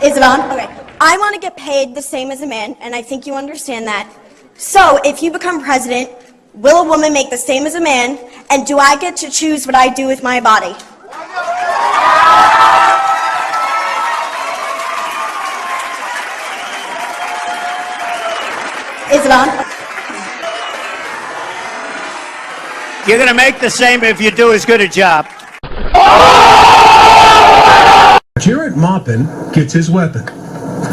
Is it on? Okay. I want to get paid the same as a man, and I think you understand that. So, if you become president, will a woman make the same as a man, and do I get to choose what I do with my body? Is it on? You're going to make the same if you do as good a job. Jared Maupin gets his weapon.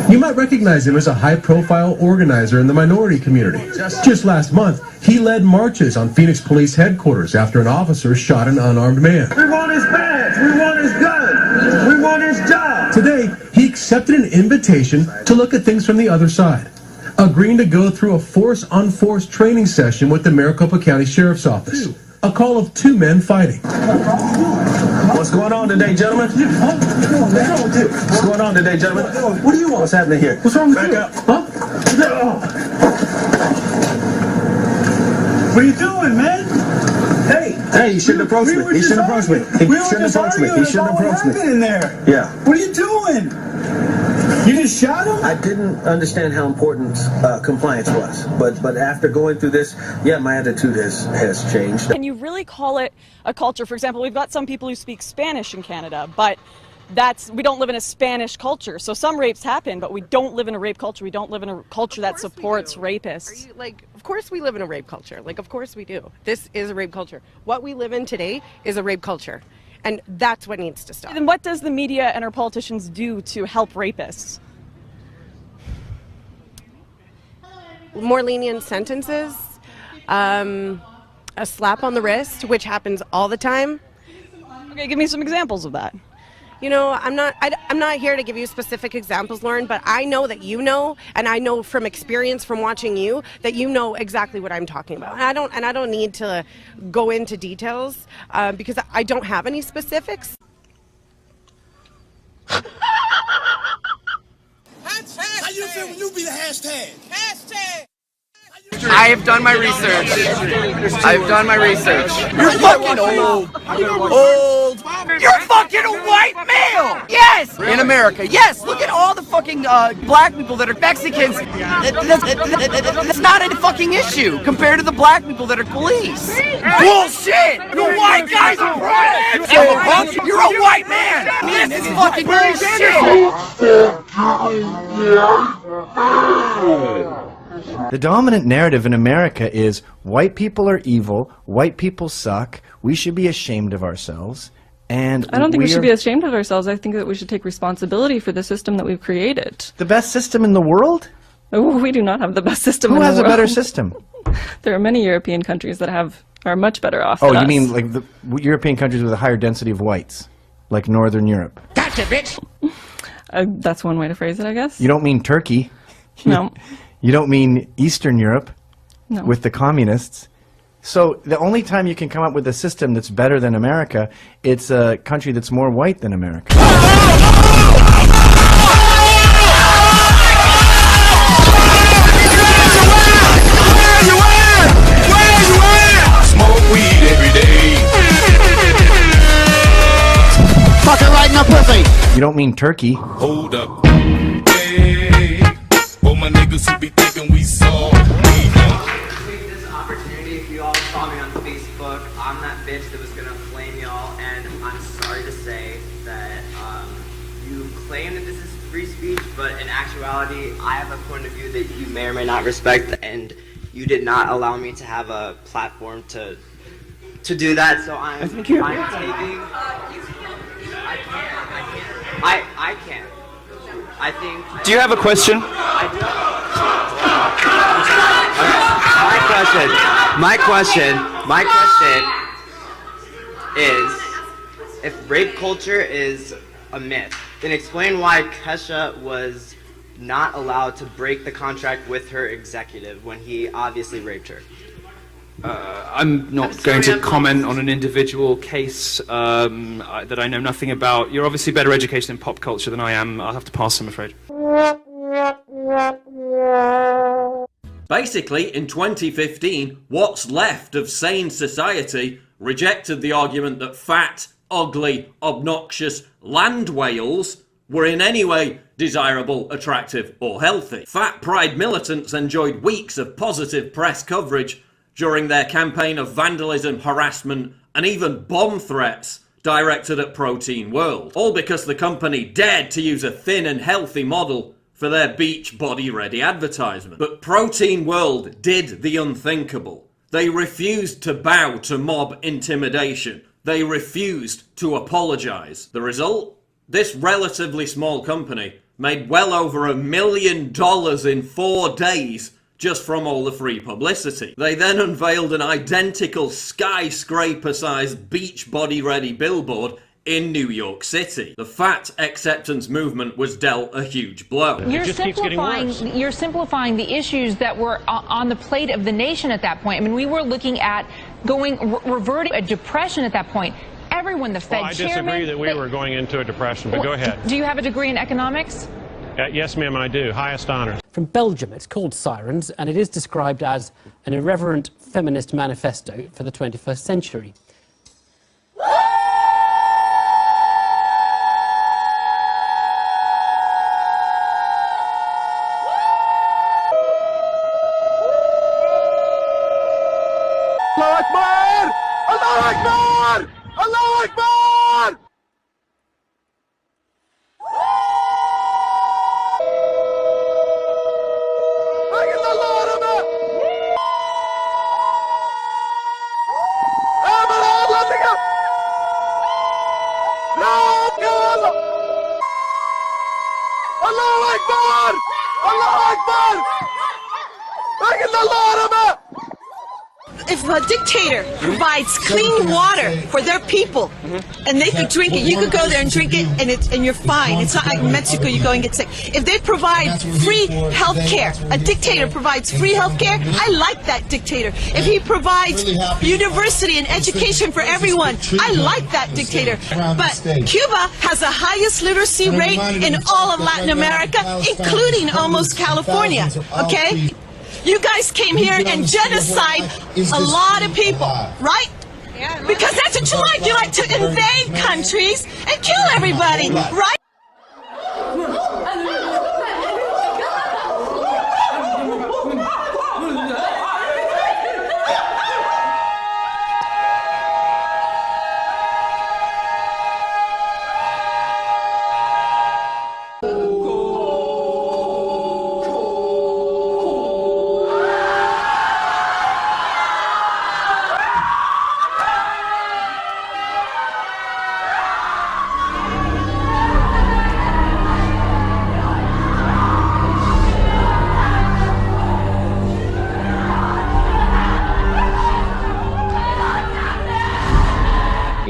You might recognize him as a high-profile organizer in the minority community. Just last month, he led marches on Phoenix Police headquarters after an officer shot an unarmed man. We want his badge. We want his gun. We want his job. Today, he accepted an invitation to look at things from the other side, agreeing to go through a force-unforced training session with the Maricopa County Sheriff's Office. A call of two men fighting. What's going on today, gentlemen? What's going on today, gentlemen? What do you want? What's happening here? What's wrong with you? Back up. Huh? What are you doing, man? Hey, you shouldn't approach me. He shouldn't approach me. He shouldn't approach me. He shouldn't approach me. In there? Yeah. What are you doing? You just shot him? I didn't understand how important compliance was, but after going through this, yeah, my attitude has changed. Can you really call it a culture? For example, we've got some people who speak Spanish in Canada, but we don't live in a Spanish culture. So some rapes happen, but we don't live in a rape culture. We don't live in a culture that supports rapists. Of course we live in a rape culture. Of course we do. This is a rape culture. What we live in today is a rape culture. And that's what needs to stop. Then what does the media and our politicians do to help rapists? More lenient sentences, a slap on the wrist, which happens all the time. Okay, give me some examples of that. You know, I'm not here to give you specific examples, Lauren, but I know that you know, and I know from experience from watching you that you know exactly what I'm talking about. And I don't need to go into details because I don't have any specifics. How you feel when you be the hashtag? Hashtag! I have done my research. I've done my research. You're fucking old. Old. You're fucking a white male! Yes! In America, yes! Look at all the fucking black people that are Mexicans. That's not a fucking issue compared to the black people that are police. Bullshit! The white guys are private! You're a white man! This is fucking bullshit! The dominant narrative in America is white people are evil, white people suck, we should be ashamed of ourselves, and I don't think we should be ashamed of ourselves. I think that we should take responsibility for the system that we've created. The best system in the world? Oh, we do not have the best system in the world. Who has a better system? There are many European countries that are much better off than us. You mean like the European countries with a higher density of whites, like Northern Europe? Gotcha, bitch! That's one way to phrase it, I guess. You don't mean Turkey. No. You don't mean Eastern Europe no. with the communists. So the only time you can come up with a system that's better than America, it's a country that's more white than America. Smoke weed every day. Fucking right in the pussy. You don't mean Turkey. Hold up. Hey, for my niggas who be thinking we saw. Take this opportunity, if you all saw me on Facebook, I'm that bitch that was gonna flame y'all, and I'm sorry to say that you claim that this is free speech, but in actuality, I have a point of view that you may or may not respect, and you did not allow me to have a platform to do that, so I'm taking... I can't. I think... Do you have a question? I do. My question is, if rape culture is a myth, then explain why Kesha was not allowed to break the contract with her executive when he obviously raped her. I'm not going to comment on an individual case that I know nothing about. You're obviously better educated in pop culture than I am. I'll have to pass, I'm afraid. Basically, in 2015, what's left of sane society rejected the argument that fat, ugly, obnoxious land whales were in any way desirable, attractive, or healthy. Fat pride militants enjoyed weeks of positive press coverage during their campaign of vandalism, harassment, and even bomb threats directed at Protein World. All because the company dared to use a thin and healthy model for their beach body ready advertisement. But Protein World did the unthinkable. They refused to bow to mob intimidation. They refused to apologise. The result? This relatively small company made well over $1 million in 4 days just from all the free publicity. They then unveiled an identical skyscraper-sized beach body ready billboard in New York City. The fat acceptance movement was dealt a huge blow. You're simplifying the issues that were on the plate of the nation at that point. I mean, we were looking at reverting a depression at that point. Everyone, the Fed chairman... I disagree that we were going into a depression, but go ahead. Do you have a degree in economics? Yes, ma'am, I do. Highest honor. From Belgium, it's called Sirens, and it is described as an irreverent feminist manifesto for the 21st century. Allah Akbar! Allah Akbar! Allah Akbar! If a dictator provides clean water for their people and they could drink it, you could go there and drink it and you're fine. It's not like Mexico, you go and get sick. If they provide free health care, a dictator provides free health care, I like that dictator. If he provides university and education for everyone, I like that dictator. But Cuba has the highest literacy rate in all of Latin America, including almost California, okay? You guys came here and genocide a lot of people, right? Because that's what you like. You like to invade countries and kill everybody, right?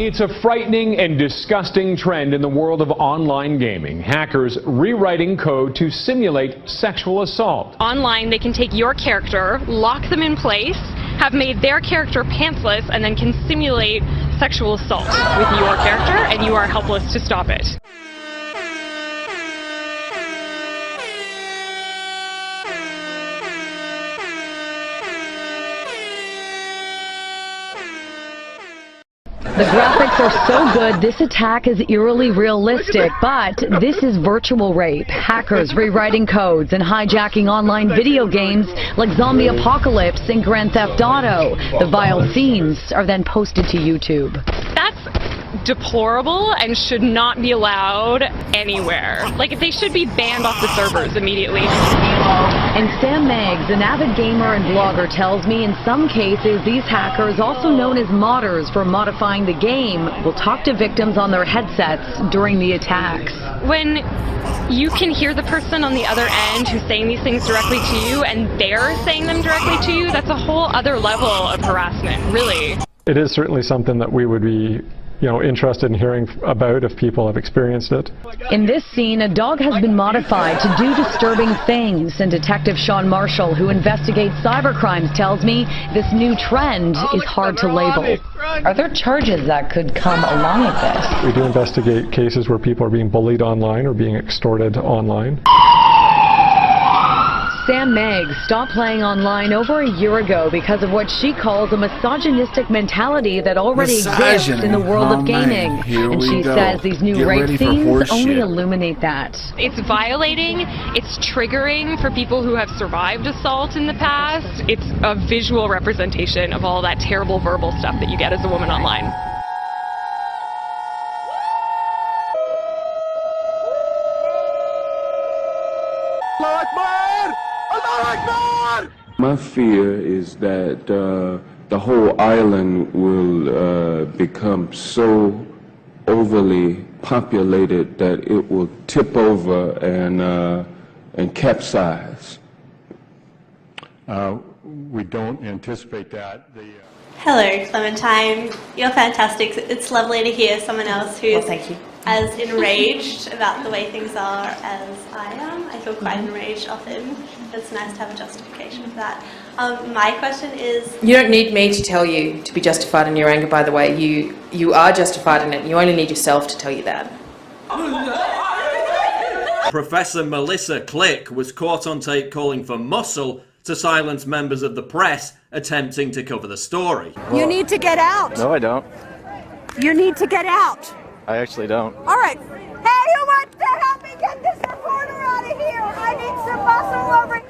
It's a frightening and disgusting trend in the world of online gaming. Hackers rewriting code to simulate sexual assault. Online, they can take your character, lock them in place, have made their character pantsless, and then can simulate sexual assault with your character, and you are helpless to stop it. The graphics are so good, this attack is eerily realistic, but this is virtual rape. Hackers rewriting codes and hijacking online video games like Zombie Apocalypse and Grand Theft Auto. The vile scenes are then posted to YouTube. That's deplorable and should not be allowed anywhere. Like, they should be banned off the servers immediately. And Sam Meggs, an avid gamer and blogger, tells me in some cases these hackers, also known as modders for modifying the game, will talk to victims on their headsets during the attacks. When you can hear the person on the other end who's saying these things directly to you and they're saying them directly to you, that's a whole other level of harassment, really. It is certainly something that we would be interested in hearing about if people have experienced it. In this scene, a dog has been modified to do disturbing things, and Detective Sean Marshall, who investigates cybercrimes, tells me this new trend is hard to label. Are there charges that could come along with this? We do investigate cases where people are being bullied online or being extorted online. Sam Meggs stopped playing online over a year ago because of what she calls a misogynistic mentality that already exists in the world of gaming. And she says these new rape scenes only illuminate that. It's violating, it's triggering for people who have survived assault in the past. It's a visual representation of all that terrible verbal stuff that you get as a woman online. My fear is that the whole island will become so overly populated that it will tip over and capsize. We don't anticipate that. Hello, Clementine. You're fantastic. It's lovely to hear someone else who's as enraged about the way things are as I am. I feel quite enraged often. It's nice to have a justification for that. My question is... You don't need me to tell you to be justified in your anger, by the way. You are justified in it. You only need yourself to tell you that. Professor Melissa Click was caught on tape calling for muscle to silence members of the press attempting to cover the story. You need to get out. No, I don't. You need to get out. I actually don't. All right. Hey, who wants to help me get this reporter out of here? I need some muscle over here.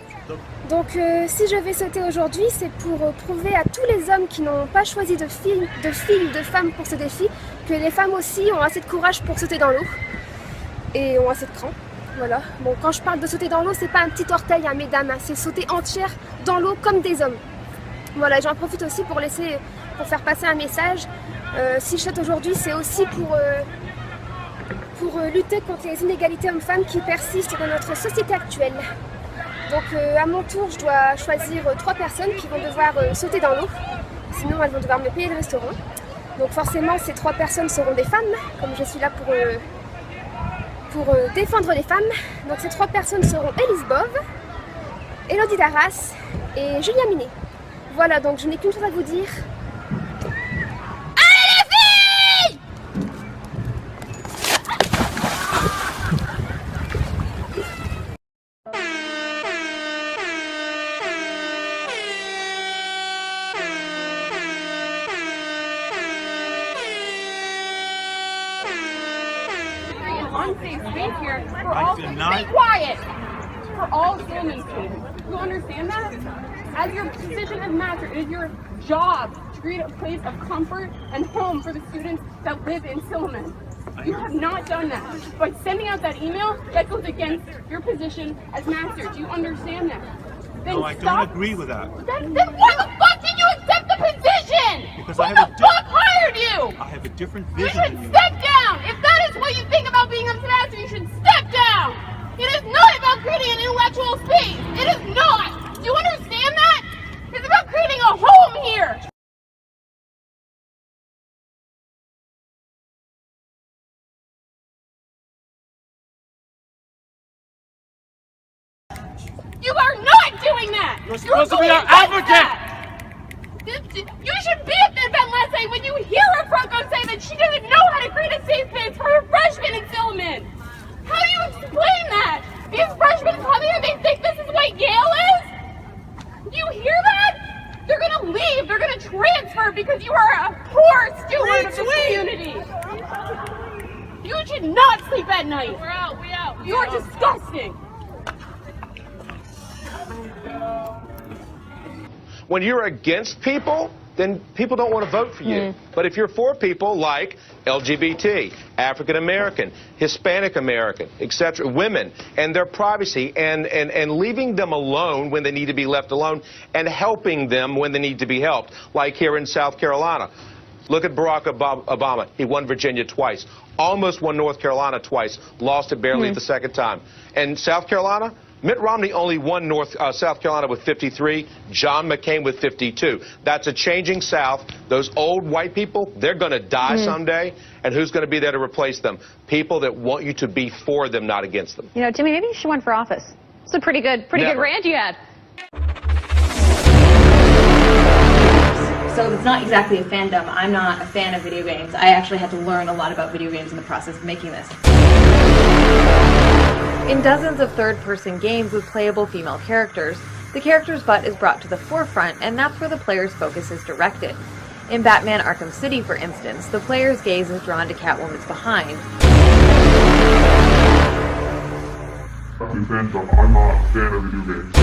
Donc si je vais sauter aujourd'hui, c'est pour prouver à tous les hommes qui n'ont pas choisi de filles ou de femmes pour ce défi que les femmes aussi ont assez de courage pour sauter dans l'eau et ont assez de cran. Voilà. Bon, quand je parle de sauter dans l'eau, c'est pas un petit orteil, hein, mesdames, c'est sauter entière dans l'eau comme des hommes. Voilà, j'en profite aussi pour faire passer un message. Si je saute aujourd'hui, c'est aussi pour lutter contre les inégalités hommes-femmes qui persistent dans notre société actuelle. Donc à mon tour, je dois choisir 3 personnes qui vont devoir sauter dans l'eau, sinon elles vont devoir me payer le restaurant. Donc forcément, ces 3 personnes seront des femmes, comme je suis là pour défendre les femmes. Donc ces 3 personnes seront Élise Bove, Elodie Darras et Julia Minet. Voilà, donc je n'ai qu'une chose à vous dire. Unsafe space here for all. Be quiet. For all filming students. You understand that? As your position as master, it is your job to create a place of comfort and home for the students that live in Silliman. You have not done that. By sending out that email, that goes against your position as master. Do you understand that? Then no, I don't agree with that. Then why the fuck did you accept the position? Because Who the fuck hired you? I have a different You vision should than you. step down! If that is what you think about being a master, you should step down! It is not about creating an intellectual space! It is not! Do you understand that? It's about creating a home here! You are not doing that! You're supposed to be our advocate! You should be at the event last night when you hear Franco say that she doesn't know how to create a safe space for her freshmen in Silliman. How do you explain that? These freshmen come here, they think this is what Yale is? Do you hear that? They're gonna leave, they're gonna transfer because you are a poor steward of this community. You should not sleep at night. We're out, we out. You're disgusting. When you're against people, then people don't want to vote for you. But if you're for people like LGBT, African American, Hispanic American, etc., women, and their privacy, and leaving them alone when they need to be left alone, and helping them when they need to be helped, like here in South Carolina. Look at Barack Obama. He won Virginia twice, almost won North Carolina twice, lost it barely the second time. And South Carolina, Mitt Romney only won South Carolina with 53, John McCain with 52. That's a changing South. Those old white people, they're going to die someday, and who's going to be there to replace them? People that want you to be for them, not against them. You know, Jimmy, maybe you should run for office. It's a pretty good rant you had. So it's not exactly a fandom. I'm not a fan of video games. I actually had to learn a lot about video games in the process of making this. In dozens of third-person games with playable female characters, the character's butt is brought to the forefront, and that's where the player's focus is directed. In Batman Arkham City, for instance, the player's gaze is drawn to Catwoman's behind. I'm not a fan of video games.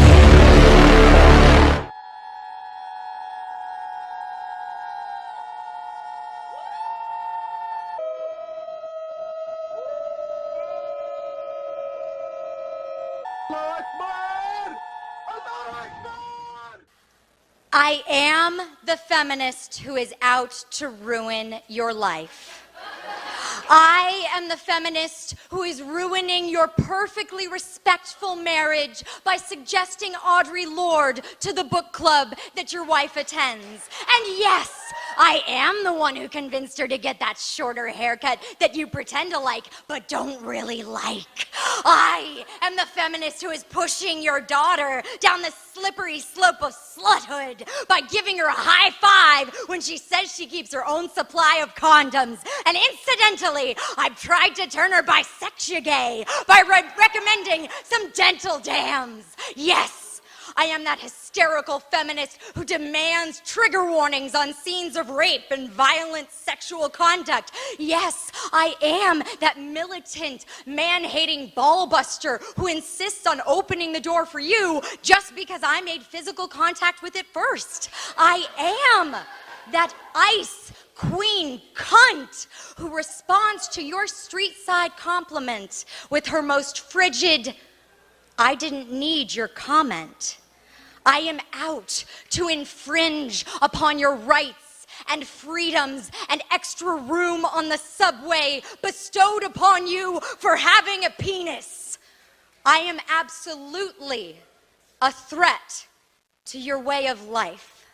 I am the feminist who is out to ruin your life. I am the feminist who is ruining your perfectly respectful marriage by suggesting Audre Lorde to the book club that your wife attends. And yes, I am the one who convinced her to get that shorter haircut that you pretend to like but don't really like. I am the feminist who is pushing your daughter down the slippery slope of sluthood by giving her a high five when she says she keeps her own supply of condoms. And incidentally, I've tried to turn her bisexual by recommending some dental dams. Yes, I am that hysterical feminist who demands trigger warnings on scenes of rape and violent sexual conduct. Yes, I am that militant, man-hating ball-buster who insists on opening the door for you just because I made physical contact with it first. I am that ice queen cunt who responds to your street-side compliment with her most frigid, "I didn't need your comment." I am out to infringe upon your rights and freedoms and extra room on the subway bestowed upon you for having a penis. I am absolutely a threat to your way of life.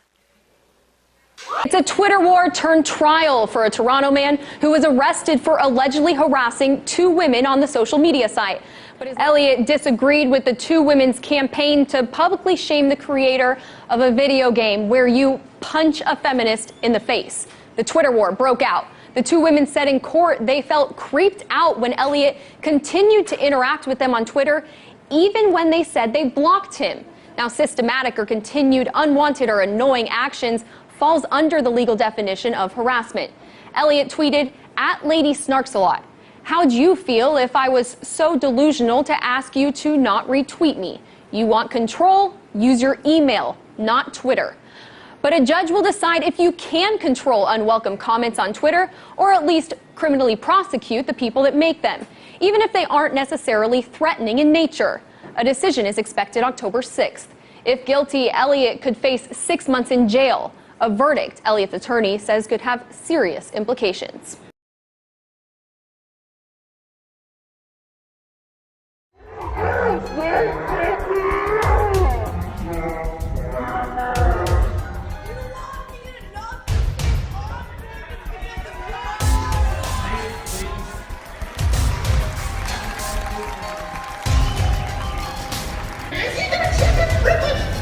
It's a Twitter war turned trial for a Toronto man who was arrested for allegedly harassing two women on the social media site. But Elliott disagreed with the two women's campaign to publicly shame the creator of a video game where you punch a feminist in the face. The Twitter war broke out. The two women said in court they felt creeped out when Elliott continued to interact with them on Twitter, even when they said they blocked him. Now, systematic or continued unwanted or annoying actions falls under the legal definition of harassment. Elliott tweeted, @LadySnarksalot. How'd you feel if I was so delusional to ask you to not retweet me? You want control? Use your email, not Twitter. But a judge will decide if you can control unwelcome comments on Twitter, or at least criminally prosecute the people that make them, even if they aren't necessarily threatening in nature. A decision is expected October 6th. If guilty, Elliott could face 6 months in jail. A verdict, Elliott's attorney says, could have serious implications.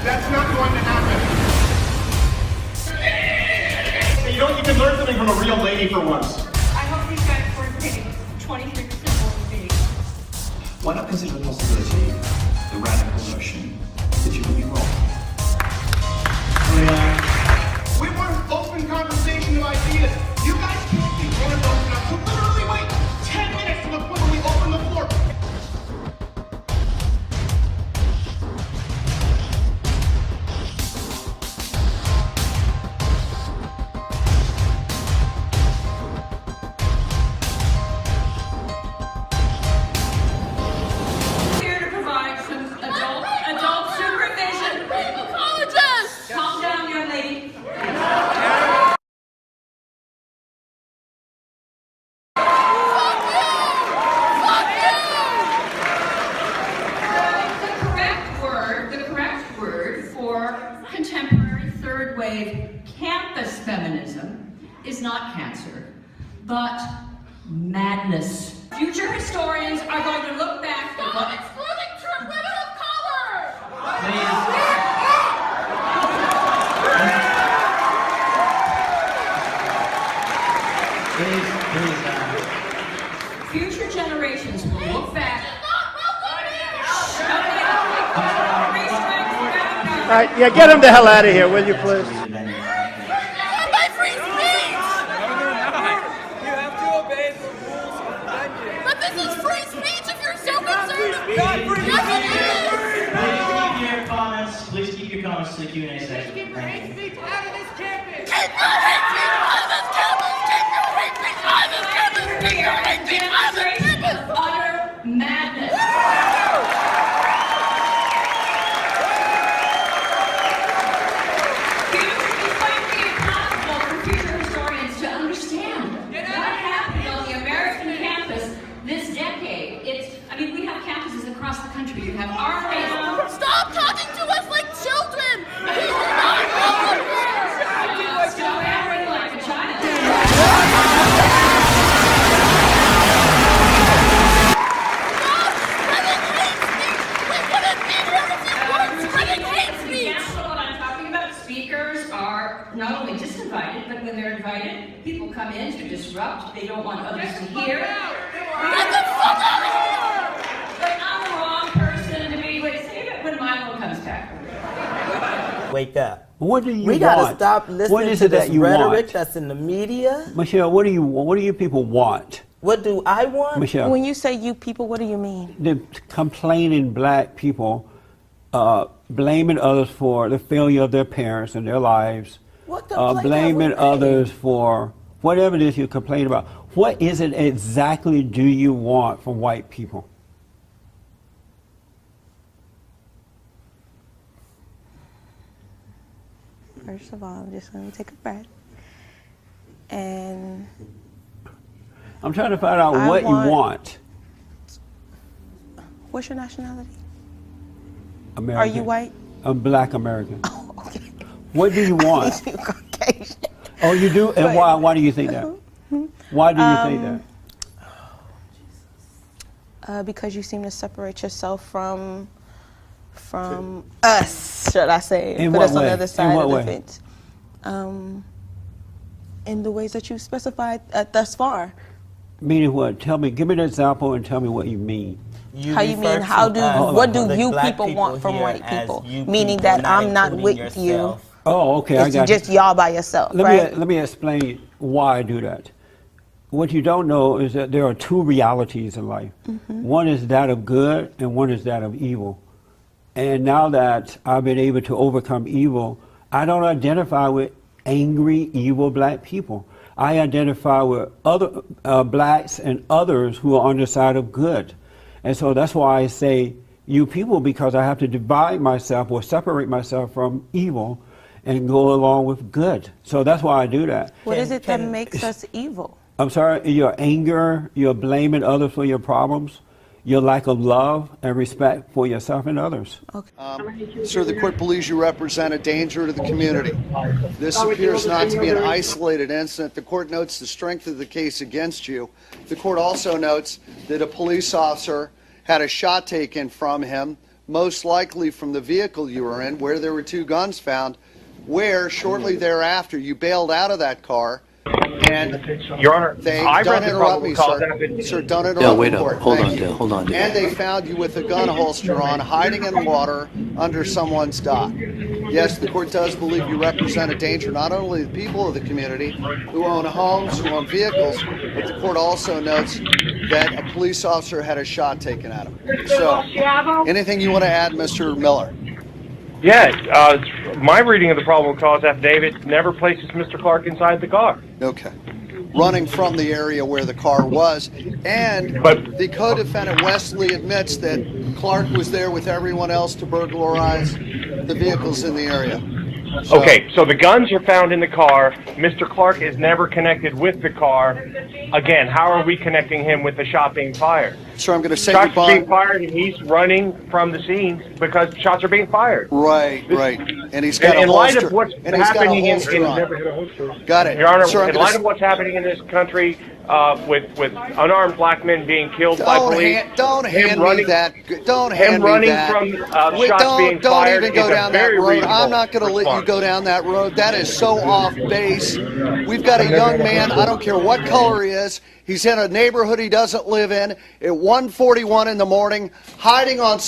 That's not going to happen. You know, you can learn something from a real lady for once. I hope these guys were paid 23% more than me. Why not consider the possibility, the radical notion, that you could be wrong? We want an open conversation of ideas. You guys can't be running those enough. We'll literally wait 10 minutes to the point where we open the floor. Is not cancer, but madness. Future historians are going to look back at what... Stop excluding women of color! Future generations will look back... right, yeah, get him the hell out of here, will you, please? My free speech! You have to obey the rules of the venue. But this is free speech if you're so concerned. Please keep your comments to the Q&A section. Keep your hate speech out of this campus. Keep your hate speech out of this campus! Keep your hate speech out of this campus! Keep your hate speech out of this campus! Utter madness. It's going to be impossible for future historians to understand what happened on the American campus this decade. We have campuses across the country. You have armies. Stop talking to us like children! Stop acting like a child. What I'm talking about, speakers are not only disinvited, but when they're invited, people come in to disrupt. They don't want others to hear. Get the fuck out of here! But I'm the wrong person to be with. Save it when Milo comes back. Wake up. What do you We want? gotta stop What listening is to it that this you rhetoric want? that's in the media. Michelle, what do you people want? What do I want? Michelle. When you say you people, what do you mean? The complaining black people blaming others for the failure of their parents and their lives. What complaint Blaming have we made? others for whatever it is you complain about. What is it exactly do you want from white people? First of all, I'm just going to take a breath. And I'm trying to find out what you want. What's your nationality? American. Are you white? I'm black American. Oh, okay. What do you want? You Caucasian. Oh, you do? And why do you think that? Why do you think that? Because you seem to separate yourself from us, should I say? In Put what us on way? the other side In what of the way? fence. In the ways that you specified thus far. Meaning what? Tell me. Give me an example and tell me what you mean. How you mean? What do you people want from white people? Meaning that I'm not with you. Oh, okay. I It's got just y'all by yourself, right? Let me explain why I do that. What you don't know is that there are two realities in life. Mm-hmm. One is that of good and one is that of evil. And now that I've been able to overcome evil, I don't identify with angry, evil black people. I identify with other blacks and others who are on the side of good. And so that's why I say you people, because I have to divide myself or separate myself from evil and go along with good. So that's why I do that. What is it that makes us evil? I'm sorry, your anger, your blaming others for your problems, your lack of love and respect for yourself and others. Sir, the court believes you represent a danger to the community. This appears not to be an isolated incident. The court notes the strength of the case against you. The court also notes that a police officer had a shot taken from him, most likely from the vehicle you were in, where there were two guns found, where shortly thereafter you bailed out of that car. And Your Honor, I don't read the interrupt me, probable cause sir. affidavit. Sir, don't interrupt Dale, the wait up. court. Hold Thank on, you. Dale. Hold on, Dale. And they found you with a gun holster on, hiding in water under someone's dock. Yes, the court does believe you represent a danger not only to the people of the community who own homes, who own vehicles, but the court also notes that a police officer had a shot taken at him. So, anything you want to add, Mr. Miller? Yes, my reading of the probable cause affidavit never places Mr. Clark inside the car. Okay. Running from the area where the car was. And the co-defendant Wesley admits that Clark was there with everyone else to burglarize the vehicles in the area. So, Okay, so the guns are found in the car. Mr. Clark is never connected with the car. Again, how are we connecting him with the shot being fired? Sir, I'm going to say shots goodbye. are being fired, and he's running from the scene because shots are being fired. Right, right. And he's got a in light holster. of what's And he's got a happening holster on. Got it. Your Honor, Sir, I'm in gonna light of what's happening in this country with unarmed black men being killed by police, Don't hand me that. Don't him hand me running that. from Wait, shots being don't fired even go is a down that very road. I'm reasonable not going to let you response. go down that road. That is so off base. We've got a young man, I don't care what color he is, he's in a neighborhood he doesn't live in, at 1:41 in the morning, hiding on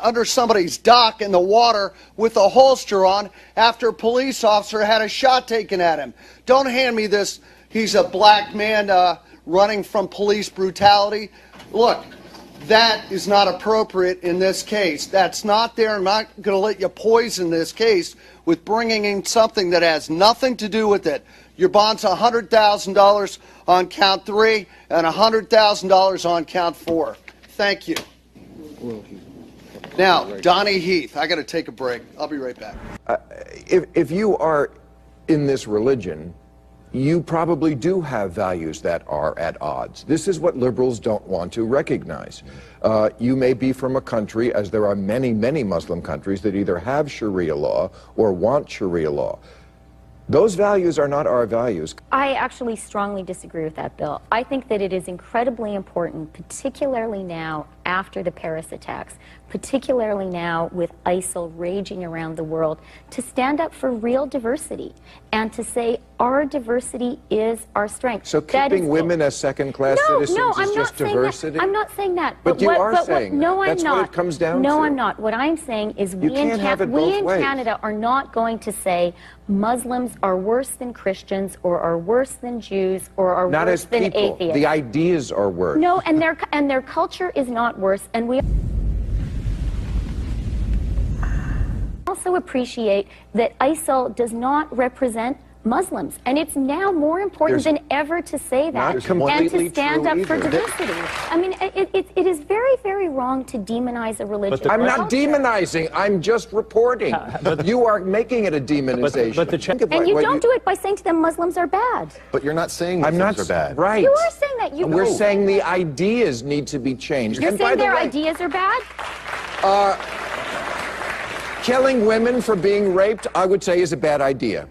under somebody's dock in the water with a holster on after a police officer had a shot taken at him. Don't hand me this, he's a black man running from police brutality. Look, that is not appropriate in this case. That's not there. I'm not going to let you poison this case with bringing in something that has nothing to do with it. Your bond's $100,000 on count 3 and $100,000 on count 4. Thank you. Now, Donnie Heath, I got to take a break. I'll be right back. If you are in this religion, you probably do have values that are at odds. This is what liberals don't want to recognize. You may be from a country, as there are many, many Muslim countries that either have Sharia law or want Sharia law. Those values are not our values. I actually strongly disagree with that, Bill. I think that it is incredibly important, particularly now after the Paris attacks, particularly now with ISIL raging around the world, to stand up for real diversity and to say our diversity is our strength. So keeping women as second-class citizens is just diversity? I'm not saying that. But you are saying no, I'm that's not. what it comes down to. No, I'm not. What I'm saying is we in Canada are not going to say Muslims are worse than Christians or are worse than Jews or are not worse as than people. atheists. The ideas are worse. No, and their culture is not worse, and we also appreciate that ISIL does not represent Muslims, and it's now more important than ever to say that and to stand up for diversity. I mean, it is very, very wrong to demonize a religion. I'm not demonizing. I'm just reporting. You are making it a demonization. And you don't do it by saying to them Muslims are bad. But you're not saying Muslims are bad. Right. You are saying that. We're saying the ideas need to be changed. You're And saying by the their way, ideas are bad? killing women for being raped, I would say, is a bad idea.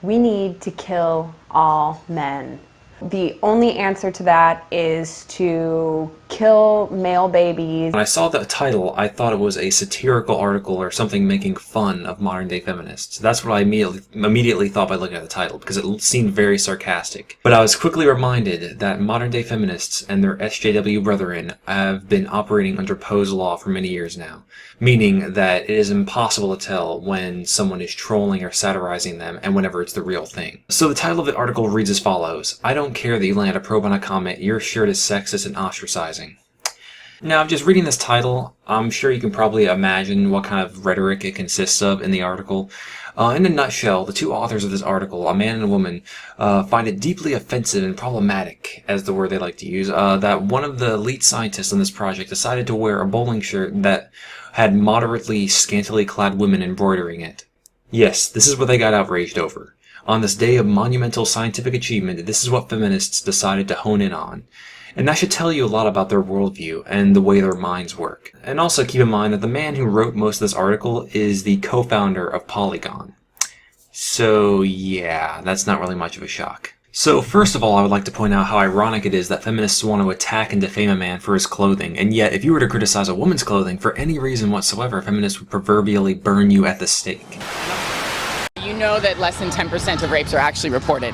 We need to kill all men. The only answer to that is to kill male babies. When I saw the title, I thought it was a satirical article or something making fun of modern-day feminists. That's what I immediately thought by looking at the title, because it seemed very sarcastic. But I was quickly reminded that modern-day feminists and their SJW brethren have been operating under Poe's law for many years now, meaning that it is impossible to tell when someone is trolling or satirizing them and whenever it's the real thing. So the title of the article reads as follows: I don't care that you land a probe on a comment, your shirt is sexist and ostracizing. Now, just reading this title, I'm sure you can probably imagine what kind of rhetoric it consists of in the article. In a nutshell, the two authors of this article, a man and a woman, find it deeply offensive and problematic, as the word they like to use, that one of the lead scientists on this project decided to wear a bowling shirt that had moderately scantily clad women embroidering it. Yes, this is what they got outraged over. On this day of monumental scientific achievement, this is what feminists decided to hone in on. And that should tell you a lot about their worldview and the way their minds work. And also keep in mind that the man who wrote most of this article is the co-founder of Polygon. So yeah, that's not really much of a shock. So first of all, I would like to point out how ironic it is that feminists want to attack and defame a man for his clothing, and yet if you were to criticize a woman's clothing for any reason whatsoever, feminists would proverbially burn you at the stake. You know that less than 10% of rapes are actually reported.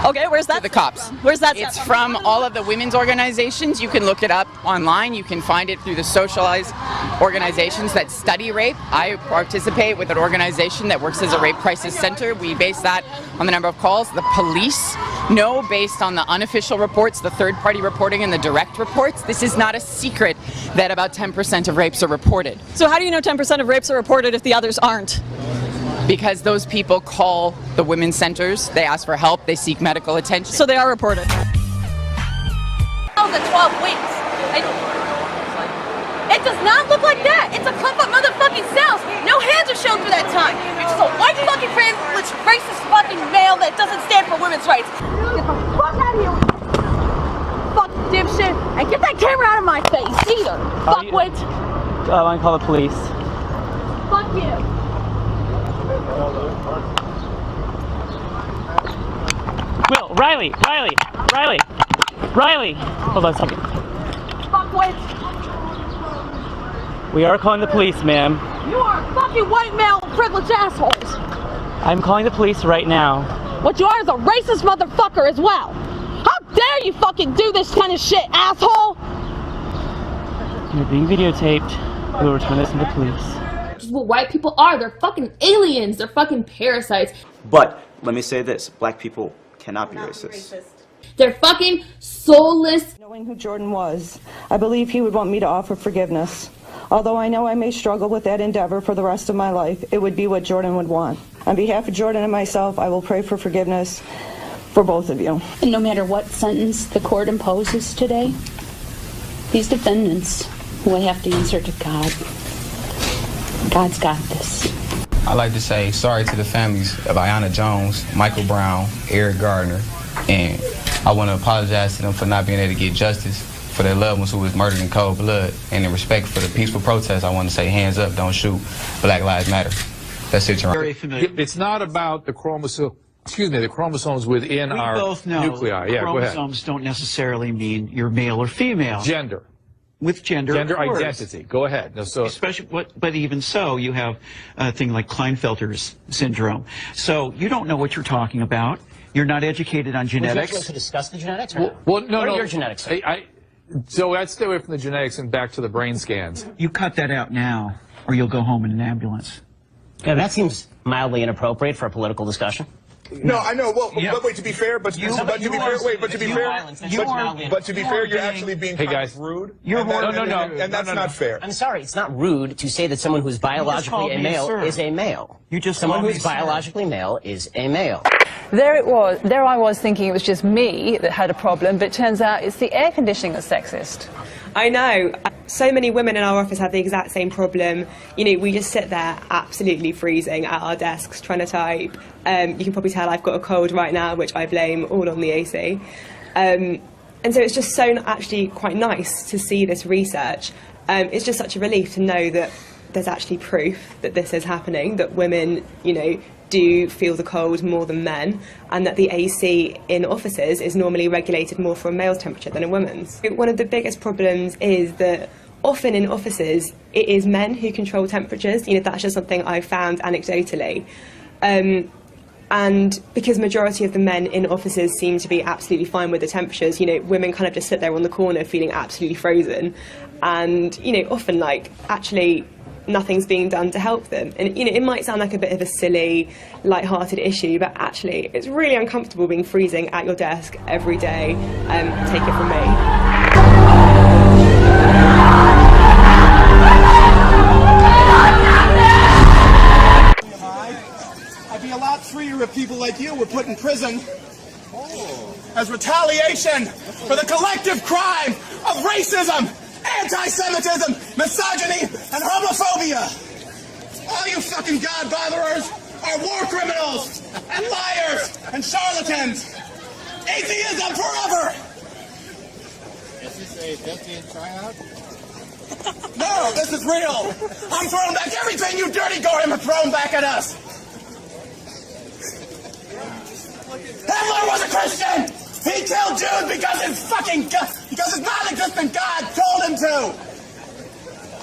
Okay, where's that? To the cops. Where's that? It's from all of the women's organizations. You can look it up online. You can find it through the socialized organizations that study rape. I participate with an organization that works as a rape crisis center. We base that on the number of calls. The police know, based on the unofficial reports, the third-party reporting, and the direct reports. This is not a secret that about 10% of rapes are reported. So how do you know 10% of rapes are reported if the others aren't? Because those people call the women's centers, they ask for help, they seek medical attention. So they are reported. The 12 weeks. It does not look like that. It's a clump of motherfucking cells. No hands are shown for that time. You're just a white fucking privileged racist fucking male that doesn't stand for women's rights. Get the fuck out of here. Fuck dipshit. And get that camera out of my face, either. Fuckwit. I want to call the police. Fuck you. Will, Riley! Hold on a second. Fuckwit. We are calling the police, ma'am. You are fucking white male privileged assholes. I'm calling the police right now. What you are is a racist motherfucker as well. How dare you fucking do this kind of shit, asshole? You're being videotaped. We'll return this to the police. Which is what white people are. They're fucking aliens. They're fucking parasites. But let me say this, black people cannot be racist. They're fucking soulless. Knowing who Jordan was, I believe he would want me to offer forgiveness. Although I know I may struggle with that endeavor for the rest of my life, it would be what Jordan would want. On behalf of Jordan and myself, I will pray for forgiveness for both of you. And no matter what sentence the court imposes today, these defendants will have to answer to God. God's got this. I'd like to say sorry to the families of Ayanna Jones, Michael Brown, Eric Gardner, and I want to apologize to them for not being able to get justice for their loved ones who was murdered in cold blood. And in respect for the peaceful protest, I want to say hands up, don't shoot, Black Lives Matter. That's it, Your Honor. It's not about the the chromosomes within our nuclei. Yeah, go ahead. Chromosomes don't necessarily mean you're male or female. Gender. With gender identity. Go ahead. No, so especially, but even so, you have a thing like Klinefelter's syndrome. So you don't know what you're talking about. You're not educated on genetics. Would you like to discuss the genetics? Or well, no, what no. are your genetics? So I'd stay away from the genetics and back to the brain scans. You cut that out now, or you'll go home in an ambulance. Yeah, that seems mildly inappropriate for a political discussion. No, I know. Well, but wait. To be fair, but to be fair, you're actually being kind of rude. And that's not fair. I'm sorry, it's not rude to say that someone who's biologically a male is a male. Someone who's biologically male is a male. There it was. There I was thinking it was just me that had a problem, but it turns out it's the air conditioning that's sexist. I know. So many women in our office have the exact same problem. You know, we just sit there absolutely freezing at our desks trying to type. You can probably tell I've got a cold right now, which I blame all on the AC. And so it's just so actually quite nice to see this research. It's just such a relief to know that there's actually proof that this is happening, that women, you know, do feel the cold more than men, and that the AC in offices is normally regulated more for a male's temperature than a woman's. One of the biggest problems is that often in offices it is men who control temperatures. You know, that's just something I've found anecdotally. And because majority of the men in offices seem to be absolutely fine with the temperatures, you know, women kind of just sit there on the corner feeling absolutely frozen, and, you know, often like actually nothing's being done to help them. And, you know, it might sound like a bit of a silly, light-hearted issue, but actually it's really uncomfortable being freezing at your desk every day. Take it from me. I'd be a lot freer if people like you were put in prison as retaliation for the collective crime of racism, anti-Semitism, misogyny, and homophobia. All you fucking God-botherers are war criminals and liars and charlatans. Atheism forever! Is this a built-in tryout? No, this is real. I'm throwing back everything you dirty Goyim have thrown back at us. Hitler was a Christian! He killed Jews because his non-existent God told him to!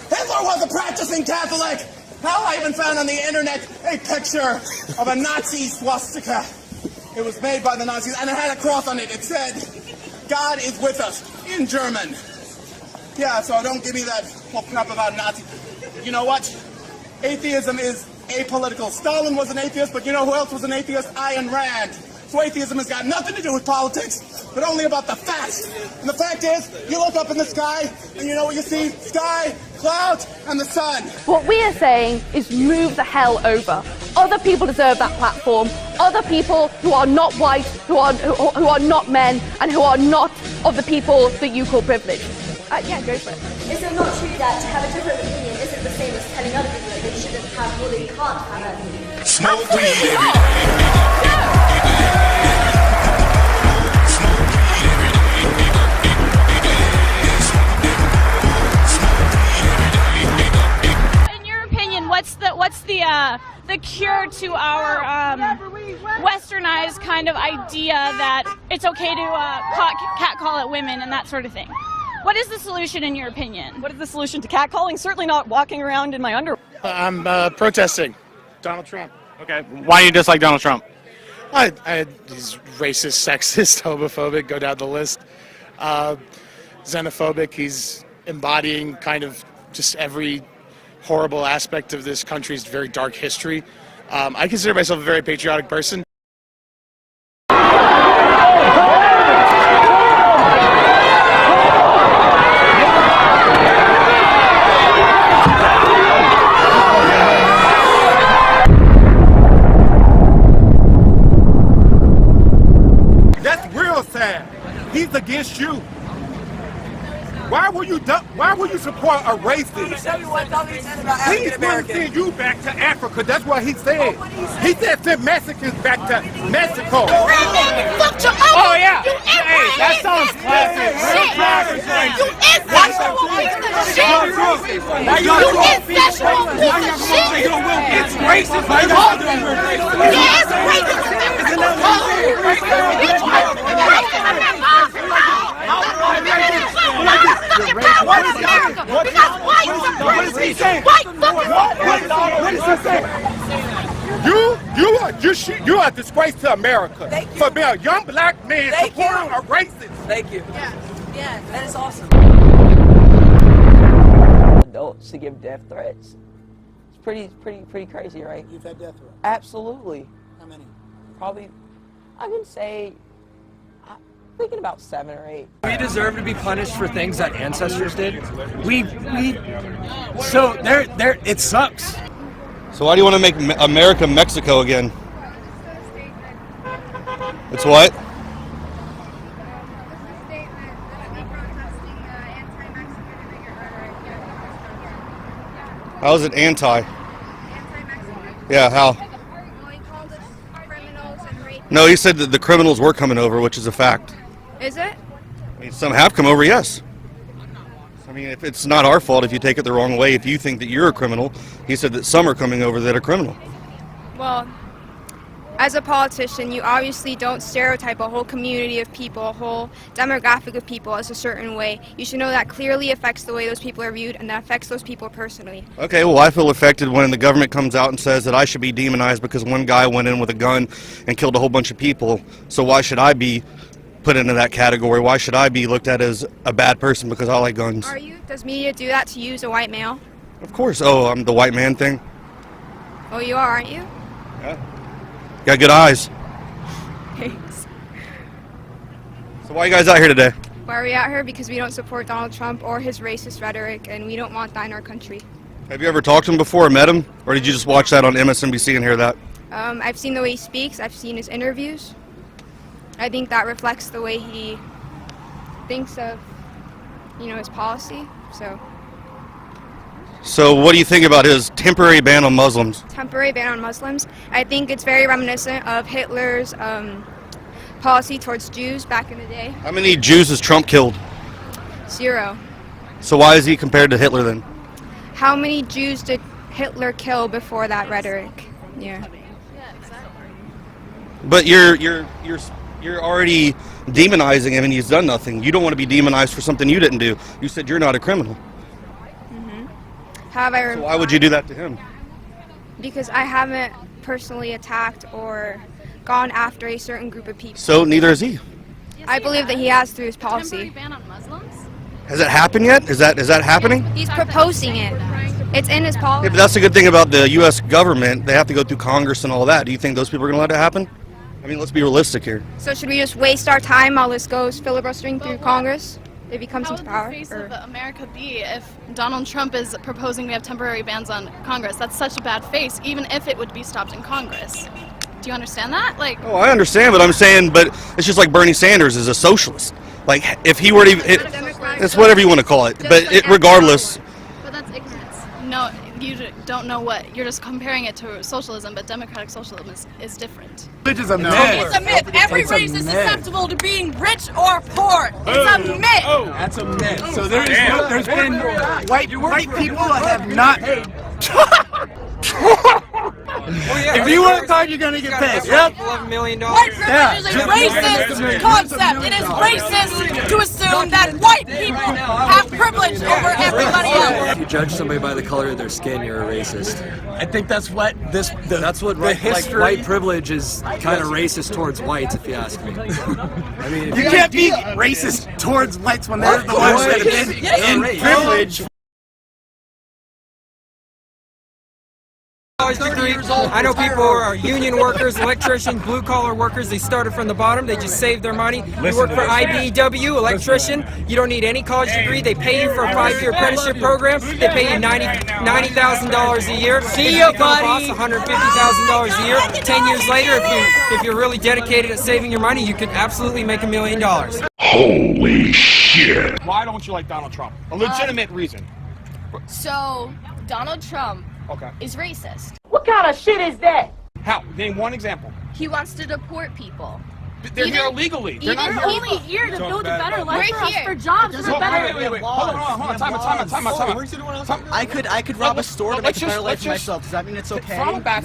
Hitler was a practicing Catholic! Hell, I even found on the internet a picture of a Nazi swastika. It was made by the Nazis, and it had a cross on it. It said, "God is with us," in German. Yeah, so don't give me that crap about Nazis. You know what? Atheism is apolitical. Stalin was an atheist, but you know who else was an atheist? Ayn Rand. So atheism has got nothing to do with politics, but only about the facts. And the fact is, you look up in the sky, and you know what you see? Sky, clouds, and the sun. What we are saying is move the hell over. Other people deserve that platform. Other people who are not white, who are not men, and who are not of the people that you call privileged. Yeah, go for it. Is it not true that to have a different opinion isn't the same as telling other people that they shouldn't have or they can't have it? Smoke weed every What's the cure to our westernized kind of idea that it's okay to catcall at women and that sort of thing? What is the solution in your opinion? What is the solution to catcalling? Certainly not walking around in my underwear. I'm protesting Donald Trump. Okay, why do you dislike Donald Trump? He's racist, sexist, homophobic, go down the list. Xenophobic, he's embodying kind of just every horrible aspect of this country's very dark history. I consider myself a very patriotic person. That's real sad. He's against you. Why will you support a racist? He's going to send you back to Africa. That's what he said. He said send Mexicans back to Mexico. Oh yeah. Hey, that sounds classic. Real classic. You incestual piece of shit. It's racist. What is he saying? What is he saying? You are a disgrace to America for being a young black man supporting a racist. Thank you. Yeah, that is awesome. Adults to give death threats. It's pretty crazy, right? You've had death threats? Absolutely. How many? Probably, I can say, I'm thinking about 7 or 8. We deserve to be punished for things that ancestors did. So it sucks. So why do you want to make America Mexico again? It's what? How is it anti? Yeah, how? No, he said that the criminals were coming over, which is a fact. Is it? I mean, some have come over, yes. I mean, if it's not our fault if you take it the wrong way, if you think that you're a criminal, he said that some are coming over that are criminal. Well, as a politician, you obviously don't stereotype a whole community of people, a whole demographic of people as a certain way. You should know that clearly affects the way those people are viewed, and that affects those people personally. Okay, well, I feel affected when the government comes out and says that I should be demonized because one guy went in with a gun and killed a whole bunch of people. So why should I be put into that category? Why should I be looked at as a bad person because I like guns? Are you? Does media do that to you as a white male? Of course. Oh, I'm the white man thing? Oh, you are, aren't you? Yeah. Got good eyes. Thanks. So why are you guys out here today? Why are we out here? Because we don't support Donald Trump or his racist rhetoric, and we don't want that in our country. Have you ever talked to him before or met him? Or did you just watch that on MSNBC and hear that? I've seen the way he speaks. I've seen his interviews. I think that reflects the way he thinks of, his policy, so. So what do you think about his temporary ban on Muslims? Temporary ban on Muslims? I think it's very reminiscent of Hitler's policy towards Jews back in the day. How many Jews has Trump killed? 0. So why is he compared to Hitler then? How many Jews did Hitler kill before that rhetoric? Yeah. But you're already demonizing him and he's done nothing. You don't want to be demonized for something you didn't do. You said you're not a criminal. So why would you do that to him? Because I haven't personally attacked or gone after a certain group of people. So neither is he. I believe that he has through his policy. Ban on Muslims? Has it happened yet? Is that happening? He's proposing it. It's in his policy. Yeah, but that's the good thing about the U.S. government. They have to go through Congress and all that. Do you think those people are going to let it happen? I mean, let's be realistic here. So should we just waste our time while this goes filibustering through Congress? If he comes into power? How would the face of America be if Donald Trump is proposing we have temporary bans on Congress? That's such a bad face, even if it would be stopped in Congress. Do you understand that? Oh, I understand, but I'm saying, but it's just like Bernie Sanders is a socialist. Like, if he were to, it's whatever you want to call it, but regardless. But that's ignorance. No, you don't know what, you're just comparing it to socialism, but democratic socialism is different. It's a myth. It's a myth. Every race is susceptible to being rich or poor. It's a myth. Oh, that's a myth. So there's been white people that have not. If you work hard, you're gonna get paid. Yep. $11 million. White privilege is a racist concept. It is racist to assume that white people have privilege over everybody else. If you judge somebody by the color of their skin, you're a racist. I think that's what that's what the history. Like, white privilege is kind of racist towards whites, if you ask me. I mean, you can't be racist towards whites when they're the ones that have been in privilege. Degree. I know people who are union workers, electricians, blue-collar workers. They started from the bottom. They just saved their money. You work for IBEW, electrician. You don't need any college degree. They pay you for a 5-year apprenticeship program. They pay you $90,000 a year. See you, buddy. $150,000 a year. 10 years later, if you're really dedicated at saving your money, you could absolutely make $1 million. Holy shit! Why don't you like Donald Trump? A legitimate reason. So, Donald Trump Okay. is racist. What kind of shit is that? How? Name one example. He wants to deport people. They're here illegally. They're not only here to build a better life for us, for jobs, for better. Wait. Hold on. Time out. I could rob a store to make a better life for myself. Does that mean it's okay? Throttle back.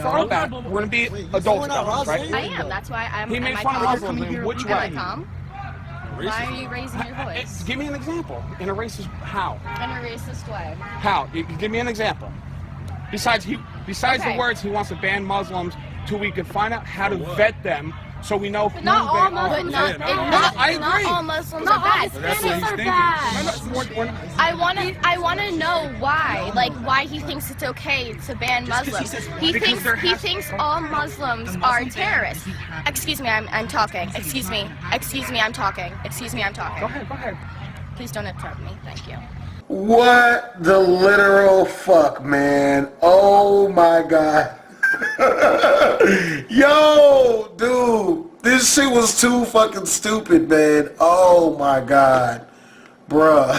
We're gonna be adults about this, right? I am. That's why I'm. He made fun of Muslims in which way? Am I calm? Why are you raising your voice? Give me an example. In a racist how? In a racist way. How? Give me an example. Besides the words, he wants to ban Muslims till we can find out how to vet them, so we know who not all Muslims. I agree. Not all Muslims are bad. Hispanics are bad. I want to know why. Like why he thinks it's okay to ban Muslims. He thinks all Muslims are terrorists. Excuse me, I'm talking. Excuse me, I'm talking. Go ahead. Please don't interrupt me. Thank you. What the literal fuck, man? Oh my god. Yo, dude. This shit was too fucking stupid, man. Oh my god. Bruh.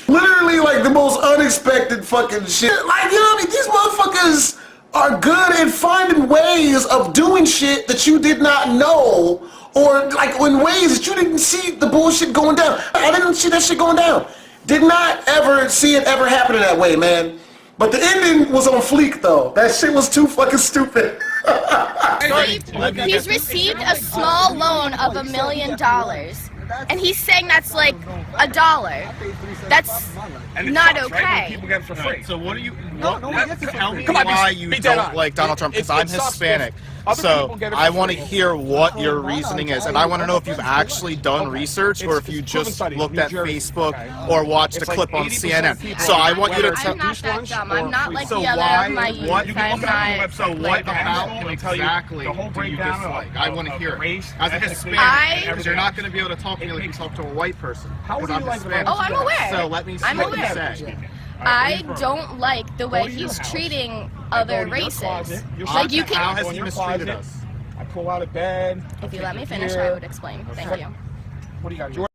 Literally like the most unexpected fucking shit. Like, you know, these motherfuckers are good at finding ways of doing shit that you did not know, or like in ways that you didn't see the bullshit going down. I didn't see that shit going down. Did not ever see it ever happening that way, man. But the ending was on fleek, though. That shit was too fucking stupid. He's received a small loan of $1 million, and he's saying that's like $1. That's not okay. People get it for free. So what are you? Tell me why you don't like Donald Trump, because I'm Hispanic. So I want to hear what your reasoning is, and I want to know if you've actually done research or if you just looked at Facebook or watched a clip on CNN. So I want you to tell. I'm not that dumb. I'm not like the other of my youth. I'm not. So what about exactly do you dislike? I want to hear it. As a Hispanic, because you're not going to be able to talk to me like you talk to a white person. Because I'm Hispanic. Oh, I'm aware. So let me see what you say. I don't like the way he's treating other races. Like you can. How has he mistreated us? I pull out of bed. If you let me finish, I would explain. Thank you. What do you got?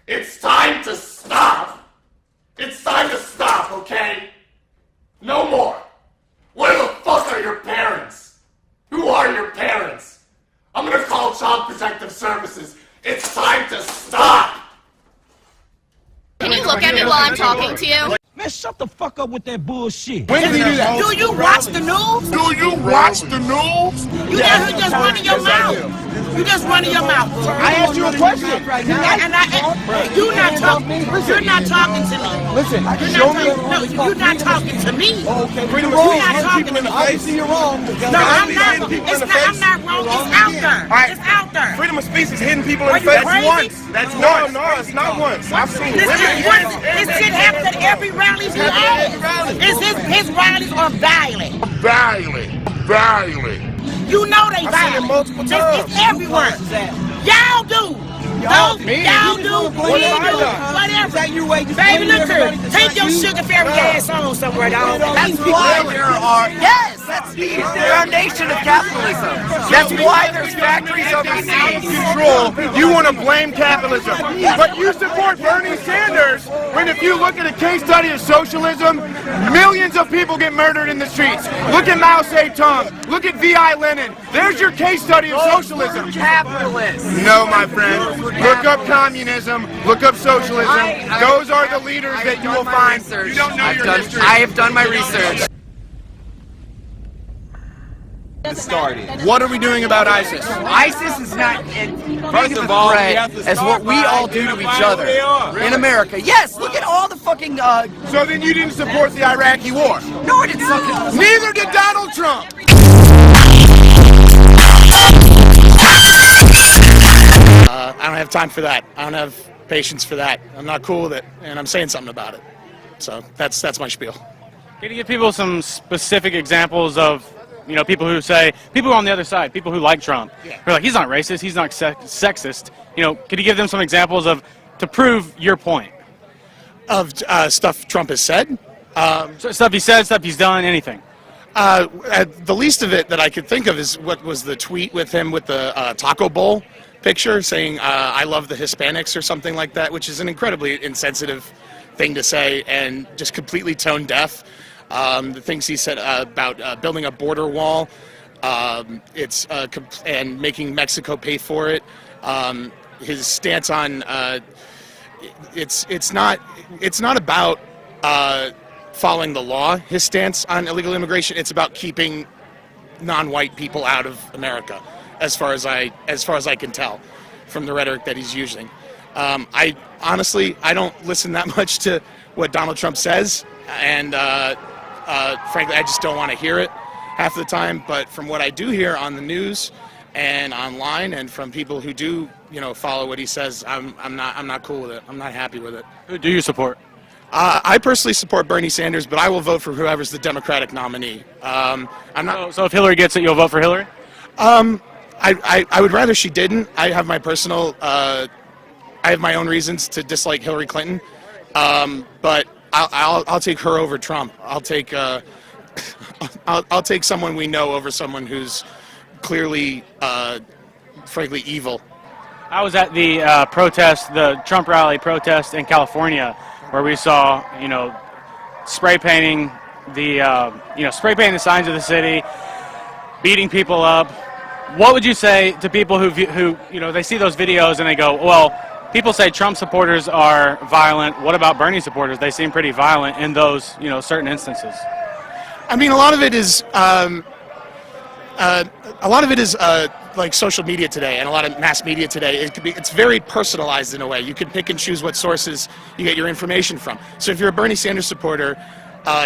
It's time to stop. It's time to stop, okay? No more. Where the fuck are your parents? Who are your parents? I'm gonna call Child Protective Services. It's time to stop. Can you look at me while I'm talking to you? Man, shut the fuck up with that bullshit. When did he do that? Do you watch the news? Do you watch the news? You just running your mouth. You just running your mouth. I asked you a question. You're not talking to me. Listen, you're not talking to me. Okay, freedom of speech. You're talking to me. I see you're wrong. No, I'm not. I'm not wrong. It's out there. It's out there. Freedom of speech is hitting people in the face once. That's once. No, it's not once. I've seen women. This shit happens at every rally he has. His rallies are violent. Violent. You know they violent. Multiple times. It's everywhere. Y'all do. Y'all do. We do. Whatever. Baby, look here. Take your sugar fairy ass on somewhere, dog. That's why there are. Yes. the foundation of capitalism. That's why there's factories overseas. Control. You want to blame capitalism, but you support Bernie Sanders when, if you look at a case study of socialism, millions of people get murdered in the streets. Look at Mao Zedong. Look at V.I. Lenin. There's your case study of socialism. Capitalists. No, my friend. Look up communism. Look up socialism. Those are the leaders that you will find. You don't know your history. I have done my research. What are we doing about ISIS? ISIS is not as big of a threat as what we all do to each other in America. Yes, look at all the fucking. So then you didn't support the Iraqi war? No, I didn't support. Neither did Donald Trump. I don't have time for that. I don't have patience for that. I'm not cool with it, and I'm saying something about it. So that's my spiel. Can you give people some specific examples of, you know, people who say, people on the other side, people who like Trump, who are like, he's not racist, he's not sexist. You know, could you give them some examples of, to prove your point? Of stuff Trump has said? Stuff he said, stuff he's done, anything. The least of it that I could think of is what was the tweet with him with the taco bowl picture saying, I love the Hispanics or something like that, which is an incredibly insensitive thing to say and just completely tone deaf. The things he said about building a border wall, and making Mexico pay for it. His stance on it's not about following the law. His stance on illegal immigration, it's about keeping non-white people out of America, as far as I can tell from the rhetoric that he's using. I honestly don't listen that much to what Donald Trump says, and frankly, I just don't want to hear it half the time. But from what I do hear on the news and online, and from people who do, you know, follow what he says, I'm not cool with it. I'm not happy with it. Who do you support? I personally support Bernie Sanders, but I will vote for whoever's the Democratic nominee. I'm not. So if Hillary gets it, you'll vote for Hillary? I would rather she didn't. I have my personal. I have my own reasons to dislike Hillary Clinton, but I'll take her over Trump. I'll take someone we know over someone who's clearly, frankly, evil. I was at the protest, the Trump rally protest in California, where we saw, you know, spray painting the signs of the city, beating people up. What would you say to people who you know, they see those videos and they go, well, people say Trump supporters are violent. What about Bernie supporters? They seem pretty violent in those, you know, certain instances. I mean, a lot of it is like social media today and a lot of mass media today. It's very personalized in a way. You can pick and choose what sources you get your information from. So if you're a Bernie Sanders supporter,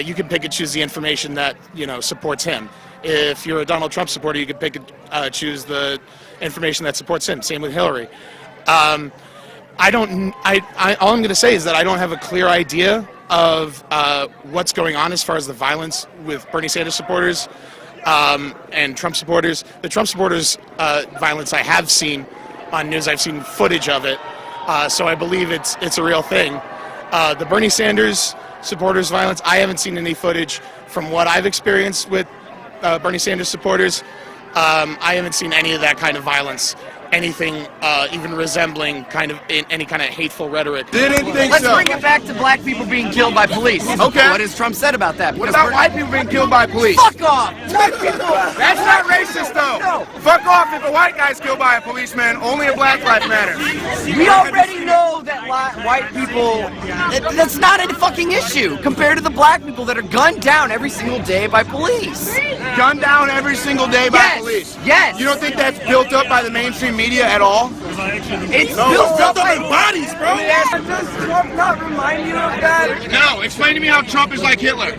you can pick and choose the information that, you know, supports him. If you're a Donald Trump supporter, you can pick and choose the information that supports him. Same with Hillary. All I'm going to say is that I don't have a clear idea of what's going on as far as the violence with Bernie Sanders supporters and Trump supporters. The Trump supporters violence I have seen on news. I've seen footage of it, so I believe it's a real thing. The Bernie Sanders supporters violence, I haven't seen any footage from what I've experienced with Bernie Sanders supporters. I haven't seen any of that kind of violence, anything even resembling kind of any kind of hateful rhetoric. Let's bring it back to black people being killed by police. Okay. What has Trump said about that? What about white people being killed by police? Fuck off! Black people! That's not racist, though. No. Fuck off if a white guy's killed by a policeman. Only a black life matters. We already know that white people, that's not a fucking issue compared to the black people that are gunned down every single day by police. Gunned down every single day by police? Yes. You don't think that's built up by the mainstream media at all? It's built up in bodies, bro. Does Trump not remind you of that? No, explain to me how Trump is like Hitler.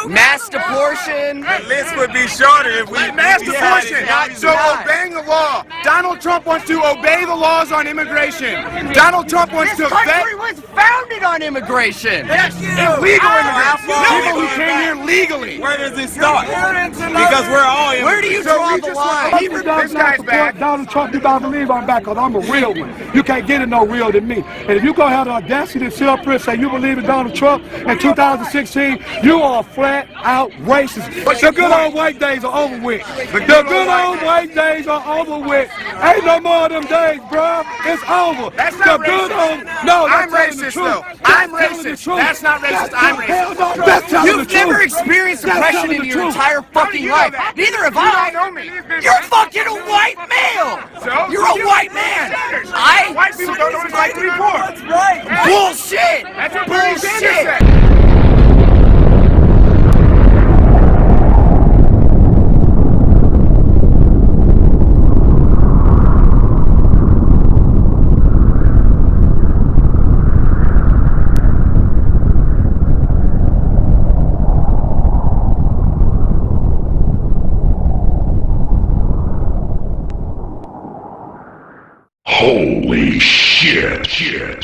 Mass abortion. The list would be shorter if we mass abortion. So obeying the law. Donald Trump wants to obey the laws on immigration. Donald Trump wants This to vet. country was founded on immigration. Illegal immigrants. People who came here legally. Where does it start? Because we're all immigrants. Where do you draw the line? This guy's back. Donald Trump, you better believe I'm back, because I'm a real one. You can't get it no real than me. And if you gonna have the audacity to sit up here and say you believe in Donald Trump in 2016, you are a flat out racist. The good old white days are over with. The good old white days are over with. Ain't no more of them days, bro. It's over. That's not racist. No, I'm racist though. I'm racist. That's not racist. I'm racist. You've never experienced oppression in your entire fucking life. Neither have I. You don't know me. You're fucking a white male. So? You're a white man. White people don't know what it's like to be poor. That's right. Bullshit. That's what Bernie Sanders Bullshit. said. Holy shit. You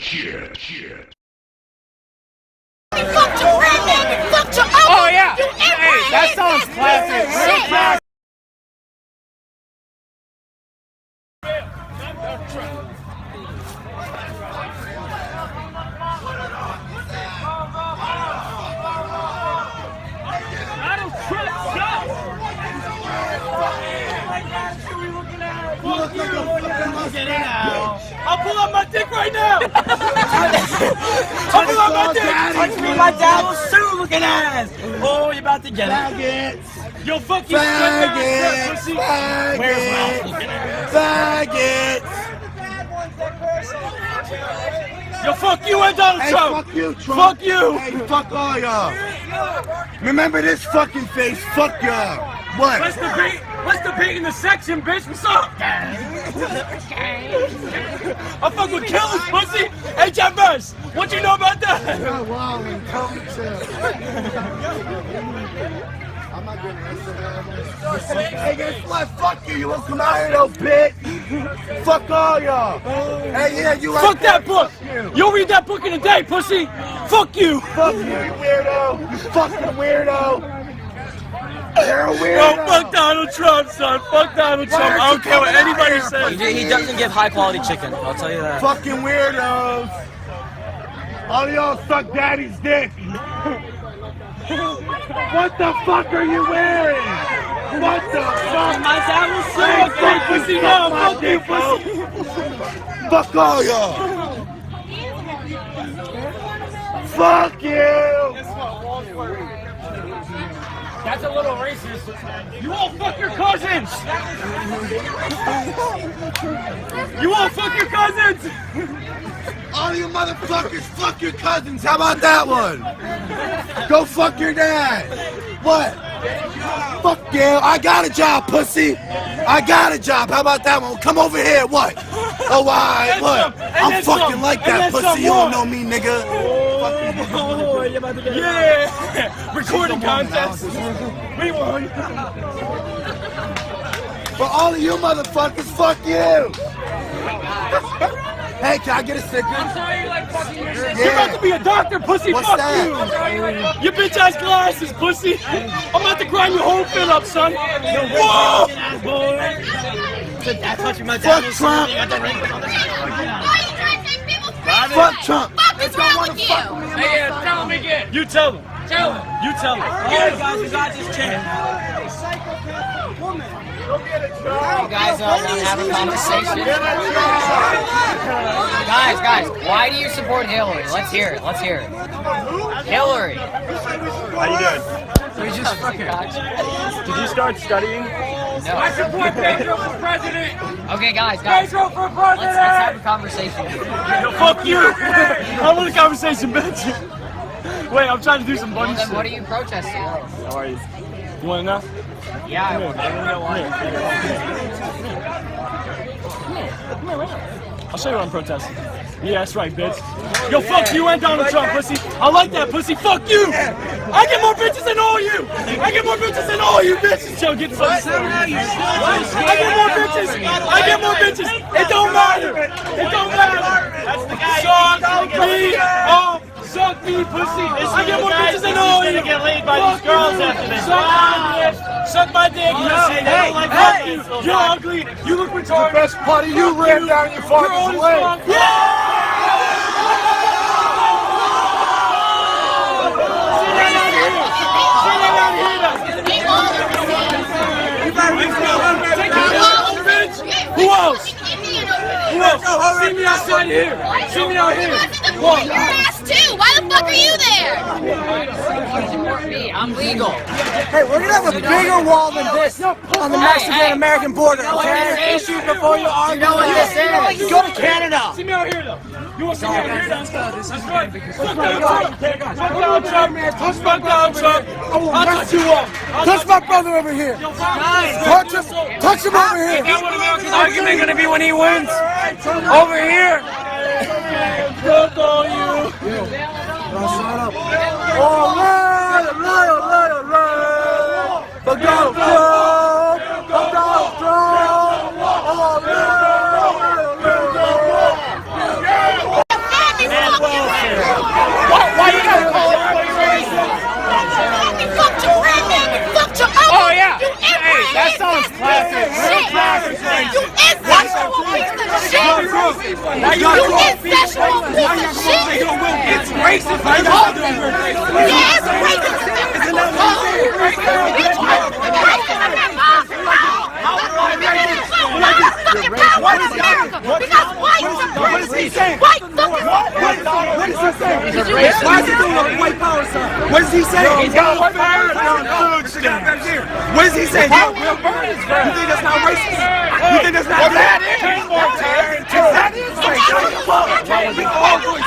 fucked your grandma, you fucked your uncle. Oh yeah. You Hey, that song's classic. Real classic. I'll pull out my dick right now! I'll pull out my dick! Touch me, my dad will sue looking ass! Oh, you about to get it. Faggots! Yo, fucking faggots! Where's Ralph looking ass? Faggots! Yo, fuck you and Donald Trump! Fuck you, Trump! Fuck you! Hey, fuck all y'all! Remember this fucking face, fuck y'all! What? What's the beat in the section, bitch? What's up? I fuck with killers, pussy! Hey, Jeff Burst, what you know about that? Hey, guess what? Fuck you, you won't come out here, though, bitch! Fuck all y'all! Hey, yeah, you like Fuck that book! You'll read that book in a day, pussy! Fuck you! Fuck you, you weirdo! You fucking weirdo! You're a weirdo! No, fuck Donald Trump, son! Fuck Donald Trump! I don't care what anybody says! He doesn't give high quality chicken, I'll tell you that. Fucking weirdos! All of y'all suck daddy's dick! What the fuck are you wearing? What the fuck? My dad will sue! Fuck pussy now! Fuck you, pussy! Fuck all y'all! Fuck you! That's a little racist. You all fuck your cousins! You all fuck your cousins! All you motherfuckers, fuck your cousins. How about that one? Go fuck your dad. What? Fuck you. I got a job, pussy. I got a job. How about that one? Come over here. What? Oh, why? What? I'm fucking like that, pussy. You don't know me, nigga. Oh, you're about to get yeah! Recording contest. We won. For all of you motherfuckers, fuck you. Hey, can I get a sticker? I'm sorry you like fucking your shit. You're about to be a doctor, pussy. What's Fuck that? you. Your bitch ass glasses, pussy. I'm about to grind your whole fit up, son. Whoa! Fuck Trump. Fuck Trump. What's wrong with you? Hey, tell him again. You tell him. Tell him. You tell him. Alright, guys, you got this chance. You guys want to have a conversation? Guys, why do you support Hillary? Let's hear it. Hillary. How you doing? We just fucking. Did you start studying? No. I support Pedro for president. Okay, guys. Pedro for president. Let's have a conversation. Yo, fuck you. I want a conversation, bitch. Wait, I'm trying to do some bunny Then shit. what are you protesting? How are you? You want to know? Yeah, I want to know why. I'll show you where I'm protesting. Yeah, that's right, bitch. Yo, fuck you and Donald Trump, pussy. I like that, pussy. Fuck you. I get more bitches than all you. I get more bitches than all you bitches. Yo, get some. I get more bitches. I get more bitches. It don't matter. It don't matter. Suck me, pussy. I get more bitches than all you. Get laid by these girls after this. Suck my dick. Hey, you're ugly. You look retarded. The best party you ran down your father's leg. Who else? Who else? See me outside here. See me out here. What? Your ass too. Why the fuck are you there? I'm legal. Hey, we're gonna have a bigger wall than this on the Mexican-American border, okay? Issues before you argue. You know what this is? Go to Canada. See me out here, though. You want to see me out here? That's right. Fuck Donald Trump. Fuck Donald Trump. I'll touch you up. Touch my brother over here. Touch him. Touch him over here. America's argument gonna be when he wins. Over here. Fuck all you. Shut up. All right. Fuck Donald Trump. Fuck Donald Trump. All right. Why you gotta call everybody racist? You fucked your grandma. You fucked your uncle. Oh yeah. You Hey, that sounds classic. Real classic. You insexual piece of shit. You insexual piece of shit. It's racist. Yeah, it's racist. What is America? Because white What is he saying? White fucking What is he saying? Why is he doing a white power sign? What is he saying? He's got white power on food stamps. What is he saying? You think that's not racist? You think that's not Well, that is more terror. That is racist.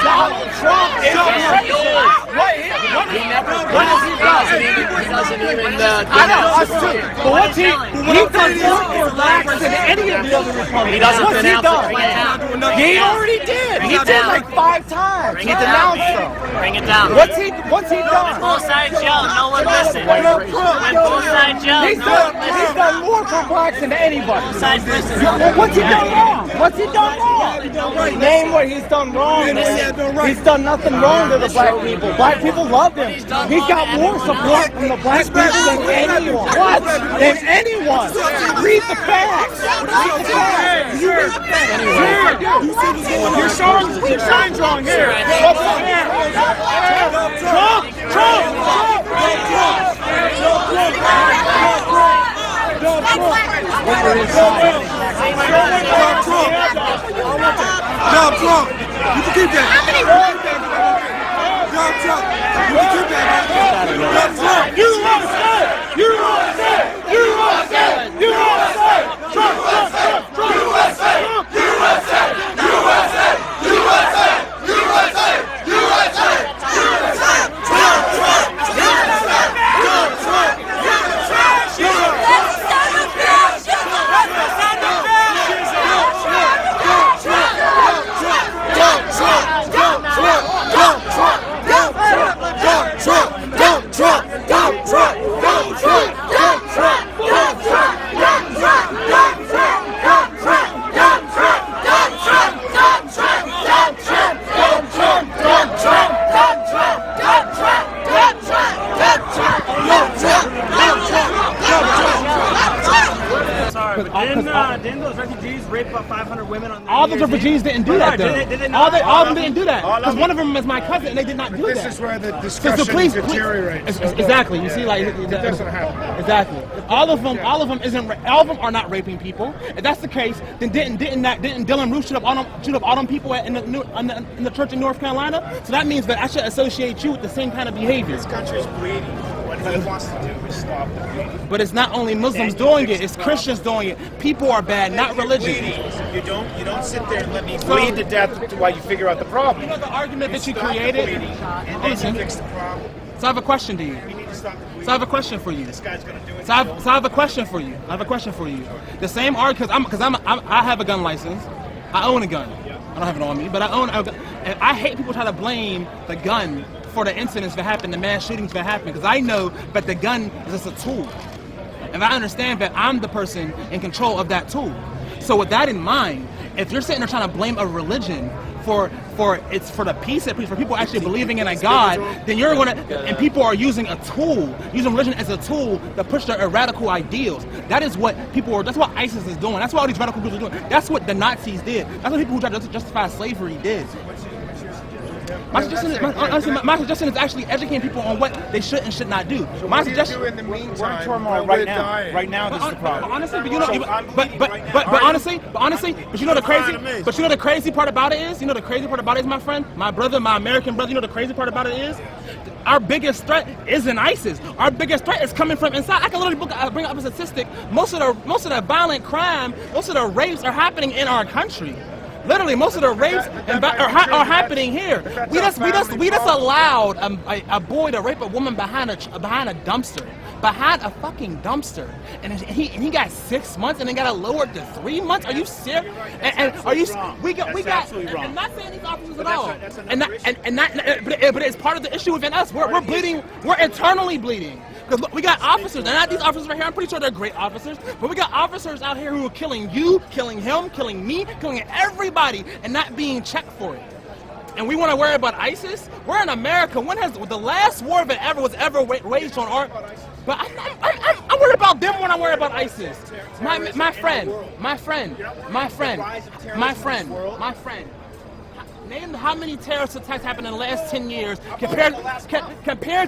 Donald Trump is racist. He doesn't even I know, us too. But what's he does more relaxed than any of the other Republicans. He doesn't What's he denounce done? it. Bring it down. He already did. He did like 5 times. Bring He it denounced down. them. Bring it down. What's he done? Both sides yell, no one listens. When both sides yell, He's no one done listens. more for blacks than anybody. Sides listen. What's he done wrong? What's he done wrong? Name what he's done wrong. He's done nothing wrong to the black people. Black people love him. He's got more support from the black people than anyone. What? Than anyone. Read the facts. You're showing signs wrong here. Trump! Donald Trump. You can keep that. Donald Trump. You can keep that. Donald Trump. Trump. Didn't those refugees rape about 500 women on All those refugees didn't do that, though. All of them didn't do that. Because one of them is my cousin, and they did not do that. This is where the discussion deteriorates. Exactly. You see, like it doesn't happen. Exactly. All of them are not raping people. If that's the case, then didn't Dylan Roof shoot up all them people in the church in North Carolina? So that means that I should associate you with the same kind of behavior. This country is bleeding. What he wants to do is stop the bleeding. But it's not only Muslims doing it; it's Christians doing it. People are bad, not religion. You don't sit there and let me bleed to death while you figure out the problem. You know the argument that you created. And then you fix the problem. So I have a question to you. We need to stop the bleeding. So I have a question for you. This guy's gonna do it. So I have a question for you. The same argument, because I have a gun license. I own a gun. I don't have it on me, but I own a gun. And I hate people try to blame the gun for the incidents that happen, the mass shootings that happen, because I know that the gun is just a tool. And I understand that I'm the person in control of that tool. So with that in mind, if you're sitting there trying to blame a religion for the peace it preaches, for people actually believing in a God, then you're gonna, and people are using a tool, using religion as a tool to push their radical ideals. That is what people are, that's what ISIS is doing. That's what all these radical groups are doing. That's what the Nazis did. That's what people who tried to justify slavery did. My suggestion is actually educating people on what they should and should not do. My suggestion. In the meantime, we're in turmoil right now. Right now, this is the problem. Honestly, but you know, but you know the crazy part about it is, my friend, my brother, my American brother. You know the crazy part about it is, our biggest threat isn't ISIS. Our biggest threat is coming from inside. I can literally bring up a statistic. Most of the violent crime, most of the rapes are happening in our country. Literally, most of the rapes are happening here. We just allowed a boy to rape a woman behind a dumpster, behind a fucking dumpster, and he got 6 months and then got it lowered to 3 months. Are you serious? And are you? We got. I'm not saying these officers at all. But it's part of the issue within us. We're bleeding. We're internally bleeding. Because we got officers, and not these officers right here, I'm pretty sure they're great officers, but we got officers out here who are killing you, killing him, killing me, killing everybody, and not being checked for it. And we want to worry about ISIS? We're in America. When has the last war that was ever waged on our... But I'm worried about them when I worry about ISIS. My friend. Name how many terrorist attacks happened in the last 10 years compared to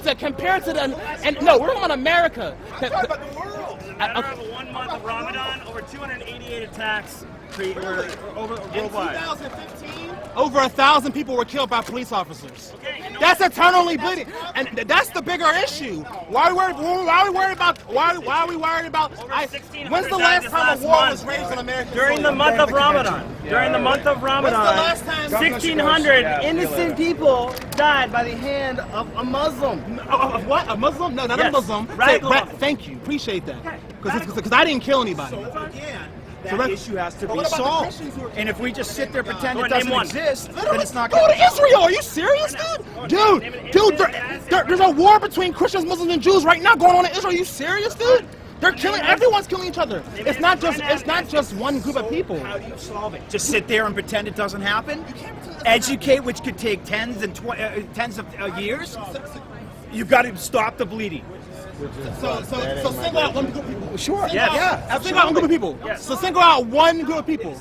the, and no, we're talking about America. I'm talking about the world. Over 1 month of Ramadan, over 288 attacks worldwide. In 2015, over 1,000 people were killed by police officers. Okay, that's eternally bleeding, and that's the bigger issue. Why are we worried about? When's the last time a war was raised in America? During the month of Ramadan. During the month of Ramadan, 1,600 innocent people died by the hand of a Muslim. Of what? A Muslim? No, not a Muslim. Right. Thank you. Appreciate that. Because I didn't kill anybody. So that issue has to be solved. And if we just sit there and pretend it doesn't exist, then it's not going to Israel. Are you serious, dude? There's a war between Christians, Muslims, and Jews right now going on in Israel. Are you serious, dude? They're killing. Everyone's killing each other. It's not just one group of people. How do you solve it? Just sit there and pretend it doesn't happen? Educate, which could take tens of years. You've got to stop the bleeding. So single out one group of people. Sure. Single out one group of people. So single out one group of people.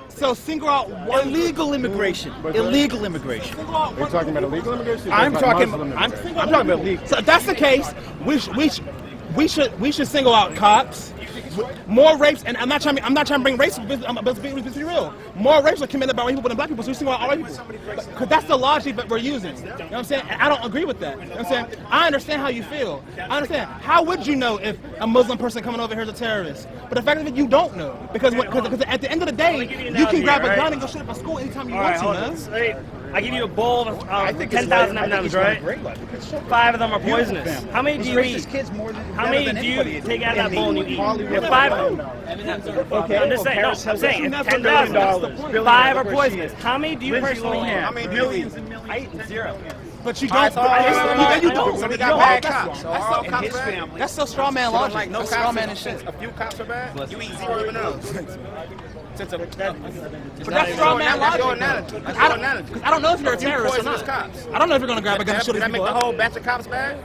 So single out one illegal immigration. Illegal immigration. Are you talking about illegal immigration? I'm talking about illegal. So if that's the case, we should single out cops. More rapes, and I'm not trying to bring race. Let's be real. More rapes are committed by white people than black people. So we single out all white people. Because that's the logic that we're using. You know what I'm saying? And I don't agree with that. You know what I'm saying? I understand how you feel. I understand. How would you know if a Muslim person coming over here is a terrorist? But the fact of it, you don't know. Because at the end of the day, you can grab a gun and go shoot up a school anytime you want to, man. I give you a bowl of 10,000 M&Ms, right? 5 of them are poisonous. How many do you eat? How many do you take out of that bowl and you eat? You have 5 of them. Okay, I'm just saying. No, I'm saying it's 10,000. 5 are poisonous. How many do you personally have? How many millions and millions? I eat 0. But you don't. You don't. So we got bad cops. So all cops are bad. That's so straw man logic. Like no straw man and shit. A few cops are bad. You eat 0 even those. But that's straw man logic. Because I don't know if you're a terrorist or not. I don't know if you're gonna grab a gun and shoot these people. That make the whole batch of cops bad?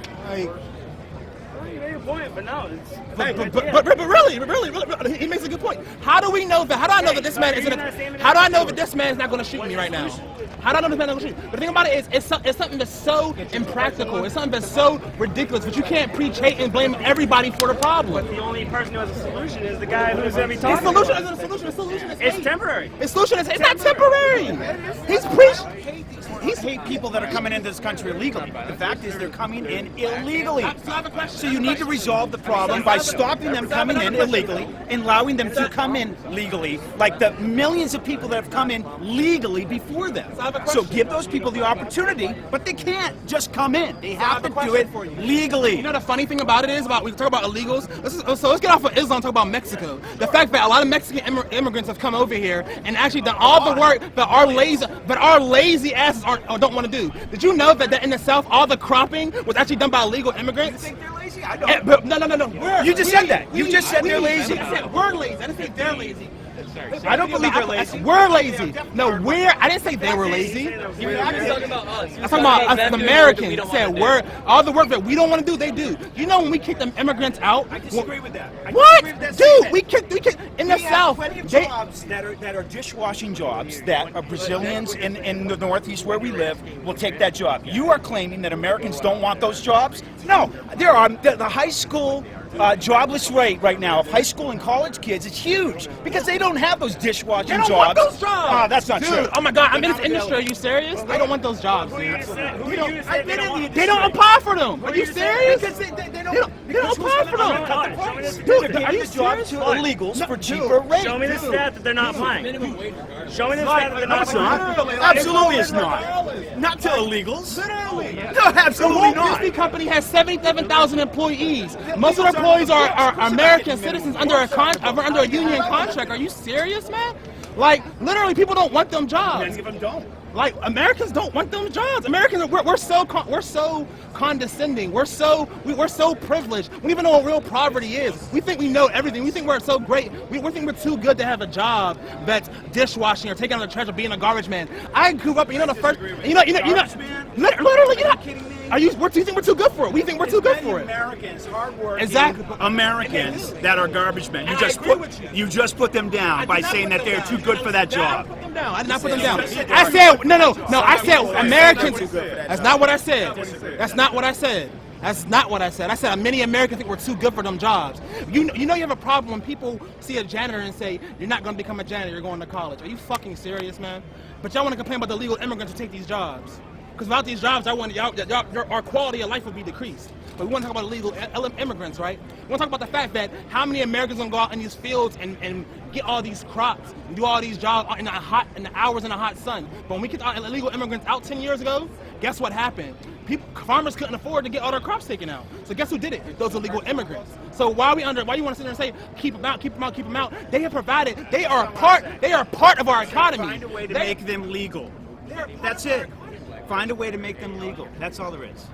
Point, but no, but really, he makes a good point. How do we know that? How do I know that this man isn't? How do I know that this man is not going to shoot me right now? How do I know this man is not going to shoot? But the thing about it is, it's something that's so impractical. It's something that's so ridiculous. But you can't preach hate and blame everybody for the problem. But the only person who has a solution is the guy who's every time. The solution isn't a solution. The solution is it's temporary. The solution is it's not temporary. He's preached. He's hate people people that are coming into this country illegally. The fact is they're coming in illegally. So you need to resolve the problem by stopping them coming in illegally and allowing them to come in legally, like the millions of people that have come in legally before them. So give those people the opportunity, but they can't just come in. They have to do it legally. You know the funny thing about it is, we talk about illegals. Let's get off of Islam and talk about Mexico. The fact that a lot of Mexican immigrants have come over here and actually done all the work that our lazy asses don't want to do. Did you know that in the South, all the cropping was actually done by illegal immigrants? You think they're lazy? I don't. No. You just said that. You just said they're lazy. I said we're lazy. I didn't say they're lazy. I don't believe they're lazy. We're lazy. No, I didn't say they were lazy. You're talking about us. I'm talking about us Americans. I said all the work that we don't want to do, they do. You know when we kick them immigrants out? I disagree with that. Dude, we kick in the South. Plenty of jobs that are dishwashing jobs that are Brazilians in the Northeast where we live will take that job. You are claiming that Americans don't want those jobs? No, there are the high school jobless rate right now of high school and college kids is huge because they don't have those dishwashing jobs. They don't want those jobs. Oh, that's not true. Oh my God, I'm in this industry. Are you serious? They don't want those jobs, dude. They don't apply for them. Are you serious? Because they don't apply for them. Dude, are you serious? Illegals for cheaper rates. Show me the stat that they're not applying. Show me the stat that they're not applying. Absolutely it's not. Not to illegals. No, absolutely not. The Walt Disney Company has 77,000 employees. Most of their employees are American citizens under a union contract. Are you serious, man? Like, literally, people don't want them jobs. Many of them don't. Like, Americans don't want them jobs. Americans, we're so condescending. We're so privileged. We don't even know what real poverty is. We think we know everything. We think we're so great. We think we're too good to have a job that's dishwashing or taking out the trash or being a garbage man. I grew up, literally, do you think we're too good for it? We think we're too good for it. Americans, hardworking Exactly. Americans that are garbage men. You just put them down by saying that they're too good for that job. I did not put them down. I said no. I said Americans. That's not what I said. That's not what I said. That's not what I said. I said many Americans think we're too good for them jobs. You know you have a problem when people see a janitor and say you're not going to become a janitor. You're going to college. Are you fucking serious, man? But y'all want to complain about the illegal immigrants who take these jobs. Because without these jobs, our quality of life would be decreased. But we want to talk about illegal immigrants, right? We want to talk about the fact that how many Americans going to go out in these fields and get all these crops and do all these jobs in the hours in the hot sun. But when we kicked illegal immigrants out 10 years ago, guess what happened? Farmers couldn't afford to get all their crops taken out. So guess who did it? Those illegal immigrants. So why you want to sit there and say keep them out, keep them out, keep them out? They have provided. They are part of our economy. Find a way to make them legal. That's it. Find a way to make them legal. That's all there is.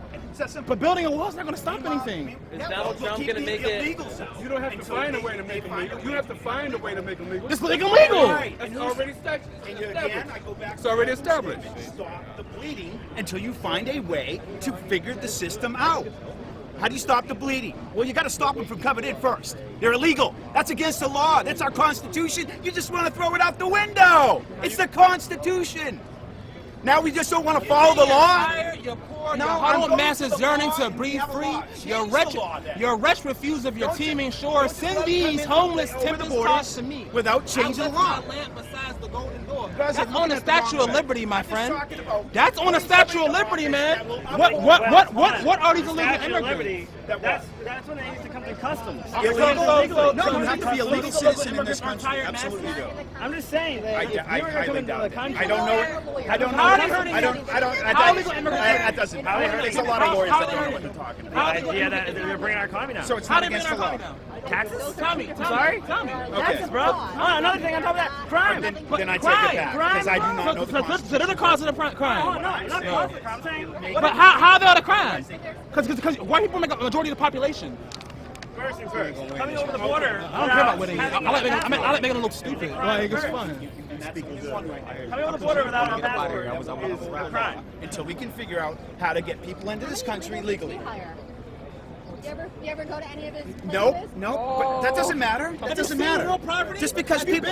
But building a wall is not going to stop anything. Is Donald Trump going to make it? You don't have to find a way to make them legal. You have to find a way to make them legal. Just make them legal. It's already established. It's already established. Stop the bleeding until you find a way to figure the system out. How do you stop the bleeding? Well, you got to stop them from coming in first. They're illegal. That's against the law. That's our Constitution. You just want to throw it out the window. It's the Constitution. Now we just don't want to follow the law? No, I don't masses yearning to breathe free. Your wretched refuse of your teeming shore. Send these homeless tempest tossed to me. Without changing the law. That's on the Statue of Liberty, my friend. That's on the Statue of Liberty, man. What are these illegal immigrants? That's when they used to come to customs. No, you have to be a legal citizen in this country. Absolutely do. I'm just saying that if you were coming to the country, I don't know. That doesn't matter. There's a lot of lawyers that don't know what they're talking about. Yeah, they're bringing our economy down. So it's not against the law. Taxes? Tell me. Sorry? Taxes, bro. Oh, another thing on top of that, crime. Then I take it back because I do not know the Constitution. So they're the cause of the crime. Oh, no, not the cause of the crime. I'm saying. But how are they the crime? Because white people make a majority of the population. First things first. Coming over the border. I don't care about winning. I like making them look stupid. Like, it's fun. Coming over the border without a passport is a crime. Until we can figure out how to get people into this country legally. You ever go to any of his places? Nope. But that doesn't matter. That doesn't matter. Just because people.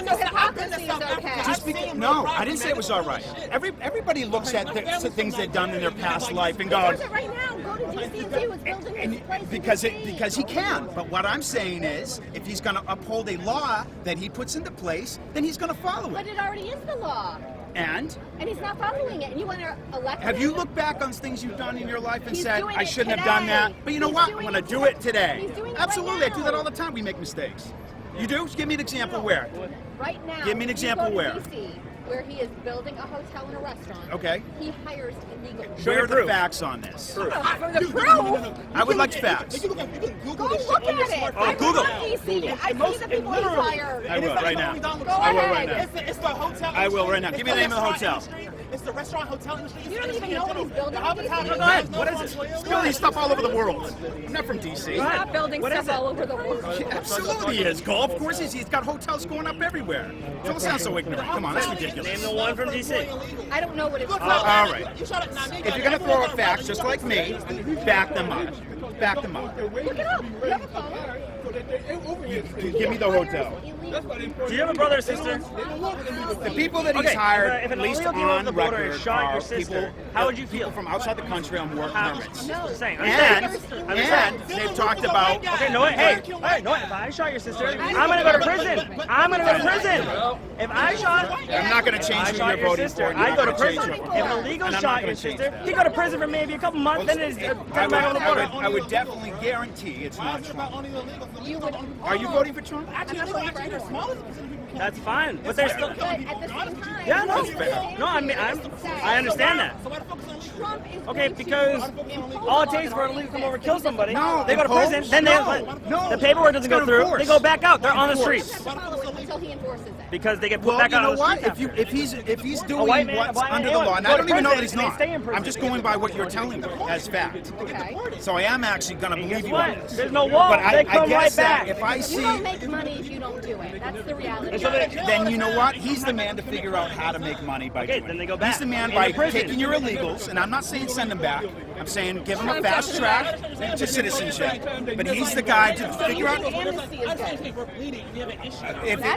No, I didn't say it was all right. Everybody looks at the things they've done in their past life and goes. Right now, go to DC and see what's building his place. Because he can. But what I'm saying is, if he's going to uphold a law that he puts into place, then he's going to follow it. But it already is the law. And he's not following it, and you want to elect have him? you looked back on things you've done in your life and He's said, doing I it shouldn't have today. done that? But you know He's what? I'm doing going to it do it today. He's doing it Absolutely. right I do that now. all the time. We make mistakes. You do? Give me an example where. Right now, Give me an example you go where. to DC, where he is building a hotel and a restaurant. Okay. He hires illegal. Where are the facts on this? For the proof? I would like facts. Go look at it. Oh, Google. I see the people he fired. I will right now. Go I will ahead. right now. It's the hotel. I will right now. Give me the name of the hotel. It's the restaurant hotel industry. You don't even know what he's building. What is it? He's building stuff all over the world. I'm not from DC. He's not building stuff all over the world. Absolutely he is. Golf courses. He's got hotels going up everywhere. Don't sound so ignorant. Come on, that's ridiculous. Name the one from DC. I don't know what it's All right. If you're going to throw out facts just like me, back them up. Back them up. Look it up. You have a phone. Give me the hotel. Do you have a brother or sister? The people that he's hired, if at an least illegal people on at the border record, shot your are sister, people, how would you feel? people from outside the country on work permits. And they've talked about... Okay, no, hey, no, if I shot your sister, I'm going to go to prison. I'm going to go to prison. If I shot... I'm not going to change who you're voting for. I go to prison. If an illegal shot your sister, he go to prison for maybe a couple months, then it's back on the border. I would definitely guarantee it's not Trump. Are you voting for Trump? That's fine, but there's still. Yeah, no, I mean, I understand that. Okay, because all it takes for an illegal to come over and kill somebody, they go to prison, then the paperwork doesn't go through, they go back out, they're on the streets. Until he enforces it. Because they get put back out on the streets. If he's doing what's under the law, and I don't even know that he's not. I'm just going by what you're telling me as fact. So I am actually going to believe you on this. There's no wall. But They come I guess right back. that if I see... You don't make money if you don't do it. That's the reality. Then you know what? He's the man to figure out how to make money by doing it. Then they go back. He's the man by taking your illegals, and I'm not saying send them back. I'm saying give him a fast track to citizenship. But he's the guy to figure out...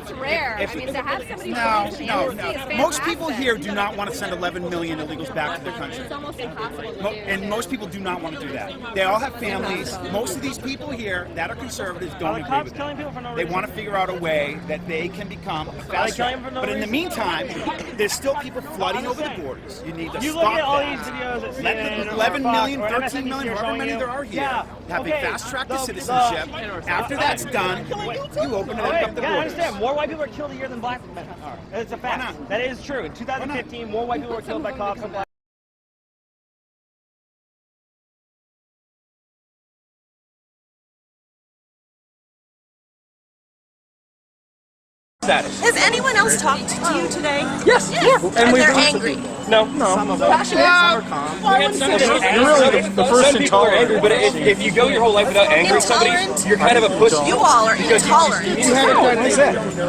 That's rare. I mean, to have somebody No. Most people here do not want to send 11 million illegals back to their country. It's almost impossible. And most people do not want to do that. They all have families. Most of these people here that are conservatives don't agree with that. They want to figure out a way that they can become a fast track. But in the meantime, there's still people flooding over the borders. You need to stop look at all that. these videos Let CNN the or 11 Fox million, or 13 million, MSNBC are however showing many you. there are here, Yeah, have a okay, fast track to the- citizenship. After that's done, you open it up the Yeah, I borders. understand. More white people are killed a year than black men are. It's a fact. That is true. In 2015, more white people were killed by cops than black. Has anyone else talked to you today? Yes. And they're angry. No. Some of them. Passionate, some are calm. You're really the first intolerant. Angry, but if you go your whole life without angering somebody, you're kind of a pussy. You all are intolerant.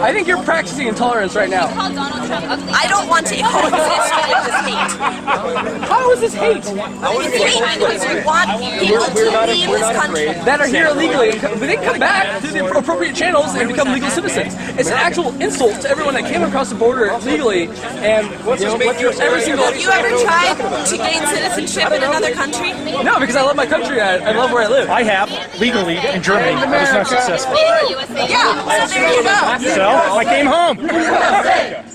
I think you're practicing intolerance right now. I don't want to coexist with this hate. How is this hate? It's hate because you want people to be in this country. That are here illegally, but they come back through the appropriate channels and become legal citizens. It's an actual insult to everyone that came across the border legally, and every single. Have you ever tried to gain citizenship in another country? No, because I love my country. I love where I live. I have legally in Germany. I was not successful. Yeah, so there you go. So I came home.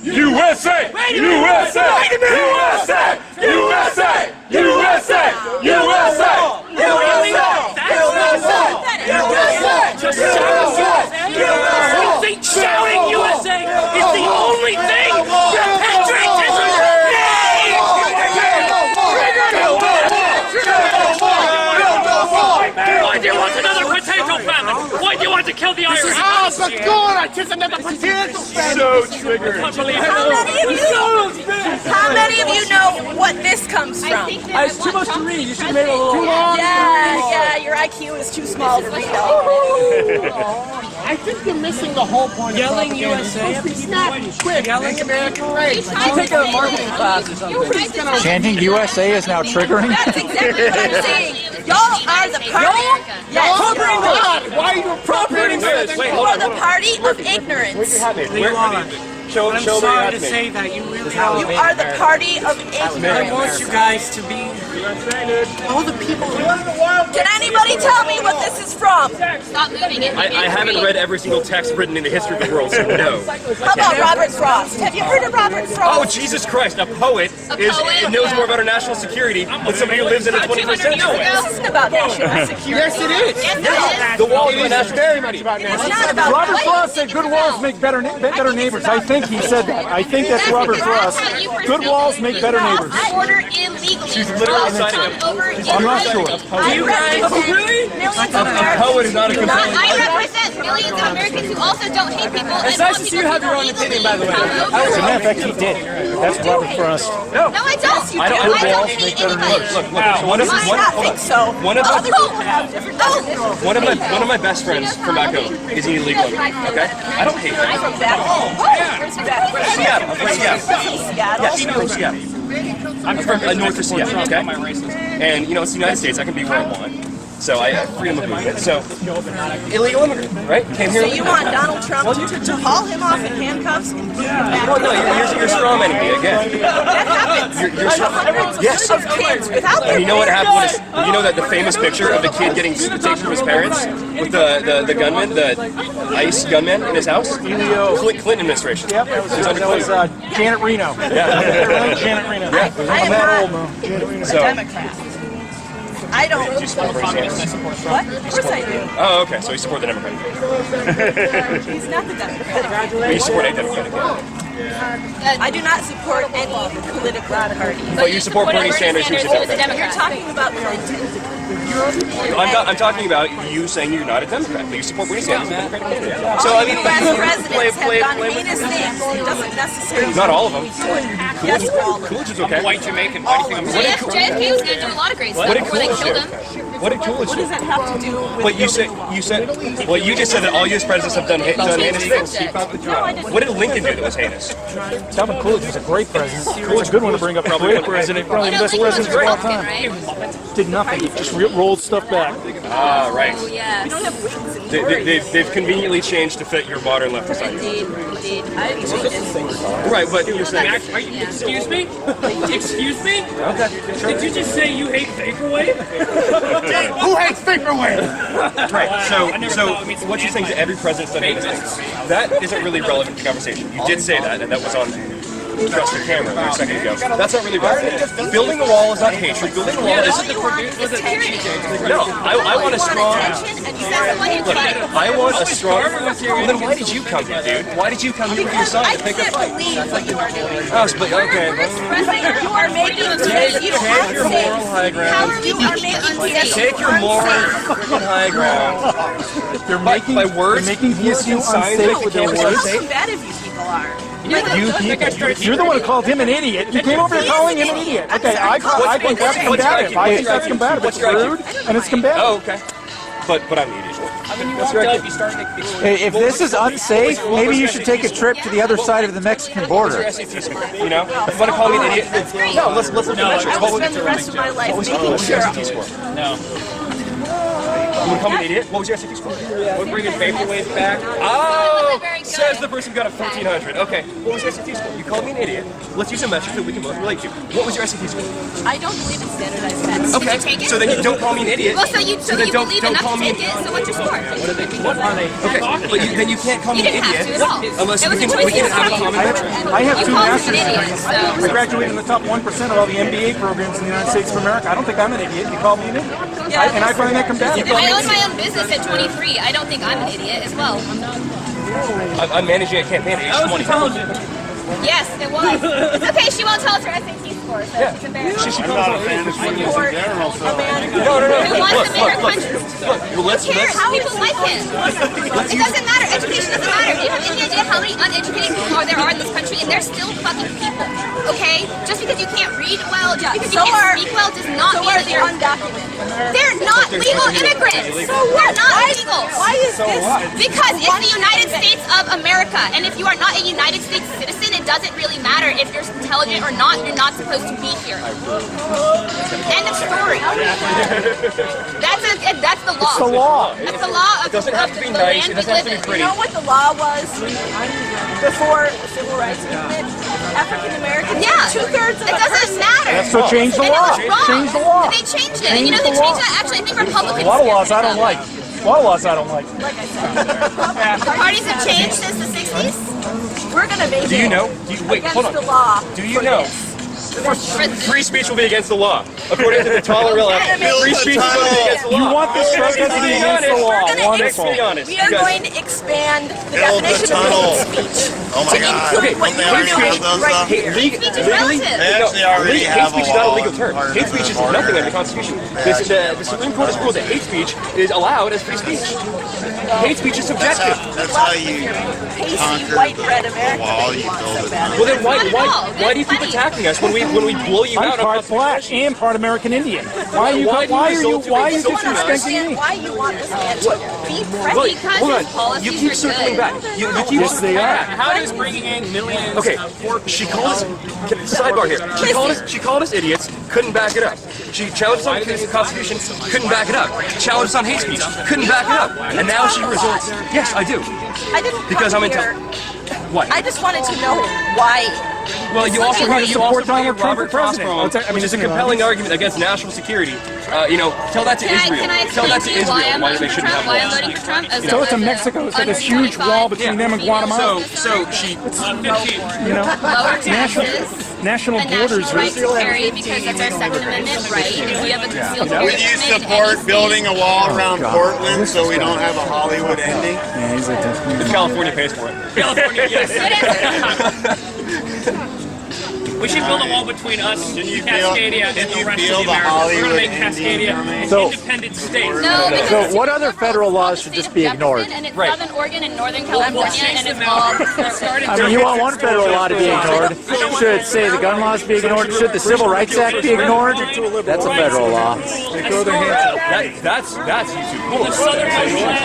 USA! USA! USA! USA! USA! USA! Shouting USA is the only thing that patriotism Why do you want another potato famine? Why do you want to kill the Irish? I just another potato famine. So triggered. How many of you know what this comes from? It's too much to read. You should make it a little Yeah, your IQ is too small to read all. I think you're missing the whole point. Yelling of USA. It's supposed to be snappy, quick, make America great. You should take a marketing class or something. Chanting USA is now triggering? That's exactly what I'm saying. Y'all are the party. Why are you appropriating this? You are the party of ignorance. Show I'm me what sorry you to have say me. that you really You are the party of ignorance. I want you guys to be all the people. Can anybody tell me what this is from? Stop moving it. I haven't read every single text written in the history of the world, so no. How about Robert Frost? Have you heard of Robert Frost? Oh, Jesus Christ, a poet knows more about our national security than somebody who lives in the 21st century. This isn't about national security. Yes, it is. The wall is national security. It's not about Robert Frost said good walls make better neighbors. I think he said that. I think that's Robert Frost. Good walls make better neighbors. Order illegally. She's literally citing I'm not sure. You guys, really? A poet is not a compelling. I represent millions of Americans who also don't hate people. It's nice to see you have your own opinion, by the way. As a matter of fact, he did. That's Robert Frost. No, I don't. I don't. I don't hate anybody. Look. So one of my best friends from back home is an illegal immigrant. Okay, I don't hate him. I'm from Seattle. Seattle. I'm from Seattle. Yes, I'm from Seattle. I'm from north of Seattle. Okay, and it's the United States. I can be where I want. So I have freedom of movement. So illegal immigrant, right? Came here. So you want Donald Trump to haul him off in handcuffs and put him back? Well, no, you're strawmanning me again. That happens. You're Hundreds of kids without their And you know what happened? You know that the famous picture of the kid getting taken from his parents with the gunman, the ICE gunman in his house? Clinton administration. Yep, it was Janet Reno. Yeah. Janet Reno. Yeah. I'm that old, man. Janet Reno. a Democrat. I don't. Do you support Bernie Sanders? What? Of course I do. Oh, okay. So you support the Democratic candidate. He's not the Democratic. Well, you support a Democratic candidate. I do not support any political party. But you support Bernie Sanders, who's a Democrat. You're talking about Clinton. I'm talking about you saying you're not a Democrat, but you support Bernie Sanders, a Democratic candidate. So I mean, U.S. presidents have done heinous things. It doesn't necessarily. Not all of them. Yes, all of them. Coolidge is okay. White Jamaican. Why do you think Yes, JFK was going to do a lot of great stuff before they killed him. What did Coolidge do? What does that have to do with? But you said, well, you just said that all U.S. presidents have done heinous things. What did Lincoln do that was heinous? Calvin Coolidge was a great president. Coolidge, a good one to bring up. Probably Great president, probably the best president of all time. Did nothing, just rolled stuff back. Ah, right. We don't have wings anymore. They've conveniently changed to fit your modern left side. Indeed. I agree. Right, but you're saying. Excuse me? Excuse me? Okay. Did you just say you hate Vaporwave? Who hates Vaporwave? Right. So what you think that every president's done heinous things? That isn't really relevant to the conversation. You did say that, and that was on trust your camera a second ago. That's not really relevant. Building a wall is not hatred. Building a wall isn't. No, I want a strong. Look, I want a strong. Well, then why did you come here, dude? Why did you come here with your son to pick a fight? What you are doing. Oh, but okay. You are making Take your moral high ground. You are making Take your moral fucking high ground. They're making by words. They're making PSU unsafe with their words. How combative you people are. You're the one who called him an idiot. You came over here calling him an idiot. Okay, I think that's combative. I think that's combative. It's rude and it's combative. Oh, okay. But I'm the idiot. I mean, you walked up, you started to explain. If this is unsafe, maybe you should take a trip to the other side of the Mexican border. You know, if you want to call me an idiot, no. Let's look at metrics. I will spend the rest of my life making sure. No. You want to call me an idiot? What was your SAT score? We're bringing Vaporwave back. Oh, says the person who got a 1400. Okay, what was your SAT score? You called me an idiot. Let's use a metric that we can both relate to. What was your SAT score? I don't believe in standardized tests. Okay, so then you don't call me an idiot. Well, so you believe enough to take it, so what's your score? Okay, but then you can't call me an idiot unless we can have a common metric. I have two master's degrees. I graduated in the top 1% of all the MBA programs in the United States of America. I don't think I'm an idiot. You call me an idiot. And I find that combative. I own my own business at 23. I don't think I'm an idiot as well. I'm managing a campaign at age 20. Yes, it was. It's okay, she won't tell us her SAT score, so she's embarrassed. I'm not a fan of Feminist in general, so. No. Who wants to make her country? Let's Who cares? People like him. It doesn't matter. Education doesn't matter. Do you have any idea how many uneducated people there are in this country? And they're still fucking people, okay? Just because you can't read well, just because you can't speak well, does not mean that you're undocumented. They're not legal immigrants. They're not legal. Why is this? Because it's the United States of America, and if you are not a United States citizen, it doesn't really matter if you're intelligent or not. You're not supposed to be here. End of story. That's the law. It's the law. It's the law. It doesn't have to be nice. It doesn't have to be pretty. You know what the law was before the civil rights movement? African Americans. Yeah. 2/3 of It doesn't matter. That's what changed the law. And it was wrong. Change the law. And they changed it. And you know they changed it. Actually, I think Republicans. A lot of laws I don't like. A lot of laws I don't like. Like I said, The parties have changed since the 60s. we're going to make Do you it know? Wait, against hold on. the law. Do you know? Free speech will be against the law. According to the Toleril Act, free speech is going to be against the law. You want this protest to be against the law. Wonderful. We are going to expand the definition of hate speech. Oh my God. To include what you're doing right here. Legally, hate speech is not a legal term. Hate speech is nothing under the Constitution. The Supreme Court has ruled that hate speech is allowed as free speech. Hate speech is subjective. That's how you pasty white bread America. Well then why do you keep attacking us when we blow you out? I'm part black and part American Indian. Why are you disrespecting me? Why you want this man to be Well, hold on. You keep circling back. You keep Yes, they are. How does bringing in millions Okay, of she called us. Sidebar here. She called us idiots. Couldn't back it up. She challenged us on the Constitution. Couldn't back it up. Challenged us on hate speech. Couldn't back it up. And now she resorts. Yes, I do. I didn't Because I'm here. What? I just wanted to know why. Well, you also bring Donald Trump Robert for president. Crossbone, which is a compelling argument against national security. Tell that to Israel. Tell that to Israel why they shouldn't have laws. Tell it to Mexico. It's got this huge wall between them and Guatemala. So she, national borders. National right to carry because that's our Second Amendment right. If we have a concealed carry Would you support building a wall around Portland so we don't have a Hollywood ending? Yeah, he's like this. if California pays for it. California, yes. We should build a wall between us and Cascadia and the rest of the Americas. We're going to make Cascadia an independent state. No, because So what other federal laws should just be ignored? and it's Southern Oregon and Northern California, and it's all started. I mean, you want one federal law to be ignored. Should, say, the gun laws be ignored? Should the Civil Rights Act be ignored? That's a federal law. That's YouTube. Cool.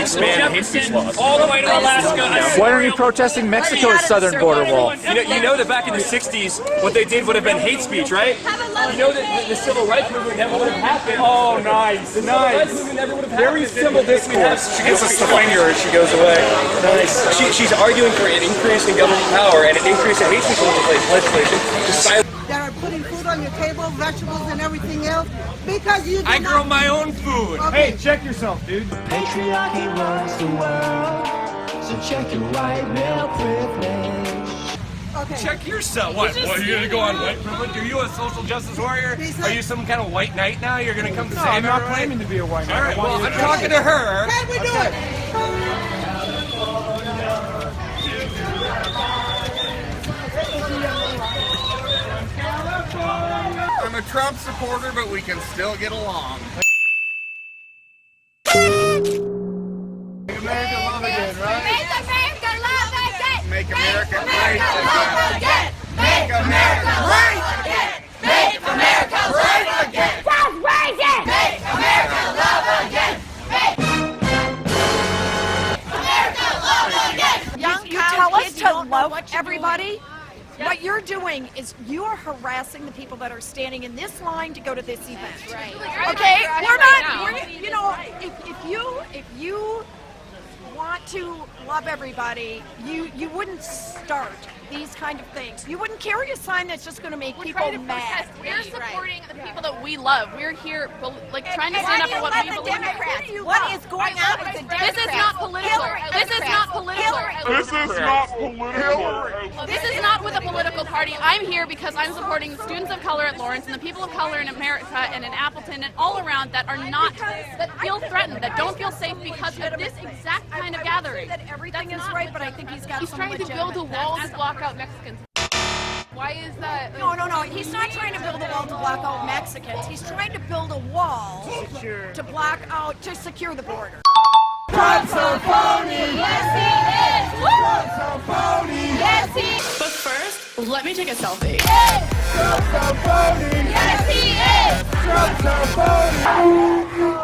Expand hate speech laws. All the way to Alaska. Why aren't you protesting Mexico's southern border wall? You know that back in the 60s, what they did would have been hate speech, right? You know that the civil rights movement never would have happened. Oh, nice, nice. Very civil discourse. She gets a stinger and she goes away. Nice. She's arguing for an increase in government power and an increase in hate speech legislation. That are putting food on your table, vegetables and everything else, because you. I grow my own food. Okay. Hey, check yourself, dude. Patriarchy runs the world, so check your white male privilege. Okay. Check yourself. What? Are you gonna go on white privilege? Are you a social justice warrior? Are you some kind of white knight now? You're gonna come to save I'm not everybody? claiming to be a white knight. All right. Well, I'm talking to her. Can we do it? I'm a Trump supporter, but we can still get along. Make America love again, right? Make America love again. Make America great again. Make America great again. Make America great again. Just raise it. Make America love again. Make America love again. Young you tell us to love everybody. What you're doing is you are harassing the people that are standing in this line to go to this event. Right. Okay, we're not. You know, if you want to love everybody, you wouldn't start these kind of things. You wouldn't carry a sign that's just going to make people mad. We're supporting the people that we love. We're here, like, trying to stand up for what we believe. What is going on with the Democrats? This is not political. This is not political. This is not political. This is not with a political party. I'm here because I'm supporting the students of color at Lawrence and the people of color in America and in Appleton and all around that are not, that feel threatened, that don't feel safe because of this exact kind of gathering. That everything is right, but I think he's got some trying to build a wall to block out Mexicans. Why is that? No. He's not trying to build a wall to block out Mexicans. He's trying to build a wall to block out, to secure the border. Trump's a phony. Yes, he is. Trump's a phony. Yes, he is. But first, let me take a selfie. Trump's a phony. Yes, he is. Trump's a phony.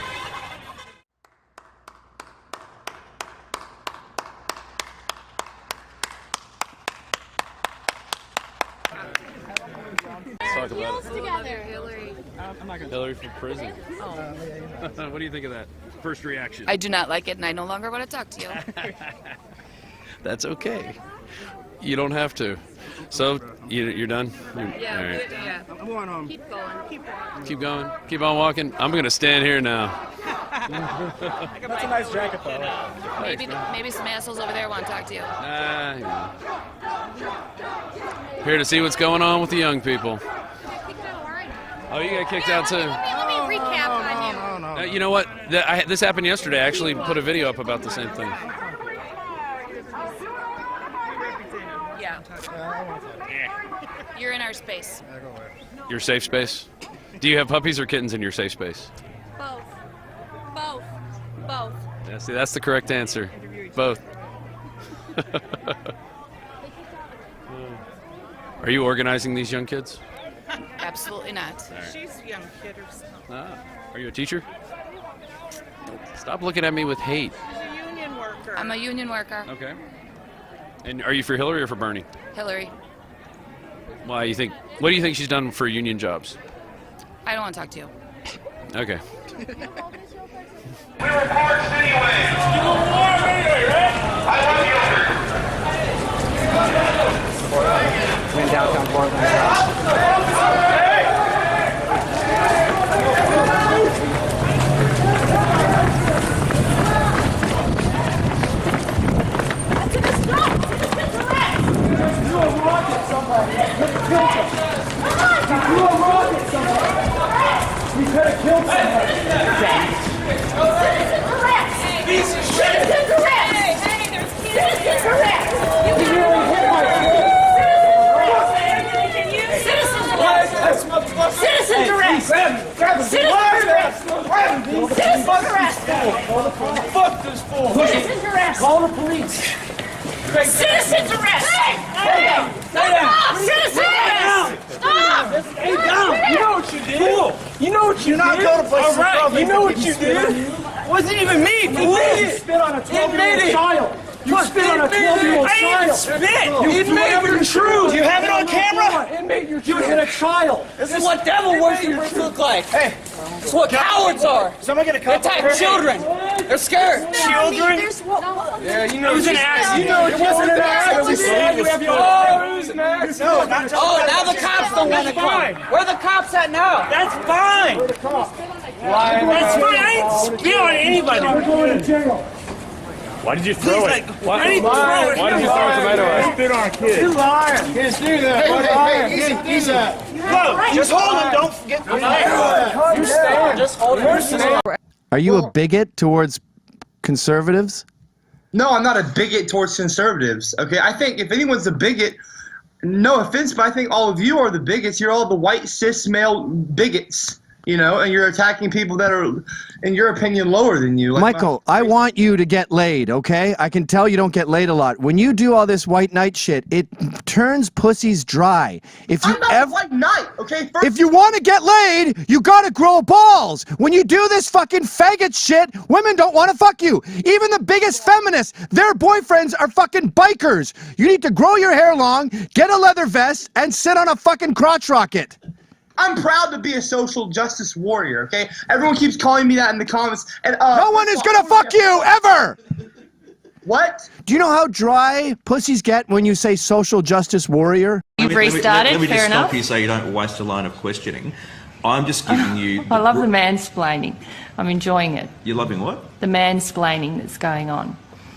Talk about it. Together, Hillary. Hillary for prison. What do you think of that? First reaction. I do not like it, and I no longer want to talk to you. That's okay. You don't have to. So, you're done? Yeah, All right. yeah. I'm going home. Keep going, keep walking. Keep going. Keep on walking. I'm going to stand here now. That's a nice jacket, though. Maybe some assholes over there want to talk to you. Here to see what's going on with the young people. Oh, you got kicked out too. Let me recap on you. You know what? This happened yesterday. I actually put a video up about the same thing. Yeah. You're in our space. Your safe space? Do you have puppies or kittens in your safe space? Both. Both. Both. Yeah, see, that's the correct answer. Both. Are you organizing these young kids? Absolutely not. She's a young kid herself. Are you a teacher? Stop looking at me with hate. She's a union worker. I'm a union worker. Okay. And are you for Hillary or for Bernie? Hillary. Why you think? What do you think she's done for union jobs? I don't want to talk to you. Okay. We were parked anyway. You were warm anyway, right? I love you. Went downtown Portland. Citizen's arrest! Citizen's arrest! Citizen's arrest! Fuck this fool! Citizen's arrest! Call the police! Citizen's arrest! Hey! Stay down! Citizen's arrest! Stop! Stay down! You know what you did? You know what you did? Not go to places. All right, you know what you did? Wasn't even me. Fool! Spit on a 12-year-old child. You spit on a 12-year-old child. I didn't spit. You made your truth. Do you have it on camera? Inmate, you hit a child. This is what devil worshippers look like. Hey, this is what cowards are. Someone get a cup. They attack children. They're scared. Children? Yeah, you know it was an accident. You know it wasn't an accident. It was an accident. No, now the cops don't want to come. Where are the cops at now? That's fine. Where are the cops? That's fine. I didn't spit on anybody. You're going to jail. Why did you throw it? Why did you throw it? Why did you throw a tomato at? Spit on a kid. You liar. Can't do that. Easy. Whoa, just hold him. Don't forget. You stand. Just hold him. Are you a bigot towards conservatives? No, I'm not a bigot towards conservatives. Okay, I think if anyone's a bigot, no offense, but I think all of you are the bigots. You're all the white cis male bigots. You know, and you're attacking people that are, in your opinion, lower than you. Like Michael, I want you to get laid, okay? I can tell you don't get laid a lot. When you do all this white knight shit, it turns pussies dry. If you I'm not a white knight, okay? If you want to get laid, you gotta grow balls. When you do this fucking faggot shit, women don't want to fuck you. Even the biggest feminists, their boyfriends are fucking bikers. You need to grow your hair long, get a leather vest, and sit on a fucking crotch rocket. I'm proud to be a social justice warrior, okay? Everyone keeps calling me that in the comments. And no one is gonna fuck you, ever! What? Do you know how dry pussies get when you say social justice warrior? You've restarted, let me just stop you so you don't waste a line of questioning. I'm just giving you... I love the mansplaining. I'm enjoying it. You're loving what? The mansplaining that's going on.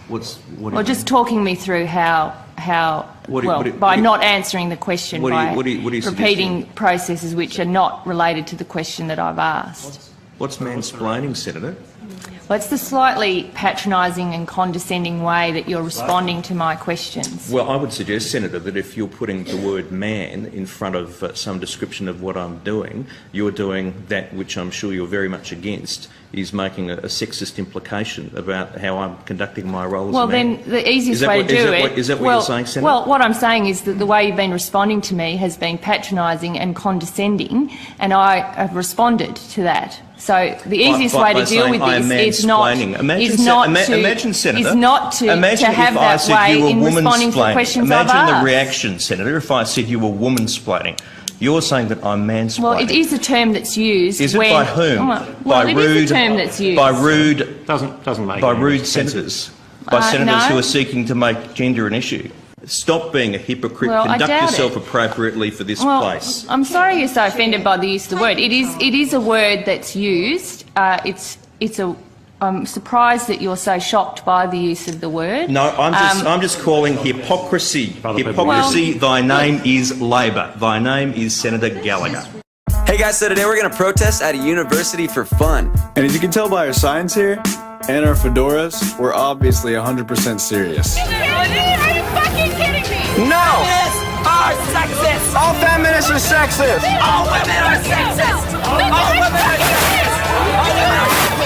What just talking me through how by not answering the question, by repeating processes which are not related to the question that I've asked. What's mansplaining, Senator? Well, it's the slightly patronising and condescending way that you're responding to my questions. Well, I would suggest, Senator, that if you're putting the word man in front of some description of what I'm doing, you're doing that which I'm sure you're very much against, is making a sexist implication about how I'm conducting my role as a man. Well, then the easiest way to do it... Is that what you're saying, Senator? Well, what I'm saying is that the way you've been responding to me has been patronising and condescending, and I have responded to that. So the easiest way to deal with this is not to have that way in responding to the questions I've asked. Imagine the reaction, Senator, if I said you were woman-splaining. You're saying that I'm mansplaining. Well, it is a term that's used. Is it by whom? Well, it is a term that's used. By rude... Doesn't make by rude senators. By senators who are seeking to make gender an issue. Stop being a hypocrite. Well, conduct yourself appropriately for this place. I'm sorry you're so offended by the use of the word. It is a word that's used. I'm surprised that you're so shocked by the use of the word. No, I'm just calling hypocrisy. Hypocrisy. Thy name is Labor. Thy name is Senator Gallagher. Hey guys, so today we're going to protest at a university for fun. And as you can tell by our signs here and our fedoras, we're obviously 100% serious. Are you fucking kidding me? No! Feminists are sexist! All feminists are sexist! All women are sexist! All women are sexist! All women are sexist!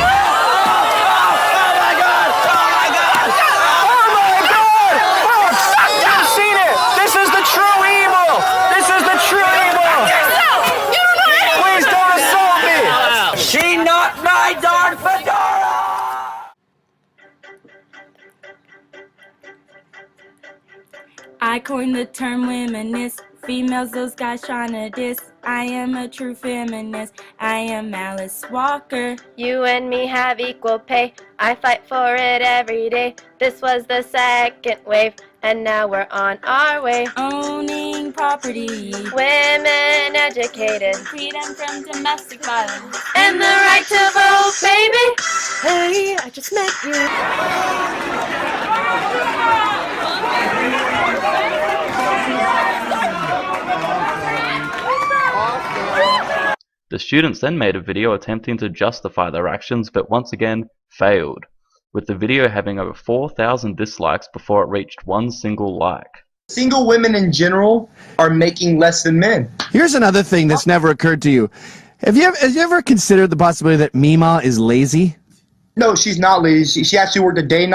I coined the term womanist. Females, those guys tryna diss. I am a true feminist. I am Alice Walker. You and me have equal pay. I fight for it every day. This was the second wave, and now we're on our way. Owning property. Women educated. Freedom from domestic violence. And the right to vote, baby. Hey, I just met you. The students then made a video attempting to justify their actions, but once again failed, with the video having over 4,000 dislikes before it reached one single like. Single women in general are making less than men. Here's another thing that's never occurred to you. Have you ever considered the possibility that Mima is lazy? No, she's not lazy. She actually worked a day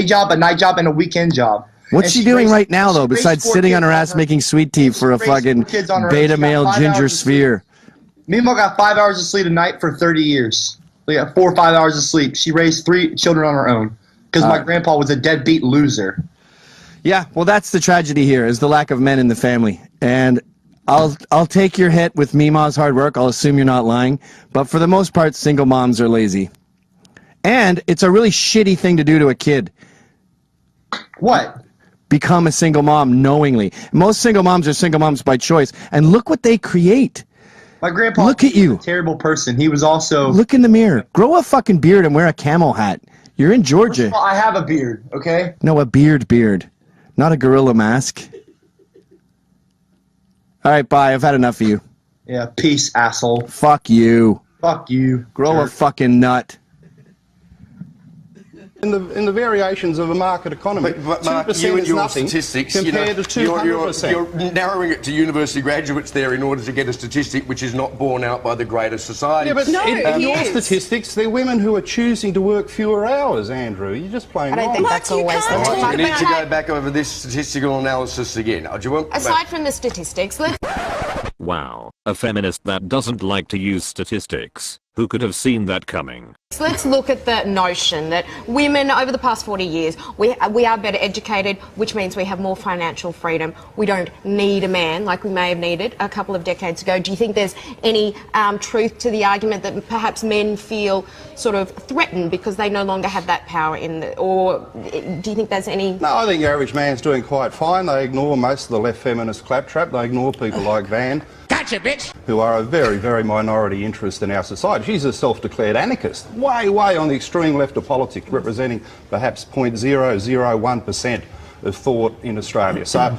job, a night job, and a weekend job. What's she doing right now, though, besides sitting on her ass making sweet tea for a fucking beta male ginger sphere? Mima got 5 hours of sleep a night for 30 years. We got 4 or 5 hours of sleep. She raised 3 children on her own. because my grandpa was a deadbeat loser. Yeah, well, that's the tragedy here, is the lack of men in the family. And I'll take your hit with Mima's hard work. I'll assume you're not lying. But for the most part, single moms are lazy. And it's a really shitty thing to do to a kid. What? Become a single mom knowingly. Most single moms are single moms by choice. And look what they create. My grandpa look at you. Was a terrible person. He was also... Look in the mirror. Grow a fucking beard and wear a camel hat. You're in Georgia. First of all, I have a beard, okay? No, a beard. Not a gorilla mask. All right, bye. I've had enough of you. Yeah, peace, asshole. Fuck you. Fuck you. Grow a fucking nut. In the variations of a market economy, but Mark, you and your statistics, compared to 200%. You're narrowing it to university graduates there in order to get a statistic which is not borne out by the greater society. Yeah, but in your statistics, they're women who are choosing to work fewer hours, Andrew. You're just playing wrong. I don't think that's always the case. We need to go back over this statistical analysis again. Do you want Aside from the statistics, let's... Wow, a feminist that doesn't like to use statistics. Who could have seen that coming? So let's look at the notion that women over the past 40 years, we are better educated, which means we have more financial freedom. We don't need a man like we may have needed a couple of decades ago. Do you think there's any truth to the argument that perhaps men feel sort of threatened because they no longer have that power or do you think there's any... No, I think the average man's doing quite fine. They ignore most of the left feminist claptrap. They ignore people like Van. Gotcha, bitch! Who are a very, very minority interest in our society. She's a self-declared anarchist, way on the extreme left of politics, representing perhaps 0.001% of thought in Australia. So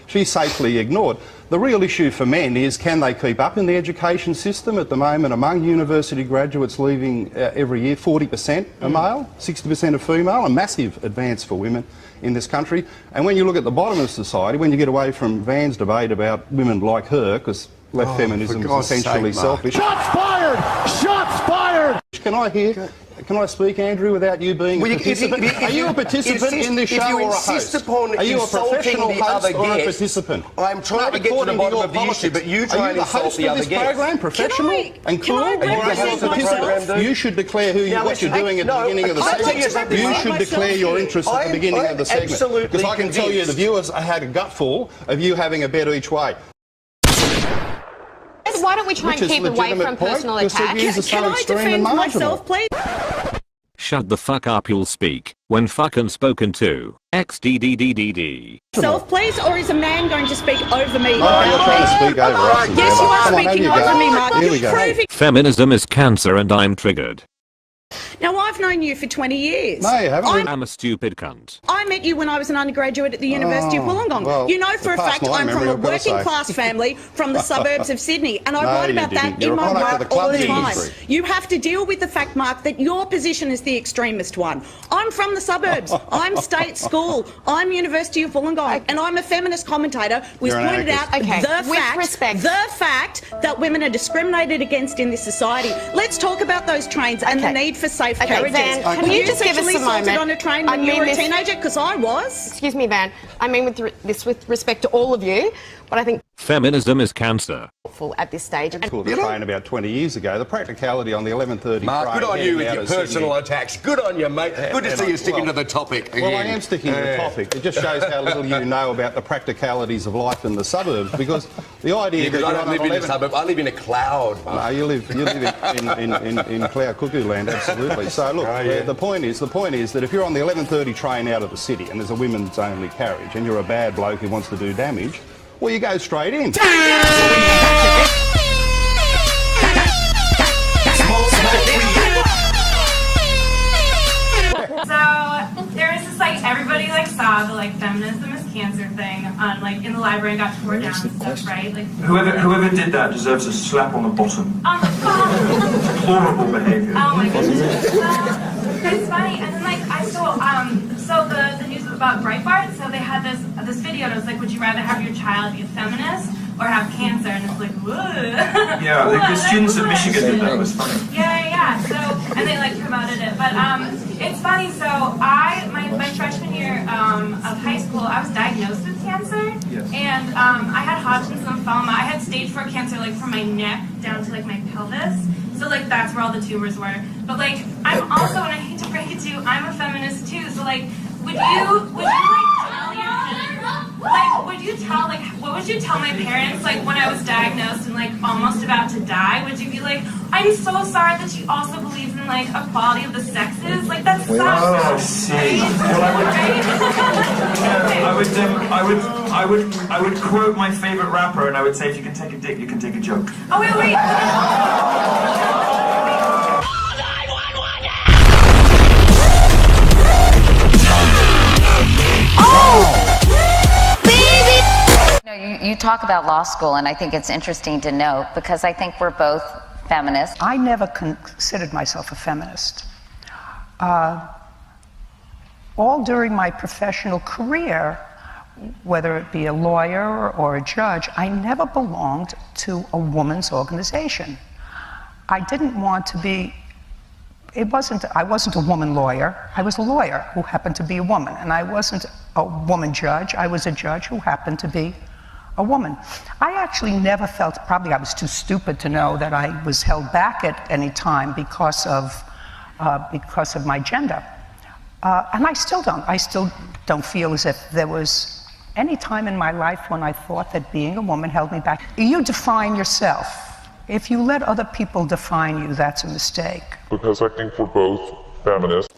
she's safely ignored. The real issue for men is, can they keep up in the education system? At the moment, among university graduates leaving every year, 40% are male, 60% are female, a massive advance for women in this country. And when you look at the bottom of society, when you get away from Van's debate about women like her, because left feminism is essentially selfish. Shots fired! Shots fired! Can I speak, Andrew, without you being a participant? Are you a participant in this show or a host? Are you a professional host or a participant? I'm trying to get to the bottom of the issue, but you try and insult the other guest. Are you the host of this program, professional and cool? Or are you a participant? You should declare what you're doing at the beginning of the segment. You should declare your interest at the beginning of the segment. Because I can tell you the viewers had a gutful of you having a bet each way. Why don't we try and keep away from personal attacks? Can I defend myself, please? Shut the fuck up, you'll speak when fucking spoken to. XDDDDD. Self, please, or is a man going to speak over me? Oh, you're trying to speak over us. Yes, you are speaking over me, Mark. Here we go. Feminism is cancer and I'm triggered. Now, I've known you for 20 years. No, you haven't. I'm a stupid cunt. I met you when I was an undergraduate at the University of Wollongong. Well, you know for a fact I'm from a working class family from the suburbs of Sydney, and I write about that in my work all the time. You have to deal with the fact, Mark, that your position is the extremist one. I'm from the suburbs. I'm state school. I'm University of Wollongong, and I'm a feminist commentator who's pointed out the fact that women are discriminated against in this society. Let's talk about those trains and the need for safe carriages. Van, can you just give us a moment? On a train when you were a teenager? Because I was. Excuse me, Van. I mean with respect to all of you, but I think feminism is cancer. At this stage. Called the train about 20 years ago. The practicality on the 11:30 Mark, train. good on you with your personal attacks. Good on you, mate. Good to see you sticking to the topic again. Well, I am sticking to the topic. It just shows how little you know about the practicalities of life in the suburbs, because the idea that I don't live in a suburb. I live in a cloud. No, you live in cloud cuckoo land, absolutely. So look, the point is that if you're on the 11:30 train out of the city and there's a women's only carriage and you're a bad bloke who wants to do damage, well, you go straight in. So there was this everybody saw the feminism is cancer thing on in the library and got tore down and stuff, right? Whoever did that deserves a slap on the bottom. Oh my god! Deplorable behaviour. Oh my goodness. It's funny, and then I saw so the news about Breitbart, so they had this video and it was would you rather have your child be a feminist or have cancer? And it's whoa. Yeah, the students at Michigan did that. It was funny. Yeah. So and they promoted it, but it's funny. So my freshman year of high school, I was diagnosed with cancer, and I had Hodgkin's lymphoma. I had stage 4 cancer from my neck down to my pelvis. So like that's where all the tumors were. But like I'm also, and I hate to break it to you, I'm a feminist too. So like would you what would you tell my parents like when I was diagnosed and like almost about to die? Would you be like, I'm so sorry that you also believe in like equality of the sexes? Like that's so I would quote my favorite rapper, and I would say, if you can take a dick, you can take a joke. Oh wait. You talk about law school, and I think it's interesting to note because I think we're both feminists. I never considered myself a feminist. All during my professional career, whether it be a lawyer or a judge, I never belonged to a woman's organization. I didn't want to be, I wasn't a woman lawyer. I was a lawyer who happened to be a woman, and I wasn't a woman judge. I was a judge who happened to be a woman. I actually never felt, probably I was too stupid to know that I was held back at any time because of my gender. And I still don't feel as if there was any time in my life when I thought that being a woman held me back. You define yourself. If you let other people define you, that's a mistake. Because I think we're both feminists.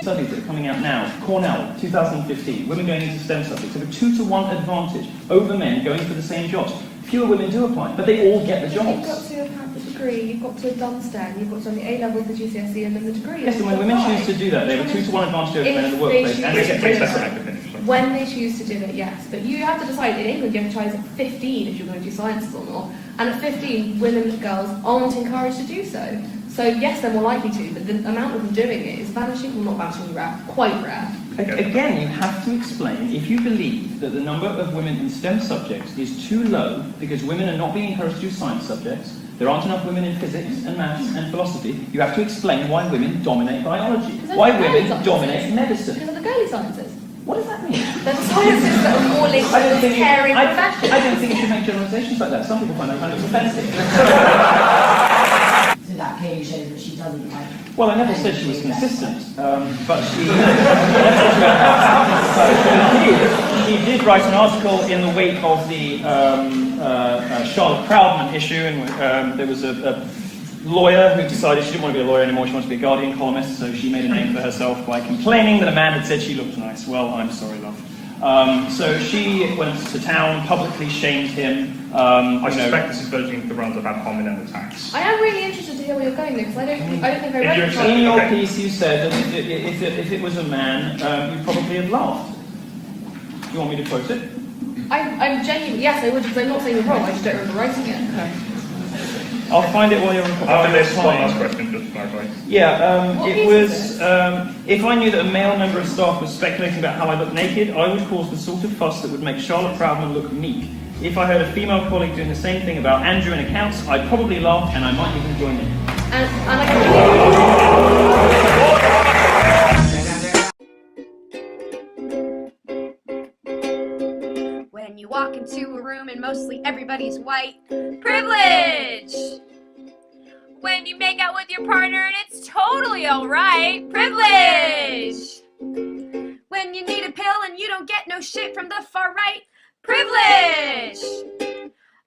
Studies that are coming out now, Cornell, 2015, women going into STEM subjects have a 2-to-1 advantage over men going for the same jobs. Fewer women do apply, but they all get the jobs. You've got to have had the degree, you've got to have done STEM, you've got to have the A-level, the GCSE, and then the degree. Yes, and when women choose to do that, they have a 2-to-1 advantage over men in the workplace, and they get paid less than academics. When they choose to do it, yes. But you have to decide, in England, you have to choose at 15 if you're going to do sciences or not. And at 15, women and girls aren't encouraged to do so. So yes, they're more likely to, but the amount of them doing it is vanishing, well not vanishing, rare, quite rare. Again, you have to explain, if you believe that the number of women in STEM subjects is too low because women are not being encouraged to do science subjects, there aren't enough women in physics and maths and philosophy, you have to explain why women dominate biology, why women dominate medicine. Because of the girly sciences. What does that mean? They're the sciences that are more linked to the caring profession. I don't think you should make generalisations like that. Some people find that kind of offensive. To that clearly shows that she doesn't like. Well, I never said she was consistent, but she did write an article in the wake of the Charlotte Proudman issue, and there was a lawyer who decided she didn't want to be a lawyer anymore, she wanted to be a Guardian columnist, so she made a name for herself by complaining that a man had said she looked nice. Well, I'm sorry, love. So she went to town, publicly shamed him. I suspect this is verging the realms of ad hominem attacks. I am really interested to hear where you're going there, because I don't think I read it. In your piece you said that if it was a man, you'd probably have laughed. Do you want me to quote it? I'm genuinely, yes I would, because I'm not saying you're wrong, I just don't remember writing it. Okay. I'll find it while you're After this one last question, just to clarify. Yeah, it was, if I knew that a male member of staff was speculating about how I look naked, I would cause the sort of fuss that would make Charlotte Proudman look meek. If I heard a female colleague doing the same thing about Andrew in accounts, I'd probably laugh and I might even join in. When you walk into a room and mostly everybody's white, privilege! When you make out with your partner and it's totally alright, privilege! When you need a pill and you don't get no shit from the far right, privilege!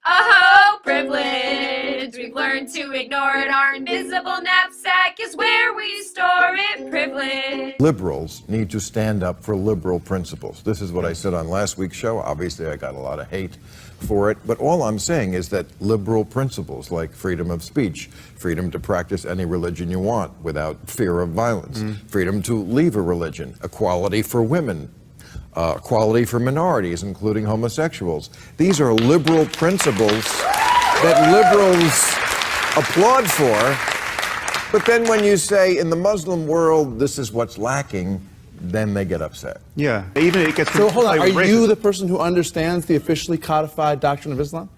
Oh, privilege! We've learned to ignore it. Our invisible knapsack is where we store it. Privilege! Liberals need to stand up for liberal principles. This is what I said on last week's show. Obviously, I got a lot of hate for it, but all I'm saying is that liberal principles like freedom of speech, freedom to practice any religion you want without fear of violence, freedom to leave a religion, equality for women, equality for minorities, including homosexuals. These are liberal principles that liberals applaud for, but then when you say in the Muslim world this is what's lacking, then they get upset. Yeah, even it gets. So hold on, are you the person who understands the officially codified doctrine of Islam?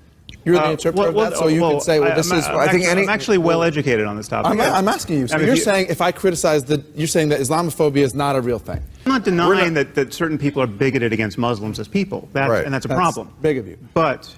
You're the interpreter of that, so you can say, well, this is. I'm actually well educated on this topic. I'm asking you. So you're saying if I criticize you're saying that Islamophobia is not a real thing. I'm not denying that certain people are bigoted against Muslims as people, and that's a problem. Big of you. But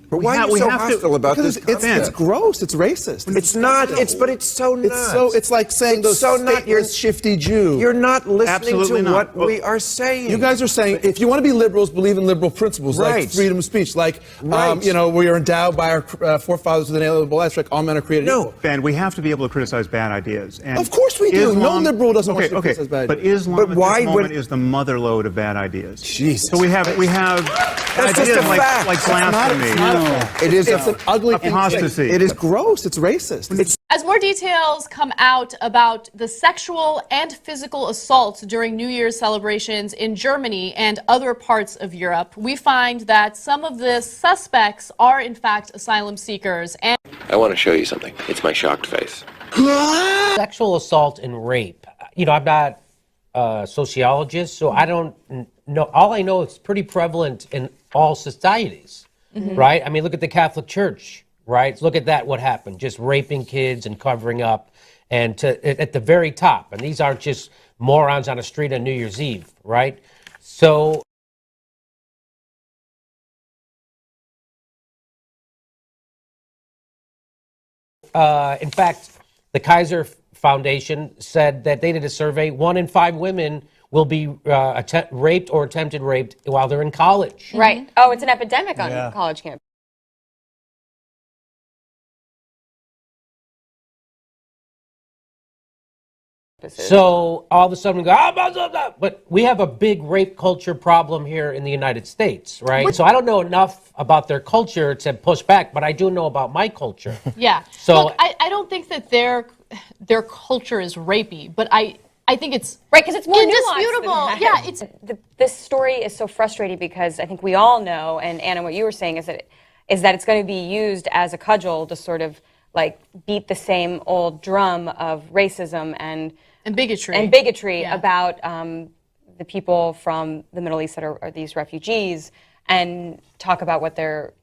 why are you so hostile about this concept? It's gross. It's racist. It's not. But it's so not. It's like saying those statements, shifty Jew. You're not listening to what we are saying. You guys are saying if you want to be liberals, believe in liberal principles like freedom of speech, like we are endowed by our forefathers with an inalienable rights, like all men are created equal. Ben, we have to be able to criticize bad ideas. And of course we do. No liberal doesn't want to criticize bad ideas. But Islam at this moment is the mother lode of bad ideas. Jesus. So we have That's ideas just a fact. like blasphemy. It's an ugly apostasy. It is gross. It's racist. As more details come out about the sexual and physical assaults during New Year's celebrations in Germany and other parts of Europe, we find that some of the suspects are in fact asylum seekers. And I want to show you something. It's my shocked face. Sexual assault and rape. I'm not a sociologist, so I don't know. All I know is pretty prevalent in all societies. Right? I mean, look at the Catholic Church, right? Look at that, what happened. Just raping kids and covering up and at the very top. And these aren't just morons on a street on New Year's Eve, right? So in fact, the Kaiser Foundation said that they did a survey. 1 in 5 women will be raped or attempted raped while they're in college. Right. Oh, it's an epidemic on college campuses. So all of a sudden we go, but we have a big rape culture problem here in the United States, right? So I don't know enough about their culture to push back, but I do know about my culture. Yeah. So look, I don't think that their culture is rapey, but I think it's right because it's more indisputable. Nuanced than that. Yeah, this story is so frustrating because I think we all know, and Anna, what you were saying is that it's going to be used as a cudgel to sort of like beat the same old drum of racism and bigotry about the people from the Middle East that are these refugees, and talk about what their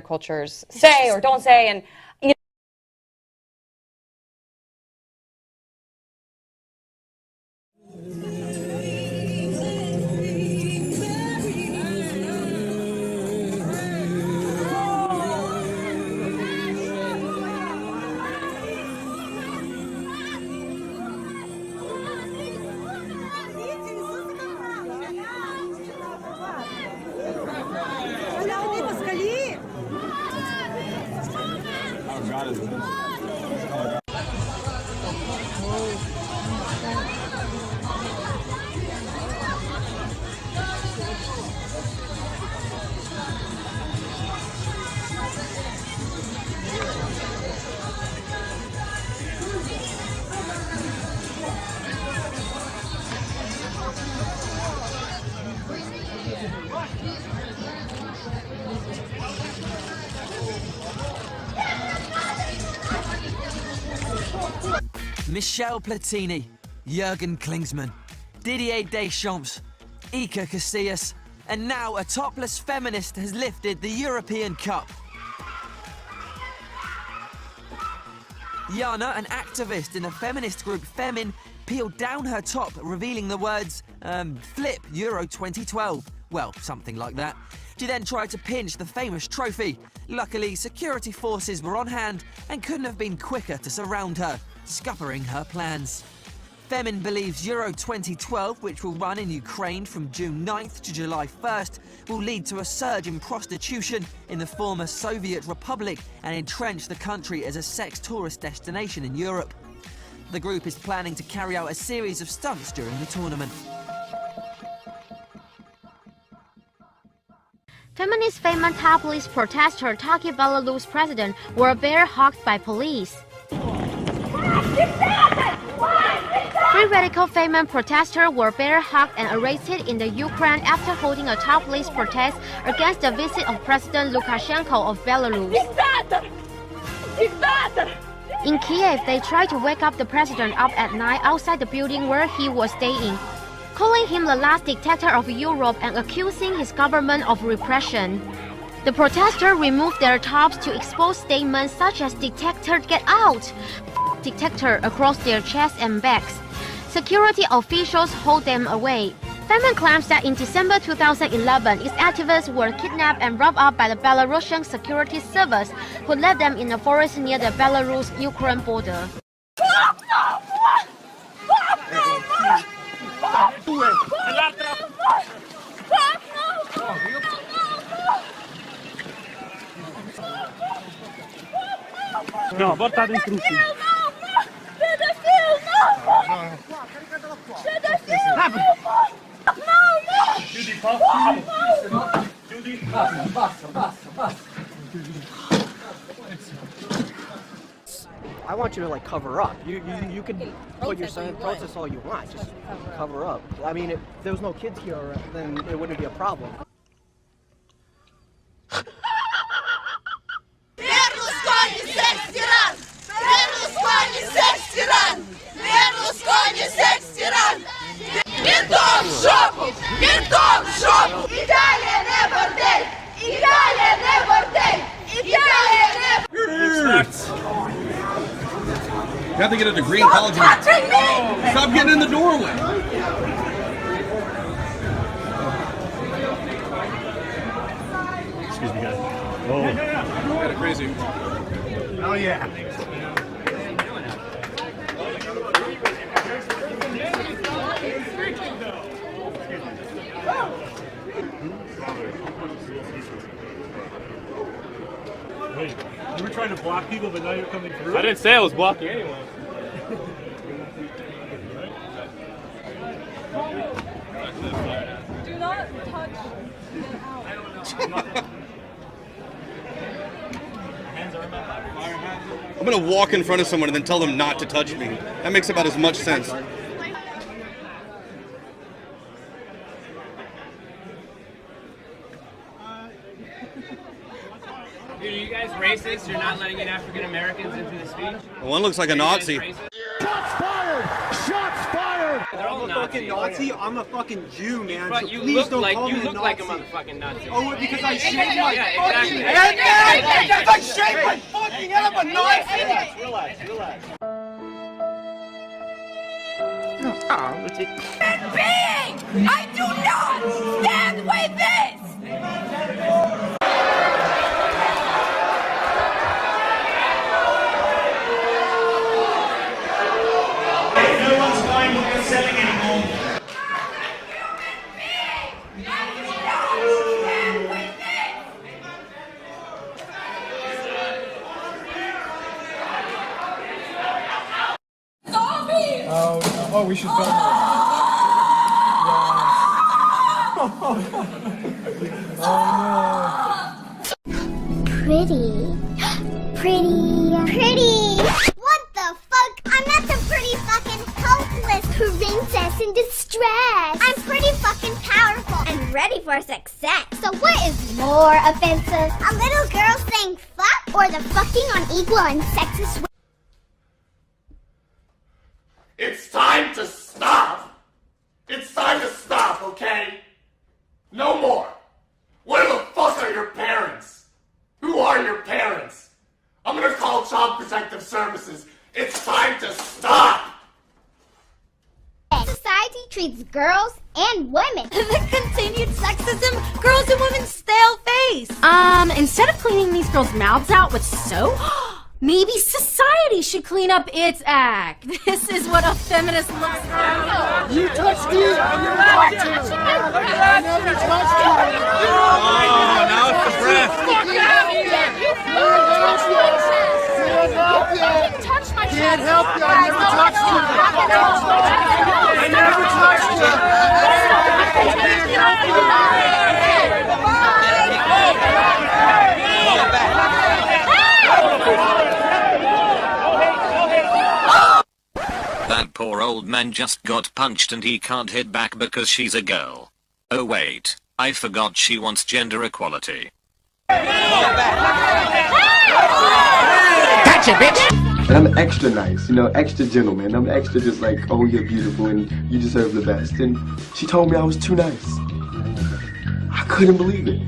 cultures say or don't say, and Michel Platini, Jurgen Klinsmann, Didier Deschamps, Iker Casillas, and now a topless feminist has lifted the European Cup. Jana, an activist in the feminist group Femin, peeled down her top, revealing the words, flip Euro 2012. Well, something like that. She then tried to pinch the famous trophy. Luckily, security forces were on hand and couldn't have been quicker to surround her, scuppering her plans. Femin believes Euro 2012, which will run in Ukraine from June 9th to July 1st, will lead to a surge in prostitution in the former Soviet Republic and entrench the country as a sex tourist destination in Europe. The group is planning to carry out a series of stunts during the tournament. Feminist Feynman top police protester Taki Belarus president were bear-hugged by police. Free radical Feynman protesters were bear-hugged and arrested in the Ukraine after holding a top police protest against the visit of President Lukashenko of Belarus. In Kiev, they tried to wake up the president up at night outside the building where he was staying, calling him the last dictator of Europe and accusing his government of repression. The protesters removed their tops to expose statements such as "Dictator, get out!" "Dictator" across their chests and backs. security officials hold them away. Femin claims that in December 2011, its activists were kidnapped and robbed up by the Belarusian security service, who led them in a forest near the Belarus-Ukraine border. No, portate in trucchi. I want you to like cover up. You can put your son protest all you want. Just cover up. I mean, if there was no kids here, then it wouldn't be a problem. You have to get a degree in college. Stop getting in the doorway. Excuse me, guys. Oh. Kind of crazy. Oh, yeah. Wait, you were trying to block people, but now you're coming through? I didn't say I was blocking anyone. Do not touch. I'm gonna walk in front of someone and then tell them not to touch me. That makes about as much sense. Dude, are you guys racist? You're not letting in African Americans into the speech? One looks like a Nazi. Shots fired! Shots fired! They're all I'm a fucking Nazi. I'm a fucking Jew, man. But so you please look don't like call me a Nazi. a motherfucking Nazi. Oh, because I shaved my exactly. fucking head, man! I shaved my fucking head. I'm a Nazi. Relax. I do not stand with this! No one's buying what you're selling anymore. Oh, we should go. Pretty. What the fuck? I'm not some pretty fucking helpless princess in distress. I'm pretty fucking powerful and ready for success. So what is more offensive? A little girl saying fuck or the fucking unequal and sexist way? It's time to stop! It's time to stop, okay? No more! Where the fuck are your parents? Who are your parents? I'm gonna call Child Protective Services. It's time to stop! Society treats girls and women. The continued sexism, girls and women's stale face. Instead of cleaning these girls' mouths out with soap, maybe society should clean up its act. This is what a feminist looks like. You touched me! I never touched you! Oh, now it's the breath. Can't help you! I never touched you! I never touched you! That poor old man just got punched and he can't hit back because she's a girl. Oh wait, I forgot she wants gender equality. Gotcha, bitch! And I'm extra nice, extra gentleman. I'm extra just like, oh, you're beautiful and you deserve the best. And she told me I was too nice. I couldn't believe it.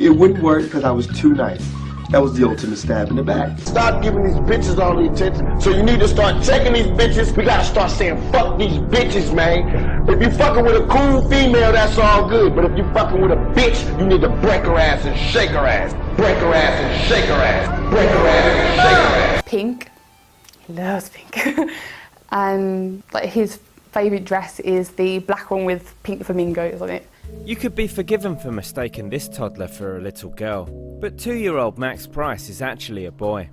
It wouldn't work because I was too nice. That was the ultimate stab in the back. Stop giving these bitches all the attention. So you need to start checking these bitches. We gotta start saying, fuck these bitches, man. If you fucking with a cool female, that's all good. But if you fucking with a bitch, you need to break her ass and shake her ass. Break her ass and shake her ass. Break her ass and shake her ass. Pink. He loves pink. And like his favourite dress is the black one with pink flamingos on it. You could be forgiven for mistaking this toddler for a little girl, but 2-year-old Max Price is actually a boy.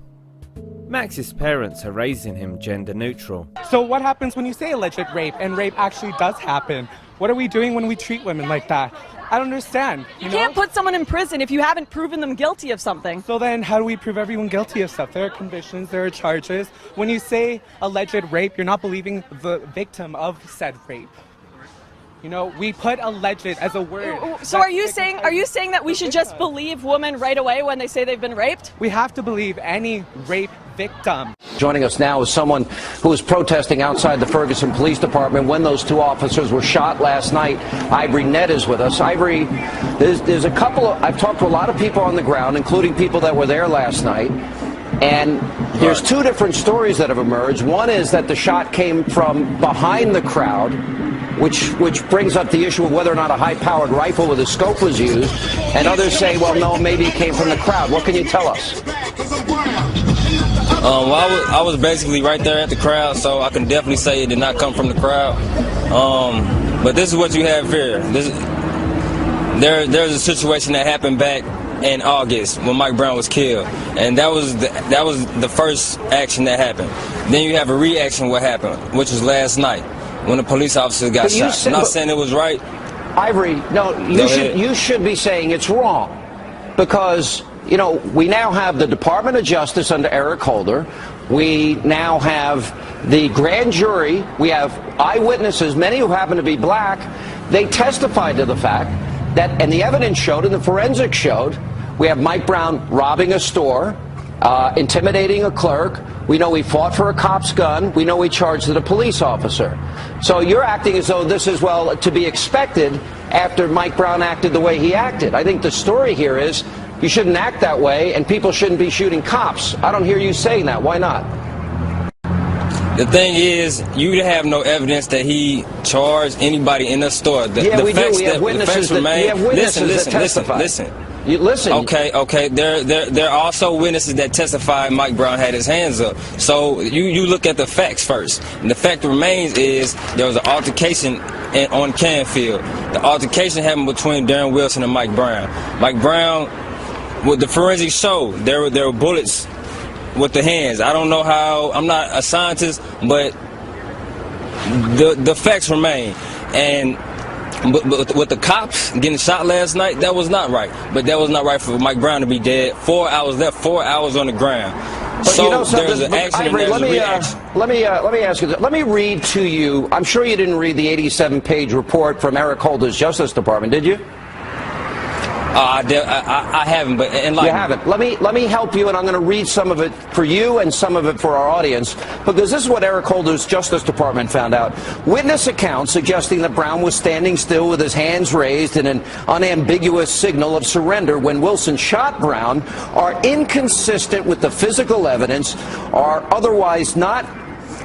Max's parents are raising him gender neutral. So what happens when you say alleged rape and rape actually does happen? What are we doing when we treat women like that? I don't understand. You can't put someone in prison if you haven't proven them guilty of something. So then how do we prove everyone guilty of stuff? There are convictions, there are charges. When you say alleged rape, you're not believing the victim of said rape. You know, we put alleged as a word. So are you saying that we should just believe women right away when they say they've been raped? We have to believe any rape victim. Joining us now is someone who was protesting outside the Ferguson Police Department when those 2 officers were shot last night. Ivory Nett is with us. Ivory, there's a couple of, I've talked to a lot of people on the ground, including people that were there last night. And there's 2 different stories that have emerged. One is that the shot came from behind the crowd, which brings up the issue of whether or not a high-powered rifle with a scope was used. And others say, well, no, maybe it came from the crowd. What can you tell us? Well, I was basically right there at the crowd, so I can definitely say it did not come from the crowd. But this is what you have here. There's a situation that happened back in August when Mike Brown was killed, and that was the first action that happened. Then you have a reaction what happened, which was last night when the police officer got shot. I'm not saying it was right. Ivory, no, you should be saying it's wrong, because you know we now have the Department of Justice under Eric Holder. We now have the grand jury. We have eyewitnesses, many who happen to be black. They testified to the fact that, and the evidence showed, and the forensics showed, we have Mike Brown robbing a store, intimidating a clerk. We know he fought for a cop's gun. We know he charged a police officer. So you're acting as though this is, well, to be expected after Mike Brown acted the way he acted. I think the story here is you shouldn't act that way, and people shouldn't be shooting cops. I don't hear you saying that. Why not? The thing is, you have no evidence that he charged anybody in the store. Yeah, we do. We have witnesses that testify. Listen. You listen. Okay. There are also witnesses that testify Mike Brown had his hands up. So you look at the facts first. And the fact remains is there was an altercation on Canfield. The altercation happened between Darren Wilson and Mike Brown. Mike Brown, with the forensics show, there were bullets with the hands. I don't know how, I'm not a scientist, but the facts remain. And but with the cops getting shot last night, that was not right. But that was not right for Mike Brown to be dead. 4 hours left, 4 hours on the ground. But so you know there's an action Ivory, and there's a reaction. let me ask you this. Let me read to you. I'm sure you didn't read the 87-page report from Eric Holder's Justice Department, did you? I haven't, but enlighten me. You haven't. Let me help you, and I'm going to read some of it for you and some of it for our audience, because this is what Eric Holder's Justice Department found out. Witness accounts suggesting that Brown was standing still with his hands raised in an unambiguous signal of surrender when Wilson shot Brown are inconsistent with the physical evidence, are otherwise not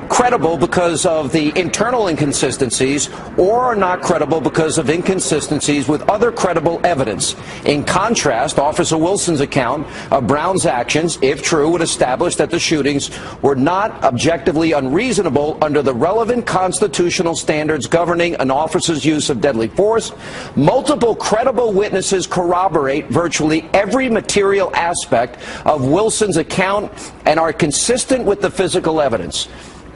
credible because of the internal inconsistencies, or are not credible because of inconsistencies with other credible evidence. In contrast, Officer Wilson's account of Brown's actions, if true, would establish that the shootings were not objectively unreasonable under the relevant constitutional standards governing an officer's use of deadly force. Multiple credible witnesses corroborate virtually every material aspect of Wilson's account and are consistent with the physical evidence.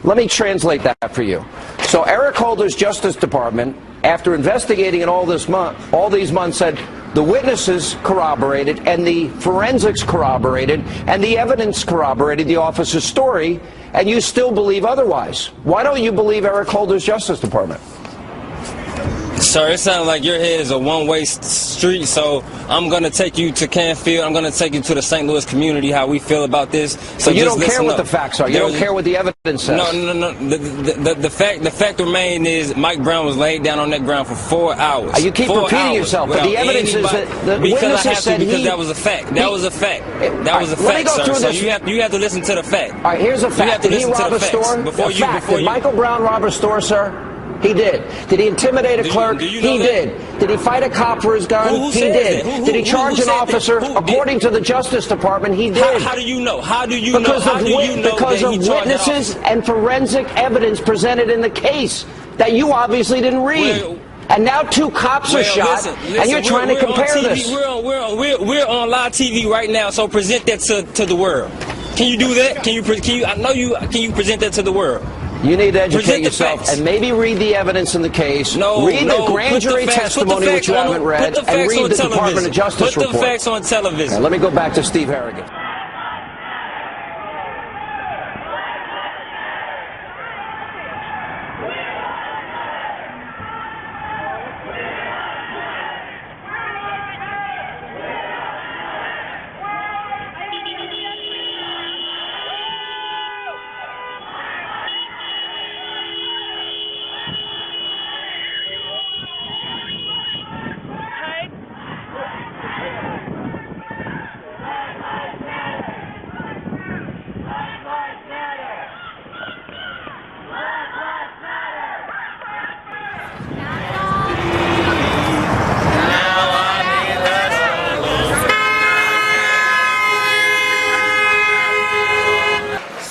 Let me translate that for you. So Eric Holder's Justice Department, after investigating it all these months, said the witnesses corroborated and the forensics corroborated and the evidence corroborated the officer's story, and you still believe otherwise. Why don't you believe Eric Holder's Justice Department? sir, it sounds like your head is a one-way street, so I'm going to take you to Canfield. I'm going to take you to the St. Louis community, how we feel about this. So you don't care what up. the facts are. You don't care what the evidence says. No. The fact remains is Mike Brown was laid down on that ground for 4 hours. You keep repeating yourself, but the evidence is that the witnesses said because that was a fact. That was a fact. That was a fact, sir. So you have to listen to the fact. All right, here's a fact. Did he rob a store? Did Michael Brown rob a store, sir? He did. Did he intimidate a clerk? He did. Did he fight a cop for his gun? He did. Did he charge an officer? According to the Justice Department, he did. How do you know? How do you know? Because of witnesses and forensic evidence presented in the case that you obviously didn't read. And now 2 cops are shot, and you're trying to compare this. We're on live TV right now, so present that to the world. Can you do that? Can you present that to the world? You need to educate yourself and maybe read the evidence in the case. Read the grand jury testimony, which you haven't read, and read the Department of Justice report. Put the facts on television. Now, let me go back to Steve Harrigan.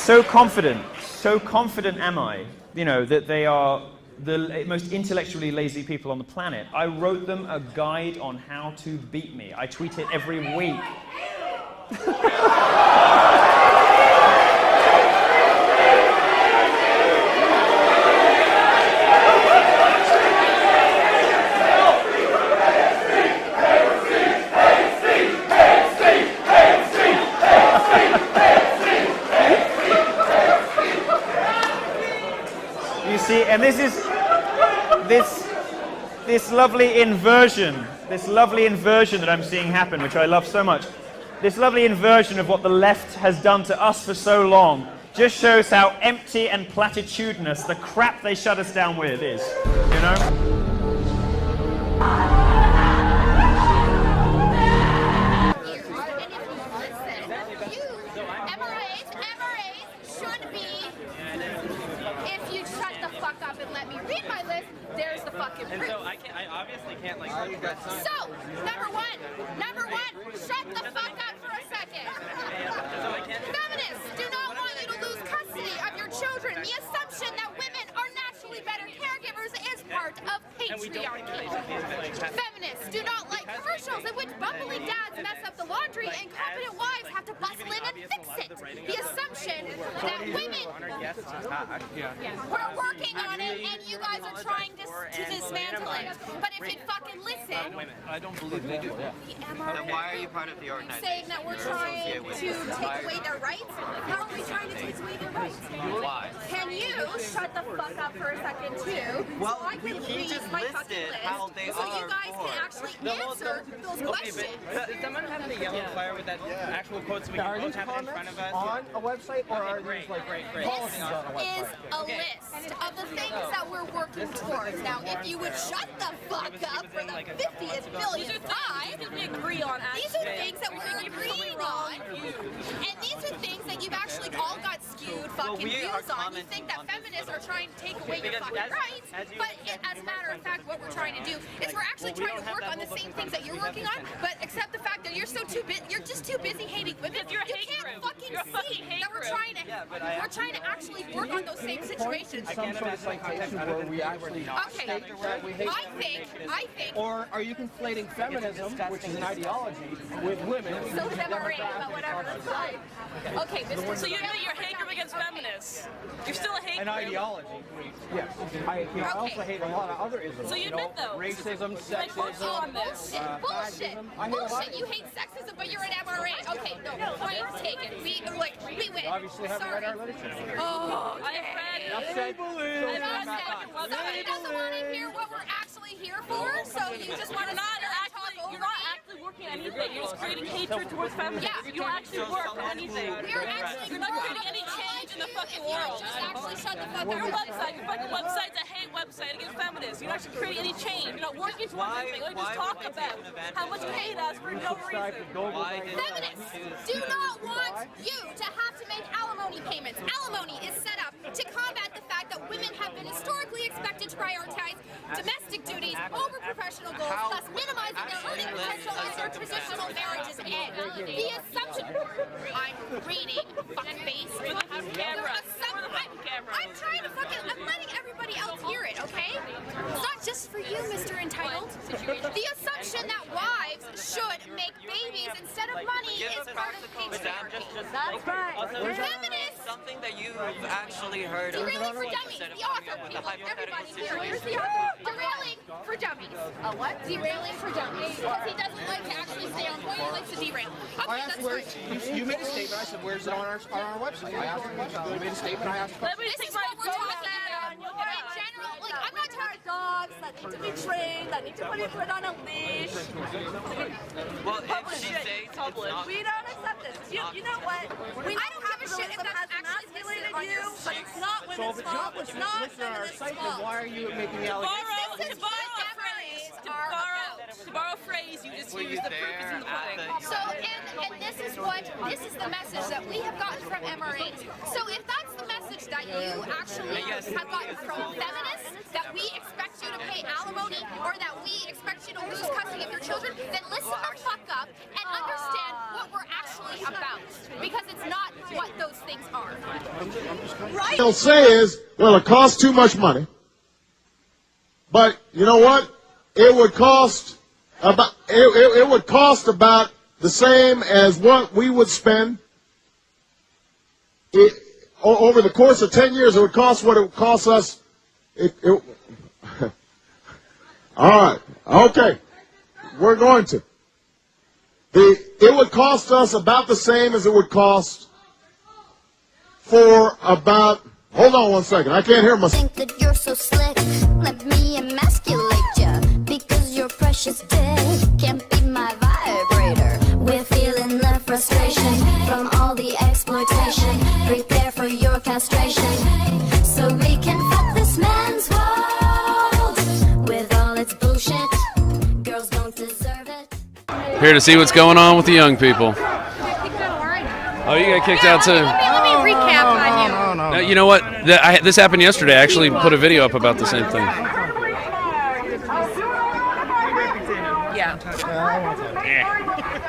So confident am I, that they are the most intellectually lazy people on the planet. I wrote them a guide on how to beat me. I tweet it every week. And this is this lovely inversion that I'm seeing happen, which I love so much. This lovely inversion of what the left has done to us for so long just shows how empty and platitudinous the crap they shut us down with is, So, number one, shut the fuck up for a second. Feminists do not want you to lose custody of your children. The assumption that women are naturally better caregivers is part of patriarchy. Feminists do not like commercials in which bumbling dads mess up the laundry and competent wives have to bustle in and fix it. The assumption that women... We're working on it, and you guys are trying to dismantle it. But if you'd fucking listen... I don't believe they do. Then why are you part of the organization? Saying that we're trying to take away their rights? How are we trying to take away their rights? Why? Can you shut the fuck up for a second, too? Well, so I can read my fucking list, so you guys can actually answer those questions. Does someone have the yellow flyer with that actual quote so we can both have it in front of us? On a website, or are these great. This is a list of the things that we're working towards. Now, if you would shut the fuck up for the 50th billionth time, these are things that we're agreeing on, and these are things that you've actually all got skewed fucking views on. You think that feminists are trying to take away your fucking rights, but as a matter of fact, what we're trying to do is we're actually trying to work on the same things that you're working on, but except the fact that you're just too busy hating women. You can't fucking see that we're trying to actually work on those same situations. Some sort of citation where we actually state that we hate I think. Or are you conflating feminism, which is an ideology, with women? So is MRA, but whatever, that's fine. Okay, Mr. So you admit you're a hate group against feminists? You're still a hate group? An ideology. Yes. I also hate a lot of other isms. So you admit those? Racism, sexism, Bullshit. You hate sexism, but you're an MRA. Okay, no, point taken. We win. You obviously haven't read our literature. Oh, I read it. Somebody doesn't want to hear what we're actually here for, so you just want to You're not actually working on anything. You're just creating hatred towards feminism. Yeah. You don't actually work on anything. You're not creating any change in the fucking world. Just actually shut the fuck up. Your fucking website's a hate website against feminists. You're not actually creating any change. You're not working towards anything. You just talk about how much you hate us for no reason. Feminists do not want you to have to make alimony payments. Alimony is set up to combat the fact that women have been historically expected to prioritize domestic duties over professional goals, thus minimizing their earning potential as their traditional marriages end. The assumption... I'm reading, fuckface. I'm trying to fucking... I'm letting everybody else hear it, okay? It's not just for you, Mr. Entitled. The assumption that wives should make babies instead of money is part of the patriarchy. That's right. Feminists... Something that you've actually heard of. Derailing for dummies. The author. Everybody here. Here's the author. Derailing for dummies. What? Derailing for dummies. Because he doesn't like to actually stay on point. He likes to derail. Okay, that's fine. You made a statement. I said, where's it on our website? I asked a question. You made a statement. I asked a question. This is what we're talking about. In general, like, I'm not talking dogs that need to be trained, that need to be put on a leash. Well, if she says it's not... We don't accept this. You know what? I don't give a shit if that's actually listed on you, but it's not women's fault. It's not feminists' fault. Why are you making the allegation? This is what feminists are about. To borrow a phrase you just used, the proof is in the pudding. So, and this is the message that we have gotten from MRAs. So if that's the message that you actually have gotten from feminists, that we expect you to pay alimony, or that we expect you to lose custody of your children, then listen the fuck up and understand what we're actually about. Because it's not what those things are. Right? They'll say is, well, it costs too much money. But you know what? It would cost about the same as what we would spend over the course of 10 years. It would cost what it would cost us. All right. Okay. We're going to. It would cost us about the same as it would cost for about... Hold on one second. I can't hear myself. Think that you're so slick. Let me emasculate ya. Because your precious dick can't be my vibrator. We're feeling the frustration from all the exploitation. Prepare for your castration. So we can fuck this man's world. With all its bullshit. Girls don't deserve it. Here to see what's going on with the young people. Oh, you got kicked out too. Let me recap on you. No, you know what? This happened yesterday. I actually put a video up about the same thing. Yeah.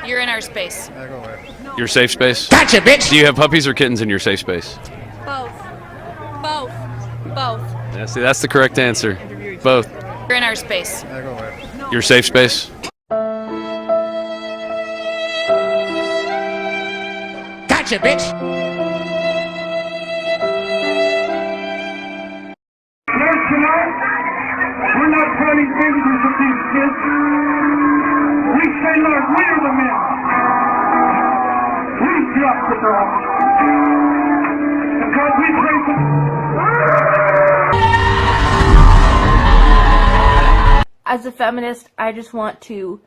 You're in our space. Your safe space? Gotcha, bitch! Do you have puppies or kittens in your safe space? Both. Both. Both. Yeah, see, that's the correct answer. Both. You're in our space. Your safe space? Gotcha, bitch! We're not pointing fingers at these kids. We say, Lord, we're the men. We drop the girl. Because we pray for... As a feminist, I just want to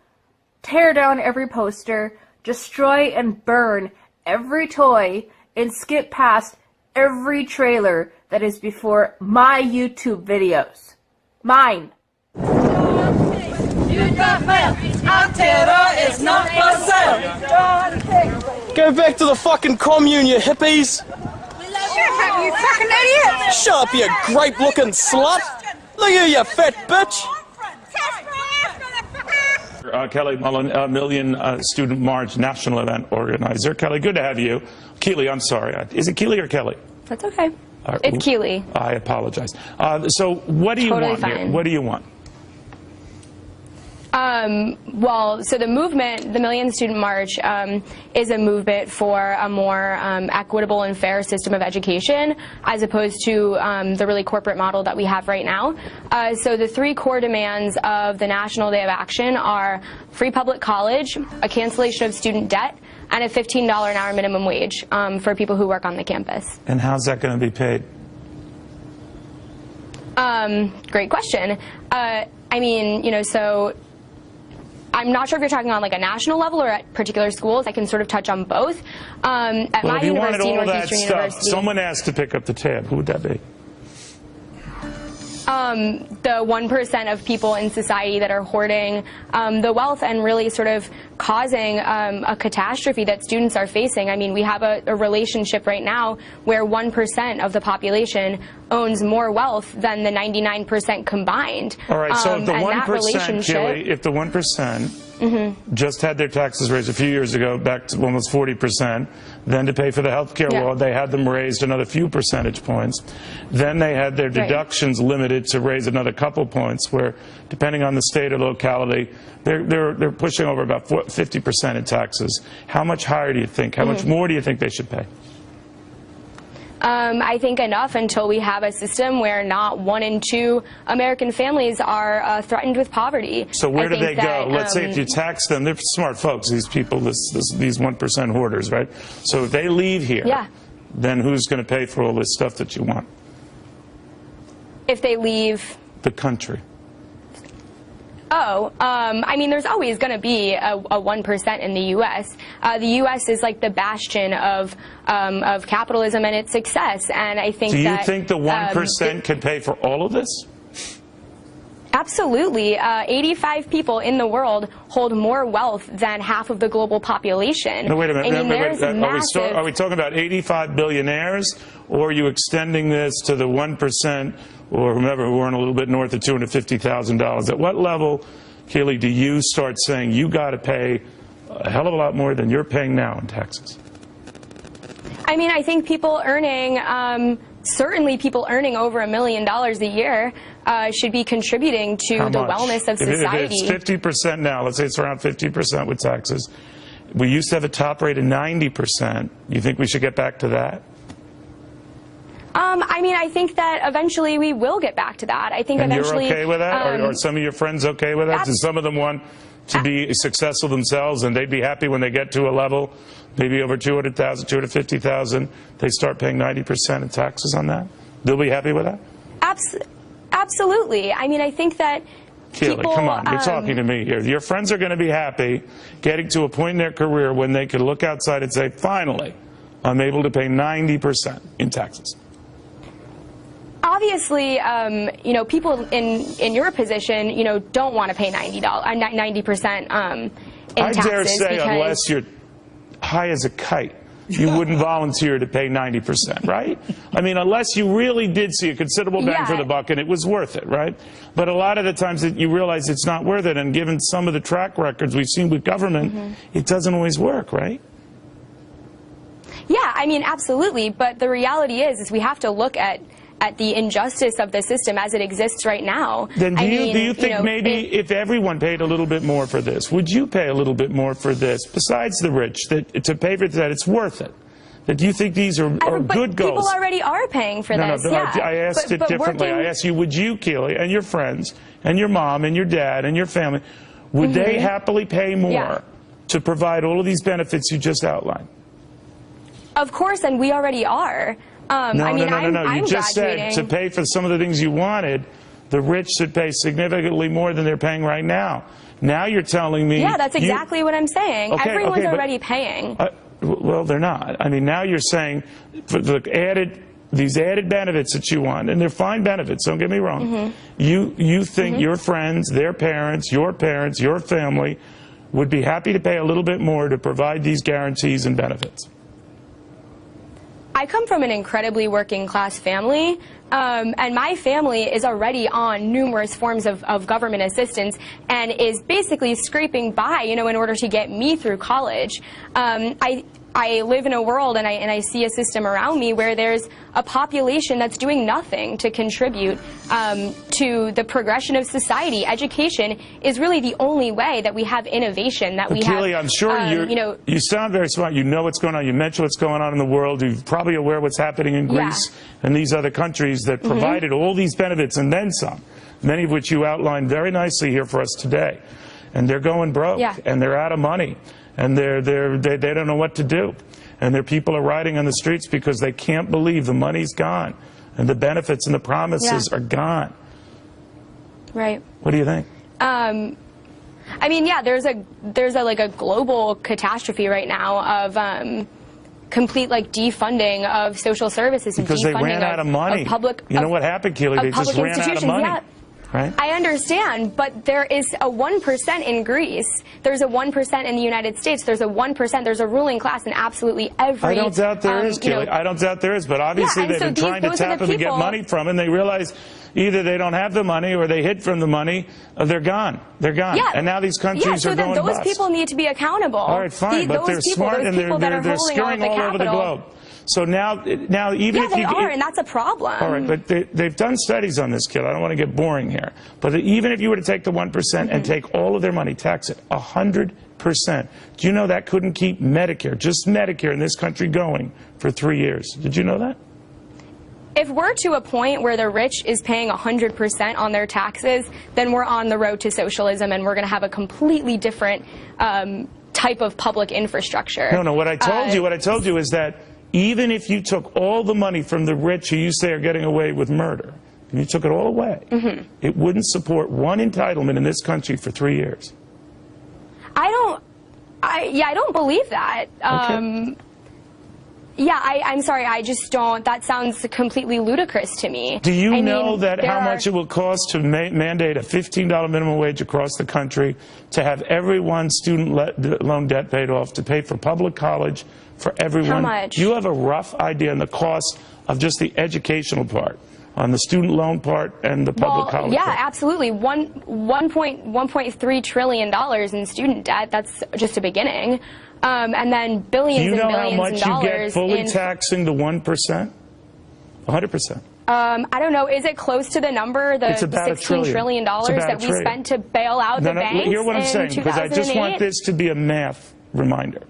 tear down every poster, destroy and burn every toy, and skip past every trailer that is before my YouTube videos. Mine. You got mail. Our terror is not for sale. Go back to the fucking commune, you hippies. Shut up, you fucking idiot! Shut up, you grape-looking slut. Look at you, fat bitch. Kelly Mullen, Million Student March national event organizer. Kelly, good to have you. Keely, I'm sorry. Is it Keely or Kelly? That's okay. It's Keely. I apologize. So what do you Totally want here? fine. What do you want? Well, so the movement, the Million Student March, is a movement for a more equitable and fair system of education, as opposed to the really corporate model that we have right now. So the three core demands of the National Day of Action are free public college, a cancellation of student debt, and a $15 an hour minimum wage for people who work on the campus. And how's that going to be paid? Great question. I mean, you know, so I'm not sure if you're talking on like a national level or at particular schools. I can sort of touch on both. At Well, my if you wanted university, all that Northeastern stuff, University, someone asked to pick up the tab. Who would that be? the 1% of people in society that are hoarding the wealth and really sort of causing a catastrophe that students are facing. I mean, we have a relationship right now where 1% of the population owns more wealth than the 99% combined. All right, so if the and that 1%, relationship, Keely, if the 1% just had their taxes raised a few years ago, back to almost 40%, then to pay for the health care law, they had them raised another few percentage points. Then they had their deductions limited to raise another couple points, where, depending on the state or locality, they're pushing over about 50% in taxes. How much higher do you think? How much more do you think they should pay? I think enough until we have a system where not 1 in 2 American families are threatened with poverty. So where do they go? Let's say if you tax them, they're smart folks, these people, these 1% hoarders, right? So if they leave here, then who's going to pay for all this stuff that you want? If they leave the country. I mean, there's always going to be a 1% in the U.S. The U.S. is like the bastion of capitalism and its success, and I think Do you that, think the 1% can pay for all of this? Absolutely. 85 people in the world hold more wealth than half of the global population. No, wait a minute. I mean, there's massive... Are we talking about 85 billionaires, or are you extending this to the 1% or whomever who earn a little bit north of $250,000? At what level, Keely, do you start saying you got to pay a hell of a lot more than you're paying now in taxes? I mean, I think people earning, certainly people earning over $1 million a year should be contributing to the wellness of society. If it's 50% now, let's say it's around 50% with taxes. We used to have a top rate of 90%. You think we should get back to that? I mean, I think that eventually we will get back to that. I think eventually... You're okay with that? Are some of your friends okay with that? Do some of them want to be successful themselves, and they'd be happy when they get to a level, maybe over 200,000, 250,000, they start paying 90% of taxes on that? They'll be happy with that? Absolutely. I mean, I think that Keely, people... come on, you're talking to me here. Your friends are going to be happy getting to a point in their career when they can look outside and say, finally, I'm able to pay 90% in taxes. Obviously, you know, people in your position, you know, don't want to pay 90% in taxes. I dare say, unless you're high as a kite, you wouldn't volunteer to pay 90%, right? I mean, unless you really did see a considerable bang for the buck and it was worth it, right? But a lot of the times that you realize it's not worth it, and given some of the track records we've seen with government, it doesn't always work, right? Yeah, I mean, absolutely. But the reality is we have to look at the injustice of the system as it exists right now. Then do you think maybe if everyone paid a little bit more for this, would you pay a little bit more for this, besides the rich, that to pay for that it's worth it? That do you think these are good goals? People already are paying for this. No, I asked it differently. I asked you, would you, Keely, and your friends, and your mom, and your dad, and your family, would they happily pay more to provide all of these benefits you just outlined? Of course, and we already are. No. You just said to pay for some of the things you wanted, the rich should pay significantly more than they're paying right now. Now you're telling me... Yeah, that's exactly what I'm saying. Everyone's already paying. Well, they're not. I mean, now you're saying for these added benefits that you want, and they're fine benefits, don't get me wrong. You think your friends, their parents, your family would be happy to pay a little bit more to provide these guarantees and benefits. I come from an incredibly working class family, and my family is already on numerous forms of government assistance and is basically scraping by, you know, in order to get me through college. I live in a world and I see a system around me where there's a population that's doing nothing to contribute to the progression of society. Education is really the only way that we have innovation, that we Keely, have, I'm sure you sound very smart. You know what's going on. You mentioned what's going on in the world. You're probably aware of what's happening in Greece and these other countries that provided all these benefits and then some, many of which you outlined very nicely here for us today. And they're going broke, and they're out of money. And they don't know what to do. And their people are riding on the streets because they can't believe the money's gone and the benefits and the promises are gone. Right. What do you think? I mean, yeah, there's a global catastrophe right now of complete defunding of social services and Because they defunding ran out of money. Of public. You know what happened, Keely? They just ran out of money. Yeah. Right? I understand, but there is a 1% in Greece. There's a 1% in the United States. There's a 1%. There's a ruling class in absolutely every. I don't doubt there is, Keely. I don't doubt there is, but obviously they've been trying to tap them and get money from them. They realize either they don't have the money or they hid from the money. They're gone. They're gone. Yeah. And now these countries are going bust. bust. Those people need to be accountable. All right, fine, but they're smart and they're scurrying all over the globe. So now even if they are, and that's a problem. All right, but they've done studies on this, kid. I don't want to get boring here. But even if you were to take the 1% and take all of their money, tax it 100%, do you know that couldn't keep Medicare, just Medicare in this country going for 3 years? Did you know that? If we're to a point where the rich is paying 100% on their taxes, then we're on the road to socialism, and we're going to have a completely different type of public infrastructure. No, what I told you is that even if you took all the money from the rich who you say are getting away with murder, and you took it all away, it wouldn't support one entitlement in this country for 3 years. I don't believe that. Okay. I'm sorry, I just don't. That sounds completely ludicrous to me. Do you know that how much it will cost to mandate a $15 minimum wage across the country, to have everyone's student loan debt paid off, to pay for public college for everyone? How much? Do you have a rough idea on the cost of just the educational part, on the student loan part and the public college part? Absolutely. $1.3 trillion in student debt. That's just a beginning. And then billions and billions of dollars. Do you know how much you get fully taxing the 1%? 100%. I don't know. Is it close to the number, the it's about $16 trillion that we spent to bail out the banks? Hear what I'm saying, because I just want this to be a math reminder.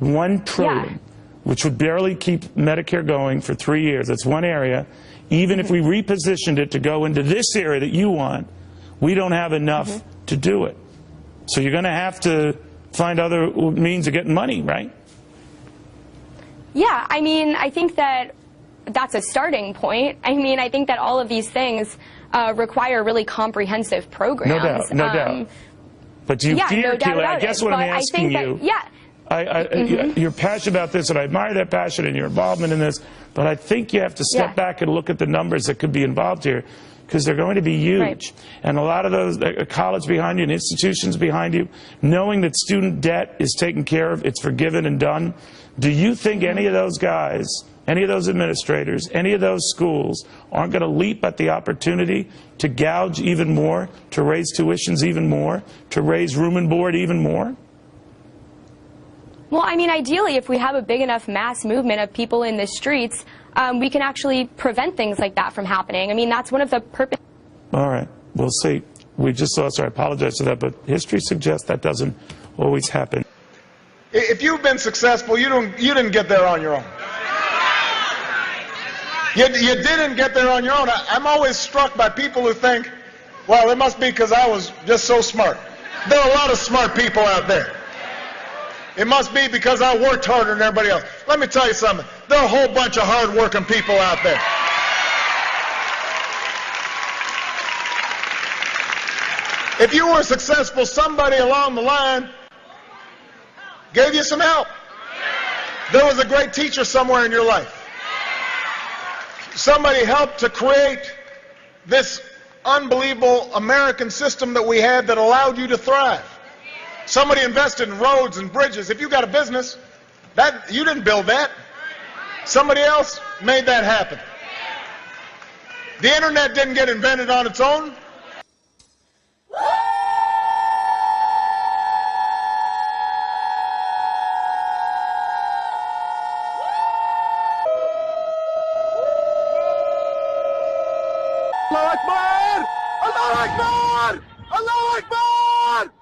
$1 trillion, which would barely keep Medicare going for 3 years. That's one area. Even if we repositioned it to go into this area that you want, we don't have enough to do it. So you're going to have to find other means of getting money, right? Yeah, I mean, I think that that's a starting point. I mean, I think that all of these things require really comprehensive programs. No doubt. But do you fear, no doubt Keely? about I guess it, what I'm but asking you. You're passionate about this, and I admire that passion and your involvement in this, but I think you have to step back and look at the numbers that could be involved here, because they're going to be huge. Right. And a lot of those, a college behind you and institutions behind you, knowing that student debt is taken care of, it's forgiven and done, do you think any of those guys, any of those administrators, any of those schools aren't going to leap at the opportunity to gouge even more, to raise tuitions even more, to raise room and board even more? Well, I mean, ideally, if we have a big enough mass movement of people in the streets, we can actually prevent things like that from happening. I mean, that's one of the purposes. All right. We'll see. We just saw, I apologize for that, but history suggests that doesn't always happen. If you've been successful, you didn't get there on your own. You didn't get there on your own. I'm always struck by people who think, well, it must be because I was just so smart. There are a lot of smart people out there. It must be because I worked harder than everybody else. Let me tell you something. There are a whole bunch of hard-working people out there. If you were successful, somebody along the line gave you some help. There was a great teacher somewhere in your life. Somebody helped to create this unbelievable American system that we had that allowed you to thrive. Somebody invested in roads and bridges. If you got a business, you didn't build that. Somebody else made that happen. The internet didn't get invented on its own. Allah Akbar! Allah Akbar! Allah Akbar!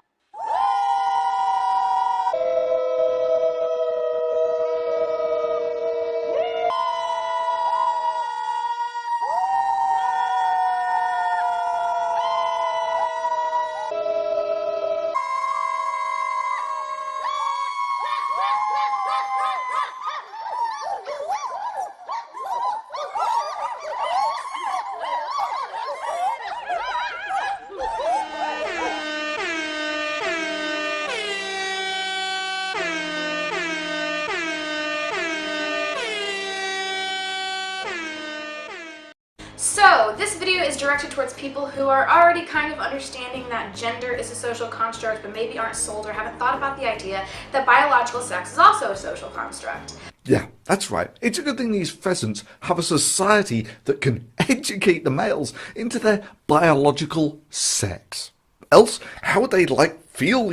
video is directed towards people who are already kind of understanding that gender is a social construct, but maybe aren't sold or haven't thought about the idea that biological sex is also a social construct. Yeah, that's right. It's a good thing these pheasants have a society that can educate the males into their biological sex. Else, how would they, feel,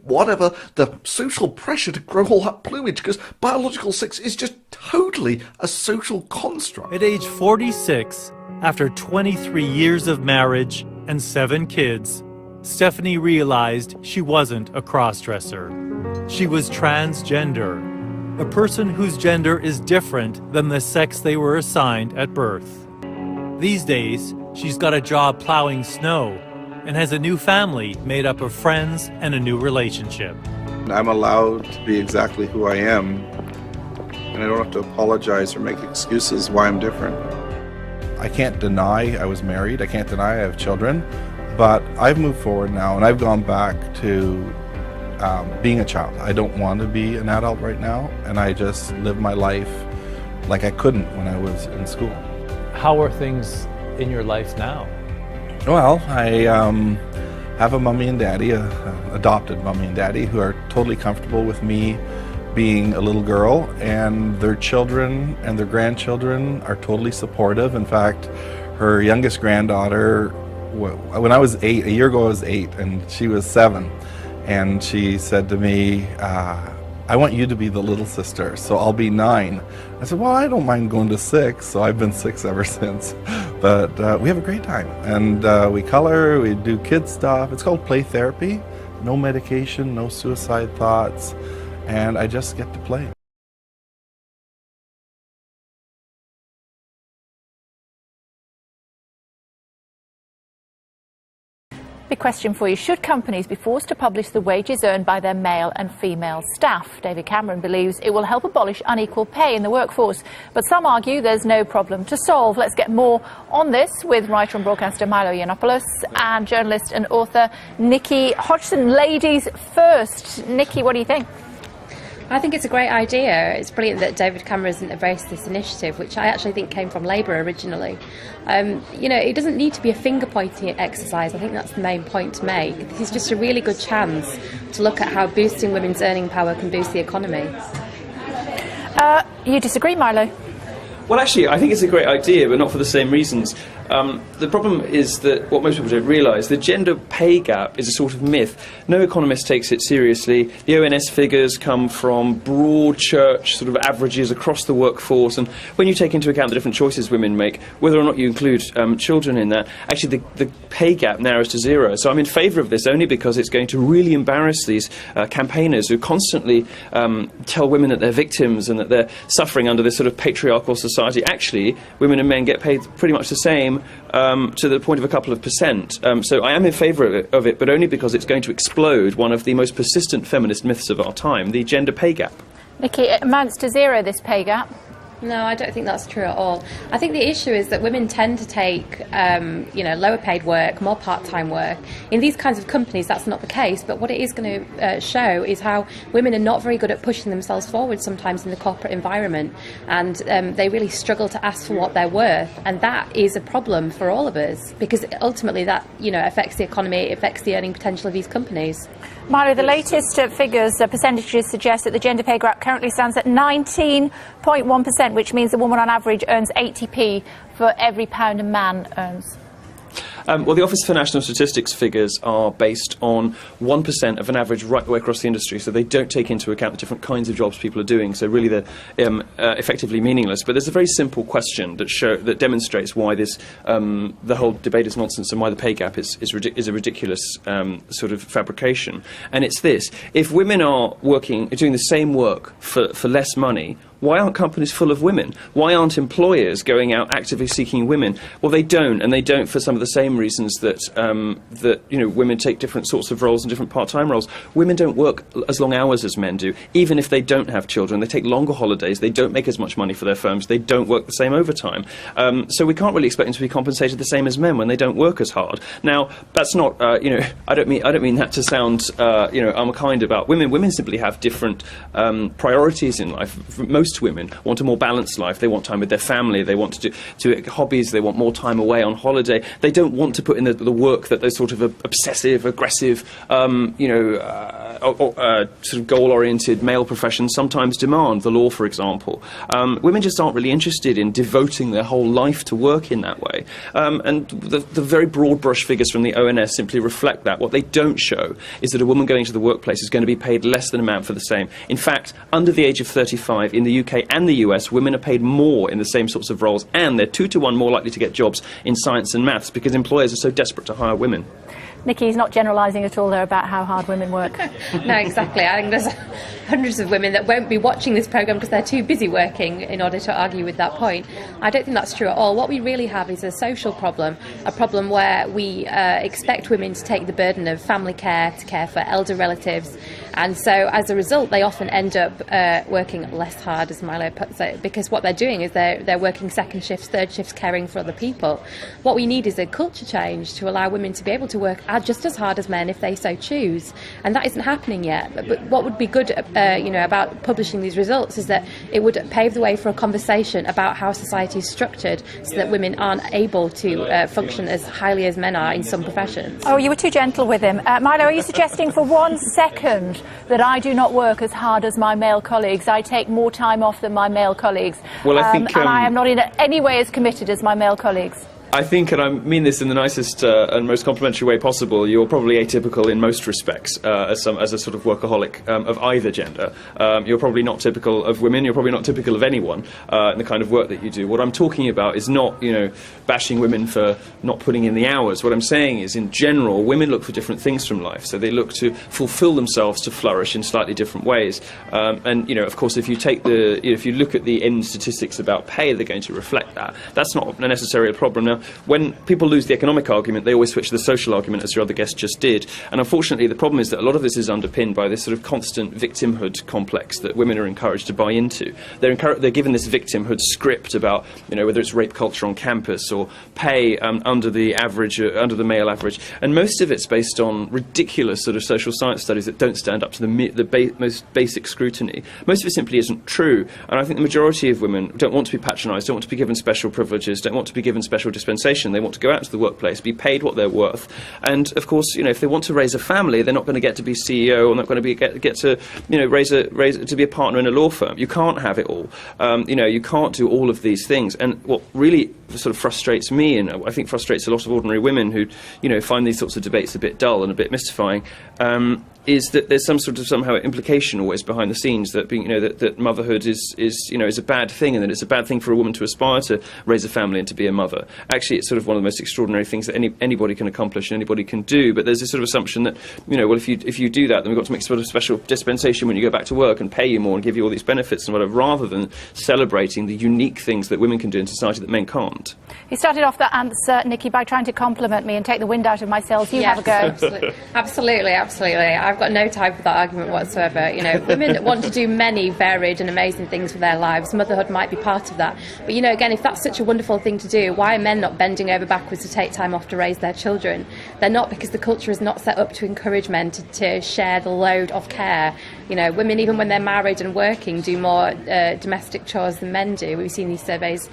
whatever, the social pressure to grow all that plumage? Because biological sex is just totally a social construct. At age 46, after 23 years of marriage and 7 kids, Stephanie realized she wasn't a crossdresser. She was transgender, a person whose gender is different than the sex they were assigned at birth. These days, she's got a job plowing snow and has a new family made up of friends and a new relationship. I'm allowed to be exactly who I am, and I don't have to apologize or make excuses why I'm different. I can't deny I was married, I can't deny I have children, but I've moved forward now and I've gone back to being a child. I don't want to be an adult right now, and I just live my life like I couldn't when I was in school. How are things in your life now? Well, I have a mommy and daddy, adopted mommy and daddy, who are totally comfortable with me being a little girl, and their children and their grandchildren are totally supportive. In fact, her youngest granddaughter, when I was 8, a year ago I was 8, and she was 7, and she said to me, I want you to be the little sister, so I'll be 9. I said, well, I don't mind going to 6, so I've been 6 ever since. But we have a great time, and we color, we do kid stuff. It's called play therapy. No medication, no suicide thoughts, and I just get to play. Big question for you. Should companies be forced to publish the wages earned by their male and female staff? David Cameron believes it will help abolish unequal pay in the workforce, but some argue there's no problem to solve. Let's get more on this with writer and broadcaster Milo Yiannopoulos and journalist and author Nikki Hodgson. Ladies first. Nikki, what do you think? I think it's a great idea. It's brilliant that David Cameron has embraced this initiative, which I actually think came from Labour originally. It doesn't need to be a finger-pointing exercise. I think that's the main point to make. This is just a really good chance to look at how boosting women's earning power can boost the economy. You disagree, Milo? Well, actually, I think it's a great idea, but not for the same reasons. The problem is that what most people don't realise, the gender pay gap is a sort of myth. No economist takes it seriously. The ONS figures come from broad church sort of averages across the workforce, and when you take into account the different choices women make, whether or not you include children in that, actually the pay gap narrows to 0. So I'm in favour of this only because it's going to really embarrass these campaigners who constantly tell women that they're victims and that they're suffering under this sort of patriarchal society. Actually, women and men get paid pretty much the same, to the point of a couple of percent. So I am in favour of it, but only because it's going to explode one of the most persistent feminist myths of our time, the gender pay gap. Nikki, it amounts to 0, this pay gap. No, I don't think that's true at all. I think the issue is that women tend to take, lower paid work, more part-time work. In these kinds of companies, that's not the case, but what it is going to show is how women are not very good at pushing themselves forward sometimes in the corporate environment, and they really struggle to ask for what they're worth, and that is a problem for all of us, because ultimately that, affects the economy, it affects the earning potential of these companies. Milo, the latest figures, percentages suggest that the gender pay gap currently stands at 19.1%, which means a woman on average earns 80p for every pound a man earns. Well, the Office for National Statistics figures are based on 1% of an average right the way across the industry, so they don't take into account the different kinds of jobs people are doing, so really they're effectively meaningless. But there's a very simple question that demonstrates why this, the whole debate is nonsense and why the pay gap is a ridiculous sort of fabrication. And it's this: if women are doing the same work for less money, why aren't companies full of women? Why aren't employers going out actively seeking women? Well, they don't, and they don't for some of the same same reasons that that women take different sorts of roles and different part-time roles. Women don't work as long hours as men do, even if they don't have children. They take longer holidays. They don't make as much money for their firms. They don't work the same overtime. So we can't really expect them to be compensated the same as men when they don't work as hard. Now, that's not I don't mean that to sound unkind about women. Women simply have different priorities in life. Most women want a more balanced life. They want time with their family. They want to do hobbies. They want more time away on holiday. They don't want to put in the work that those sort of obsessive, aggressive, sort of goal-oriented male professions sometimes demand. The law, for example. Women just aren't really interested in devoting their whole life to work in that way. And the very broad brush figures from the ONS simply reflect that. What they don't show is that a woman going to the workplace is going to be paid less than a man for the same. In fact, under the age of 35 in the UK and the US, women are paid more in the same sorts of roles, and they're 2 to 1 more likely to get jobs in science and maths because employers are so desperate to hire women. Nikki's not generalising at all there about how hard women work. No, exactly. I think there's hundreds of women that won't be watching this programme because they're too busy working in order to argue with that point. I don't think that's true at all. What we really have is a social problem, a problem where we expect women to take the burden of family care, to care for elder relatives, and so as a result they often end up working less hard, as Milo puts it, because what they're doing is they're working second shifts, third shifts, caring for other people. What we need is a culture change to allow women to be able to work just as hard as men if they so choose, and that isn't happening yet. But what would be good about publishing these results is that it would pave the way for a conversation about how society is structured so that women aren't able to function as highly as men are in some professions. Oh, you were too gentle with him. Milo, are you suggesting for 1 second that I do not work as hard as my male colleagues? I take more time off than my male colleagues. Well, I think, and I am not in any way as committed as my male colleagues. I think, and I mean this in the nicest and most complimentary way possible, you're probably atypical in most respects as a sort of workaholic of either gender. You're probably not typical of women. You're probably not typical of anyone in the kind of work that you do. What I'm talking about is not, bashing women for not putting in the hours. What I'm saying is, in general, women look for different things from life. So they look to fulfill themselves to flourish in slightly different ways. And of course, if you take if you look at the end statistics about pay, they're going to reflect that. That's not necessarily a problem. Now, when people lose the economic argument, they always switch to the social argument, as your other guest just did. And unfortunately, the problem is that a lot of this is underpinned by this sort of constant victimhood complex that women are encouraged to buy into. They're given this victimhood script about, whether it's rape culture on campus or pay under the average, under the male average. And most of it's based on ridiculous sort of social science studies that don't stand up to the most basic scrutiny. Most of it simply isn't true. And I think the majority of women don't want to be patronised, don't want to be given special privileges, don't want to be given special dispensation. They want to go out to the workplace, be paid what they're worth. And of course, if they want to raise a family, they're not going to get to be CEO, or not going to get to raise to be a partner in a law firm. You can't have it all. You can't do all of these things. And what really sort of frustrates me, and I think frustrates a lot of ordinary women who find these sorts of debates a bit dull and a bit mystifying, is that there's some sort of somehow implication always behind the scenes that being that motherhood is a bad thing, and that it's a bad thing for a woman to aspire to raise a family and to be a mother. Actually, it's sort of one of the most extraordinary things that anybody can accomplish and anybody can do. But there's this sort of assumption that if you do that, then we've got to make sort of special dispensation when you go back to work and pay you more and give you all these benefits and whatever, rather than celebrating the unique things that women can do in society that men can't. You started off that answer, Nikki, by trying to compliment me and take the wind out of my sails. You have a go. Absolutely. I've got no time for that argument whatsoever. Women want to do many varied and amazing things for their lives. Motherhood might be part of that. But again, if that's such a wonderful thing to do, why are men not bending over backwards to take time off to raise their children? They're not, because the culture is not set up to encourage men to share the load of care. Women, even when they're married and working, do more domestic chores than men do. We've seen these surveys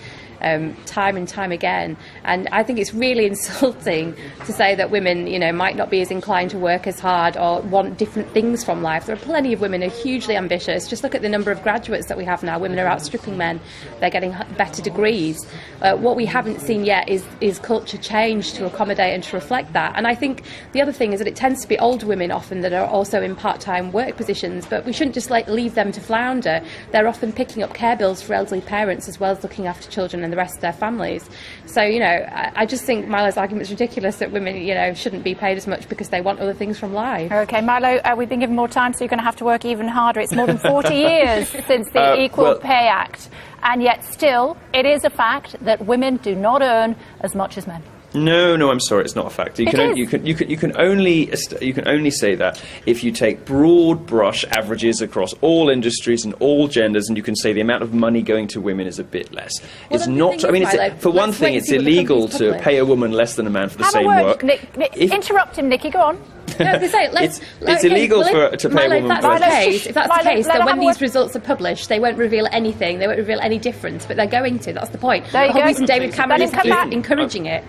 time and time again, and I think it's really insulting to say that women might not be as inclined to work as hard or want different things from life. There are plenty of women who are hugely ambitious. Just look at the number of graduates that we have now. Women are outstripping men. They're getting better degrees. What we haven't seen yet is culture change to accommodate and to reflect that. And I think the other thing is that it tends to be older women often that are also in part-time work positions, but we shouldn't just leave them to flounder. They're often picking up care bills for elderly parents as well as looking after children and the rest of their families. So, I just think Milo's argument is ridiculous that women, shouldn't be paid as much because they want other things from life. OK, Milo, we've been given more time, so you're going to have to work even harder. It's more than 40 years since the Equal Pay Act, and yet still, it is a fact that women do not earn as much as men. No, I'm sorry, it's not a fact. You can only say that if you take broad brush averages across all industries and all genders, and you can say the amount of money going to women is a bit less. Well, it's not. I mean, for one thing, it's illegal to pay a woman less than a man for the same work. Nick, interrupt him, Nikki. Go on. No, I was gonna say, it's illegal to pay a woman. If that's the case, then when these results are published, they won't reveal anything. They won't reveal any difference, but they're going to. That's the point. The whole reason David Cameron is encouraging it.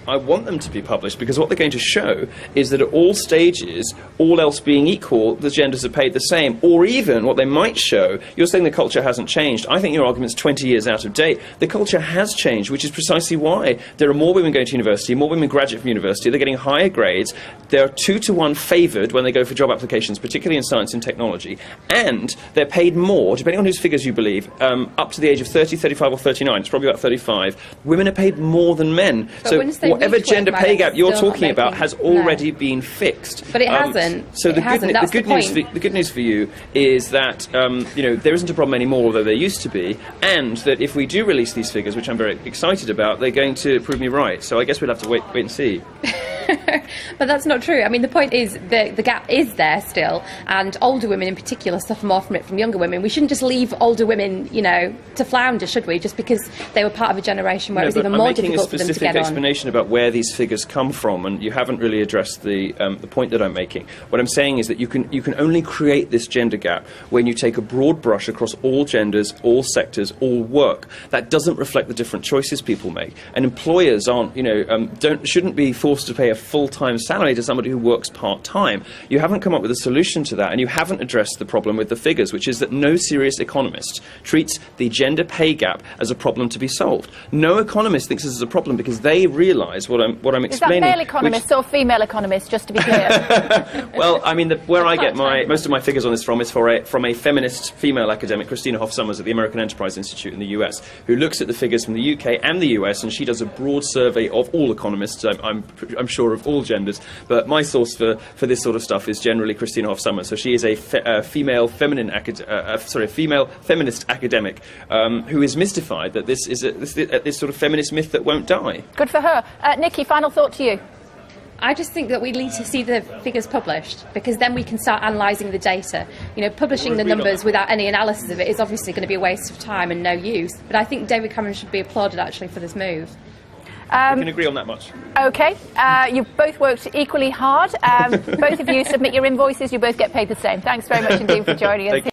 I want them to be published because what they're going to show is that at all stages, all else being equal, the genders are paid the same. Or even what they might show, you're saying the culture hasn't changed. I think your argument's 20 years out of date. The culture has changed, which is precisely why there are more women going to university, more women graduate from university, they're getting higher grades, they're 2-to-1 favoured when they go for job applications, particularly in science and technology, and they're paid more, depending on whose figures you believe, up to the age of 30, 35 or 39, it's probably about 35, women are paid more than men. So whatever gender pay gap you're talking about has already been fixed. But it hasn't. So the good news for you is that there isn't a problem anymore, although there used to be, and that if we do release these figures, which I'm very excited about, they're going to prove me right. So I guess we'll have to wait and see. But that's not true. I mean, the point is the gap is there still, and older women in particular suffer more from it from younger women. We shouldn't just leave older women, to flounder, should we? Just because they were part of a generation where it was even more difficult for them to get on. I'm making a specific explanation about where these figures come from, and you haven't really addressed the point that I'm making. What I'm saying is that you can only create this gender gap when you take a broad brush across all genders, all sectors, all work. That doesn't reflect the different choices people make, and employers shouldn't be forced to pay a full-time salary to somebody who works part-time. You haven't come up with a solution to that, and you haven't addressed the problem with the figures, which is that no serious economist treats the gender pay gap as a problem to be solved. No economist thinks this is a problem because they realise what I'm explaining. Is that male economist or female economist, just to be clear? Well, I mean, where I get most of my figures on this from is from a feminist female academic, Christina Hoff Sommers at the American Enterprise Institute in the US, who looks at the figures from the UK and the US, and she does a broad survey of all economists, I'm sure of all genders, but my source for this sort of stuff is generally Christina Hoff Sommers. So she is a female feminist academic who is mystified that this is this sort of feminist myth that won't die. Good for her. Nikki, final thought to you. I just think that we need to see the figures published, because then we can start analysing the data. Publishing the numbers without any analysis of it is obviously going to be a waste of time and no use. But I think David Cameron should be applauded, actually, for this move. We can agree on that much. OK. You've both worked equally hard. Both of you submit your invoices. You both get paid the same. Thanks very much indeed for joining us.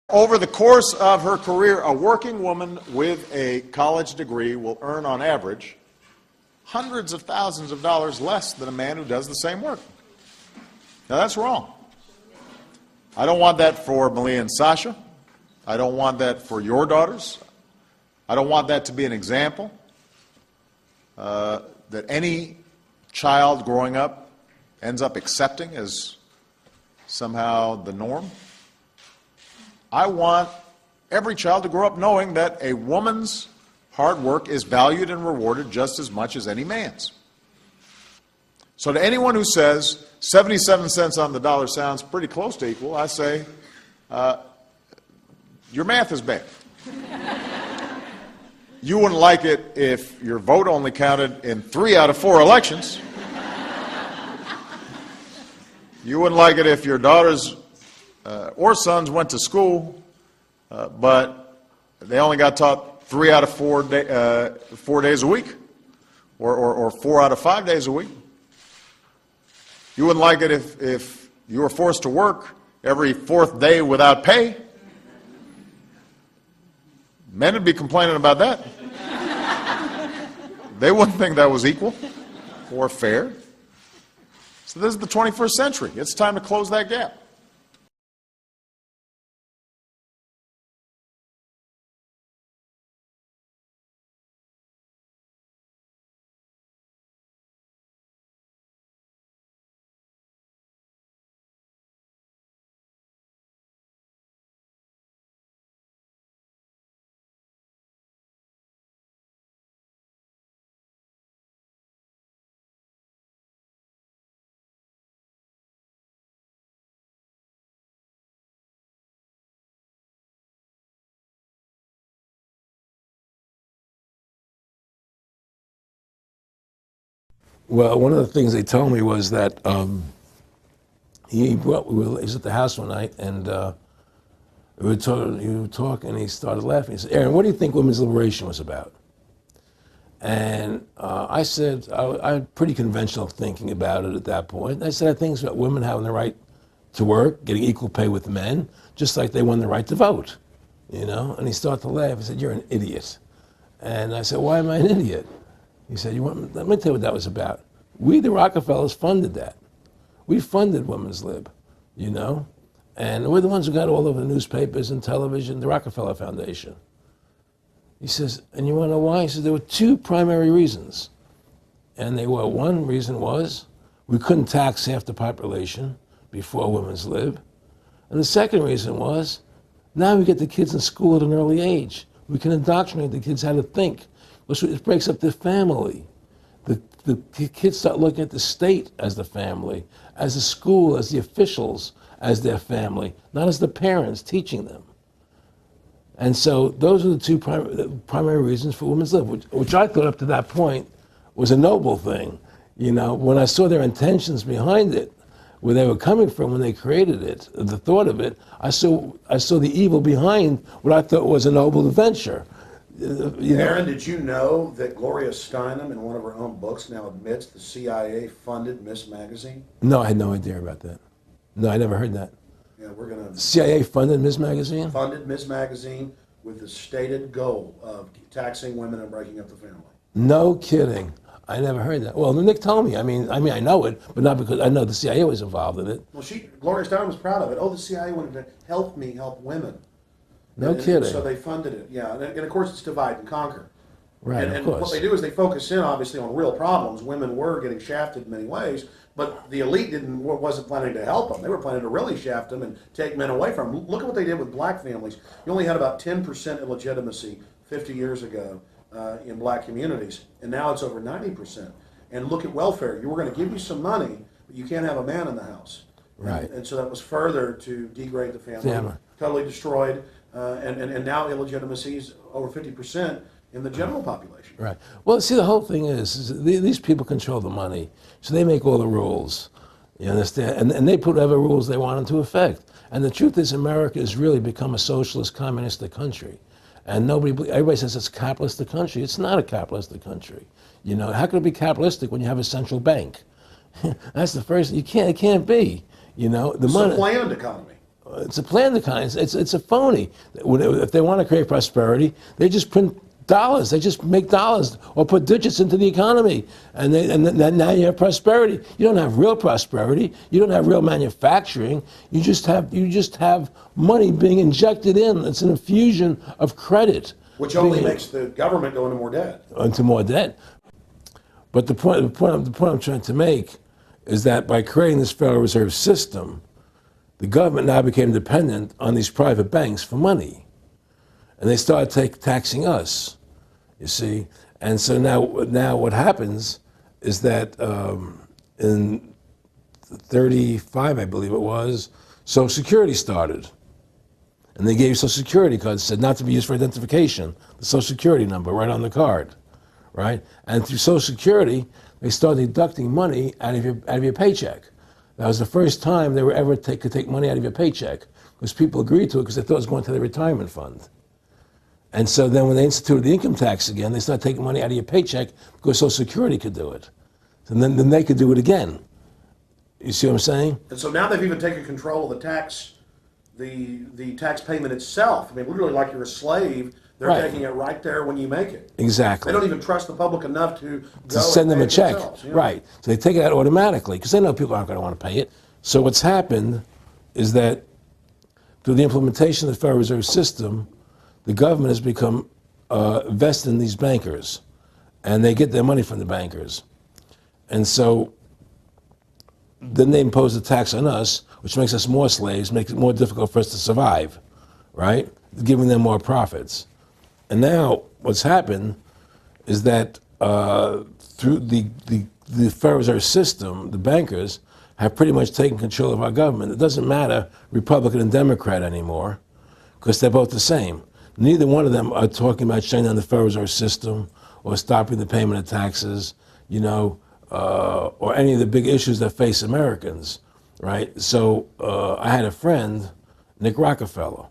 Over the course of her career, a working woman with a college degree will earn, on average, hundreds of thousands of dollars less than a man who does the same work. Now, that's wrong. I don't want that for Malia and Sasha. I don't want that for your daughters. I don't want that to be an example that any child growing up ends up accepting as somehow the norm. I want every child to grow up knowing that a woman's hard work is valued and rewarded just as much as any man's. So to anyone who says 77 cents on the dollar sounds pretty close to equal, I say, your math is bad. You wouldn't like it if your vote only counted in 3 out of 4 elections. You wouldn't like it if your daughters or sons went to school, but they only got taught 3 out of 4 days a week, or 4 out of 5 days a week. You wouldn't like it if you were forced to work every 4th day without pay. Men would be complaining about that. They wouldn't think that was equal or fair. So this is the 21st century. It's time to close that gap. Well, one of the things they told me was that he was at the house one night, and we were talking, and he started laughing. He said, "Aaron, what do you think women's liberation was about?" And I said, I had pretty conventional thinking about it at that point. I said, I think it's about women having the right to work, getting equal pay with men, just like they won the right to vote, you know? And he started to laugh. He said, "You're an idiot." And I said, "Why am I an idiot?" He said, let me tell you what that was about. We, the Rockefellers, funded that. We funded women's lib, you know? And we're the ones who got all over the newspapers and television, the Rockefeller Foundation. He says, "And you want to know why?" He says, "There were two primary reasons." And they were, one reason was we couldn't tax half the population before women's lib. And the second reason was, now we get the kids in school at an early age. We can indoctrinate the kids how to think. It breaks up the family. The kids start looking at the state as the family, as the school, as the officials, as their family, not as the parents teaching them. And so those are the two primary reasons for women's lib, which I thought up to that point was a noble thing. You know, when I saw their intentions behind it, where they were coming from when they created it, the thought of it, I saw the evil behind what I thought was a noble venture. Aaron, did you know that Gloria Steinem, in one of her own books, now admits the CIA funded Miss Magazine? No, I had no idea about that. No, I never heard that. Yeah, we're going to... CIA funded Miss Magazine? Funded Miss Magazine with the stated goal of taxing women and breaking up the family. No kidding. I never heard that. Well, Nick told me. I mean, I know it, but not because I know the CIA was involved in it. Well, Gloria Steinem was proud of it. Oh, the CIA wanted to help women. No kidding. So they funded it, yeah. And of course, it's divide and conquer. Right, and of course. What they do is they focus in, obviously, on real problems. Women were getting shafted in many ways, but the elite wasn't planning to help them. They were planning to really shaft them and take men away from them. Look at what they did with black families. You only had about 10% illegitimacy 50 years ago in black communities, and now it's over 90%. And look at welfare. We're going to give you some money, but you can't have a man in the house. Right. And so that was further to degrade the family. Totally destroyed. And now illegitimacy is over 50% in the general population. Right. Well, see, the whole thing is these people control the money, so they make all the rules. You understand? And they put whatever rules they want into effect. And the truth is, America has really become a socialist, communistic country. And everybody says it's a capitalistic country. It's not a capitalistic country. You know, how can it be capitalistic when you have a central bank? That's the first. It can't be. You know, the money. It's a planned economy. It's a planned economy. It's a phony. If they want to create prosperity, they just print dollars. They just make dollars or put digits into the economy, and now you have prosperity. You don't have real prosperity. You don't have real manufacturing. You just have money being injected in. It's an infusion of credit, which only makes the government go into more debt. Into more debt. But the point I'm trying to make is that by creating this Federal Reserve System, the government now became dependent on these private banks for money. And they started taxing us, you see. And so now what happens is that in 35, I believe it was, Social Security started. And they gave you Social Security cards, said not to be used for identification, the Social Security number right on the card, right? And through Social Security, they started deducting money out of your paycheck. That was the first time they were ever could take money out of your paycheck, because people agreed to it because they thought it was going to their retirement fund. And so then when they instituted the income tax again, they started taking money out of your paycheck because Social Security could do it. And then they could do it again. You see what I'm saying? And so now they've even taken control of the tax payment itself. I mean, literally like you're a slave. They're taking it right there when you make it. Exactly. They don't even trust the public enough to send them a check. Yeah. Right. So they take it out automatically because they know people aren't going to want to pay it. So what's happened is that through the implementation of the Federal Reserve System, the government has become vested in these bankers, and they get their money from the bankers. And so then they impose a tax on us, which makes us more slaves, makes it more difficult for us to survive, right? Giving them more profits. And now what's happened is that through the Federal Reserve System, the bankers have pretty much taken control of our government. It doesn't matter Republican and Democrat anymore, because they're both the same. Neither one of them are talking about shutting down the Federal Reserve System or stopping the payment of taxes. You know, or any of the big issues that face Americans, right? So I had a friend, Nick Rockefeller,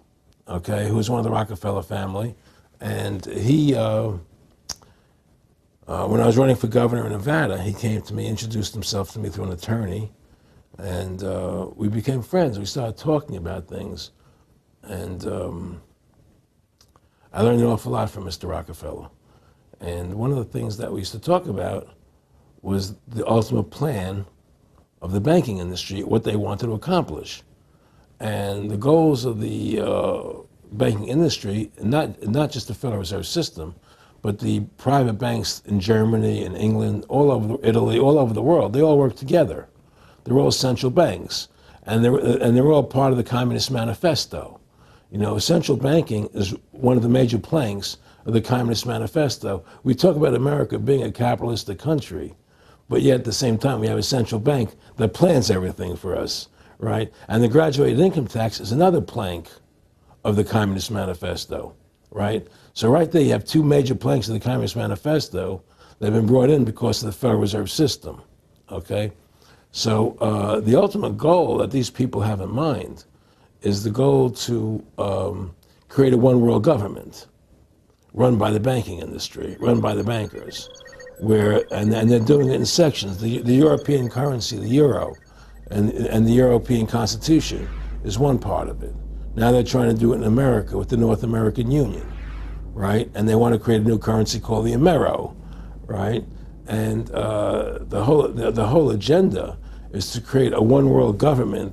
okay, who was one of the Rockefeller family, and he, when I was running for governor in Nevada, he came to me, introduced himself to me through an attorney, and we became friends. We started talking about things, and I learned an awful lot from Mr. Rockefeller. And one of the things that we used to talk about was the ultimate plan of the banking industry, what they wanted to accomplish. And the goals of the banking industry, not just the Federal Reserve System, but the private banks in Germany and England, all over Italy, all over the world, they all work together. They're all central banks. And they're all part of the Communist Manifesto. You know, central banking is one of the major planks of the Communist Manifesto. We talk about America being a capitalistic country, but yet at the same time we have a central bank that plans everything for us, right? And the graduated income tax is another plank of the Communist Manifesto, right? So right there you have two major planks of the Communist Manifesto that have been brought in because of the Federal Reserve System, okay? So the ultimate goal that these people have in mind is the goal to create a one world government run by the banking industry, run by the bankers, and they're doing it in sections. The European currency, the euro, and the European Constitution is one part of it. Now they're trying to do it in America with the North American Union, right? And they want to create a new currency called the Amero, right? And the whole agenda is to create a one world government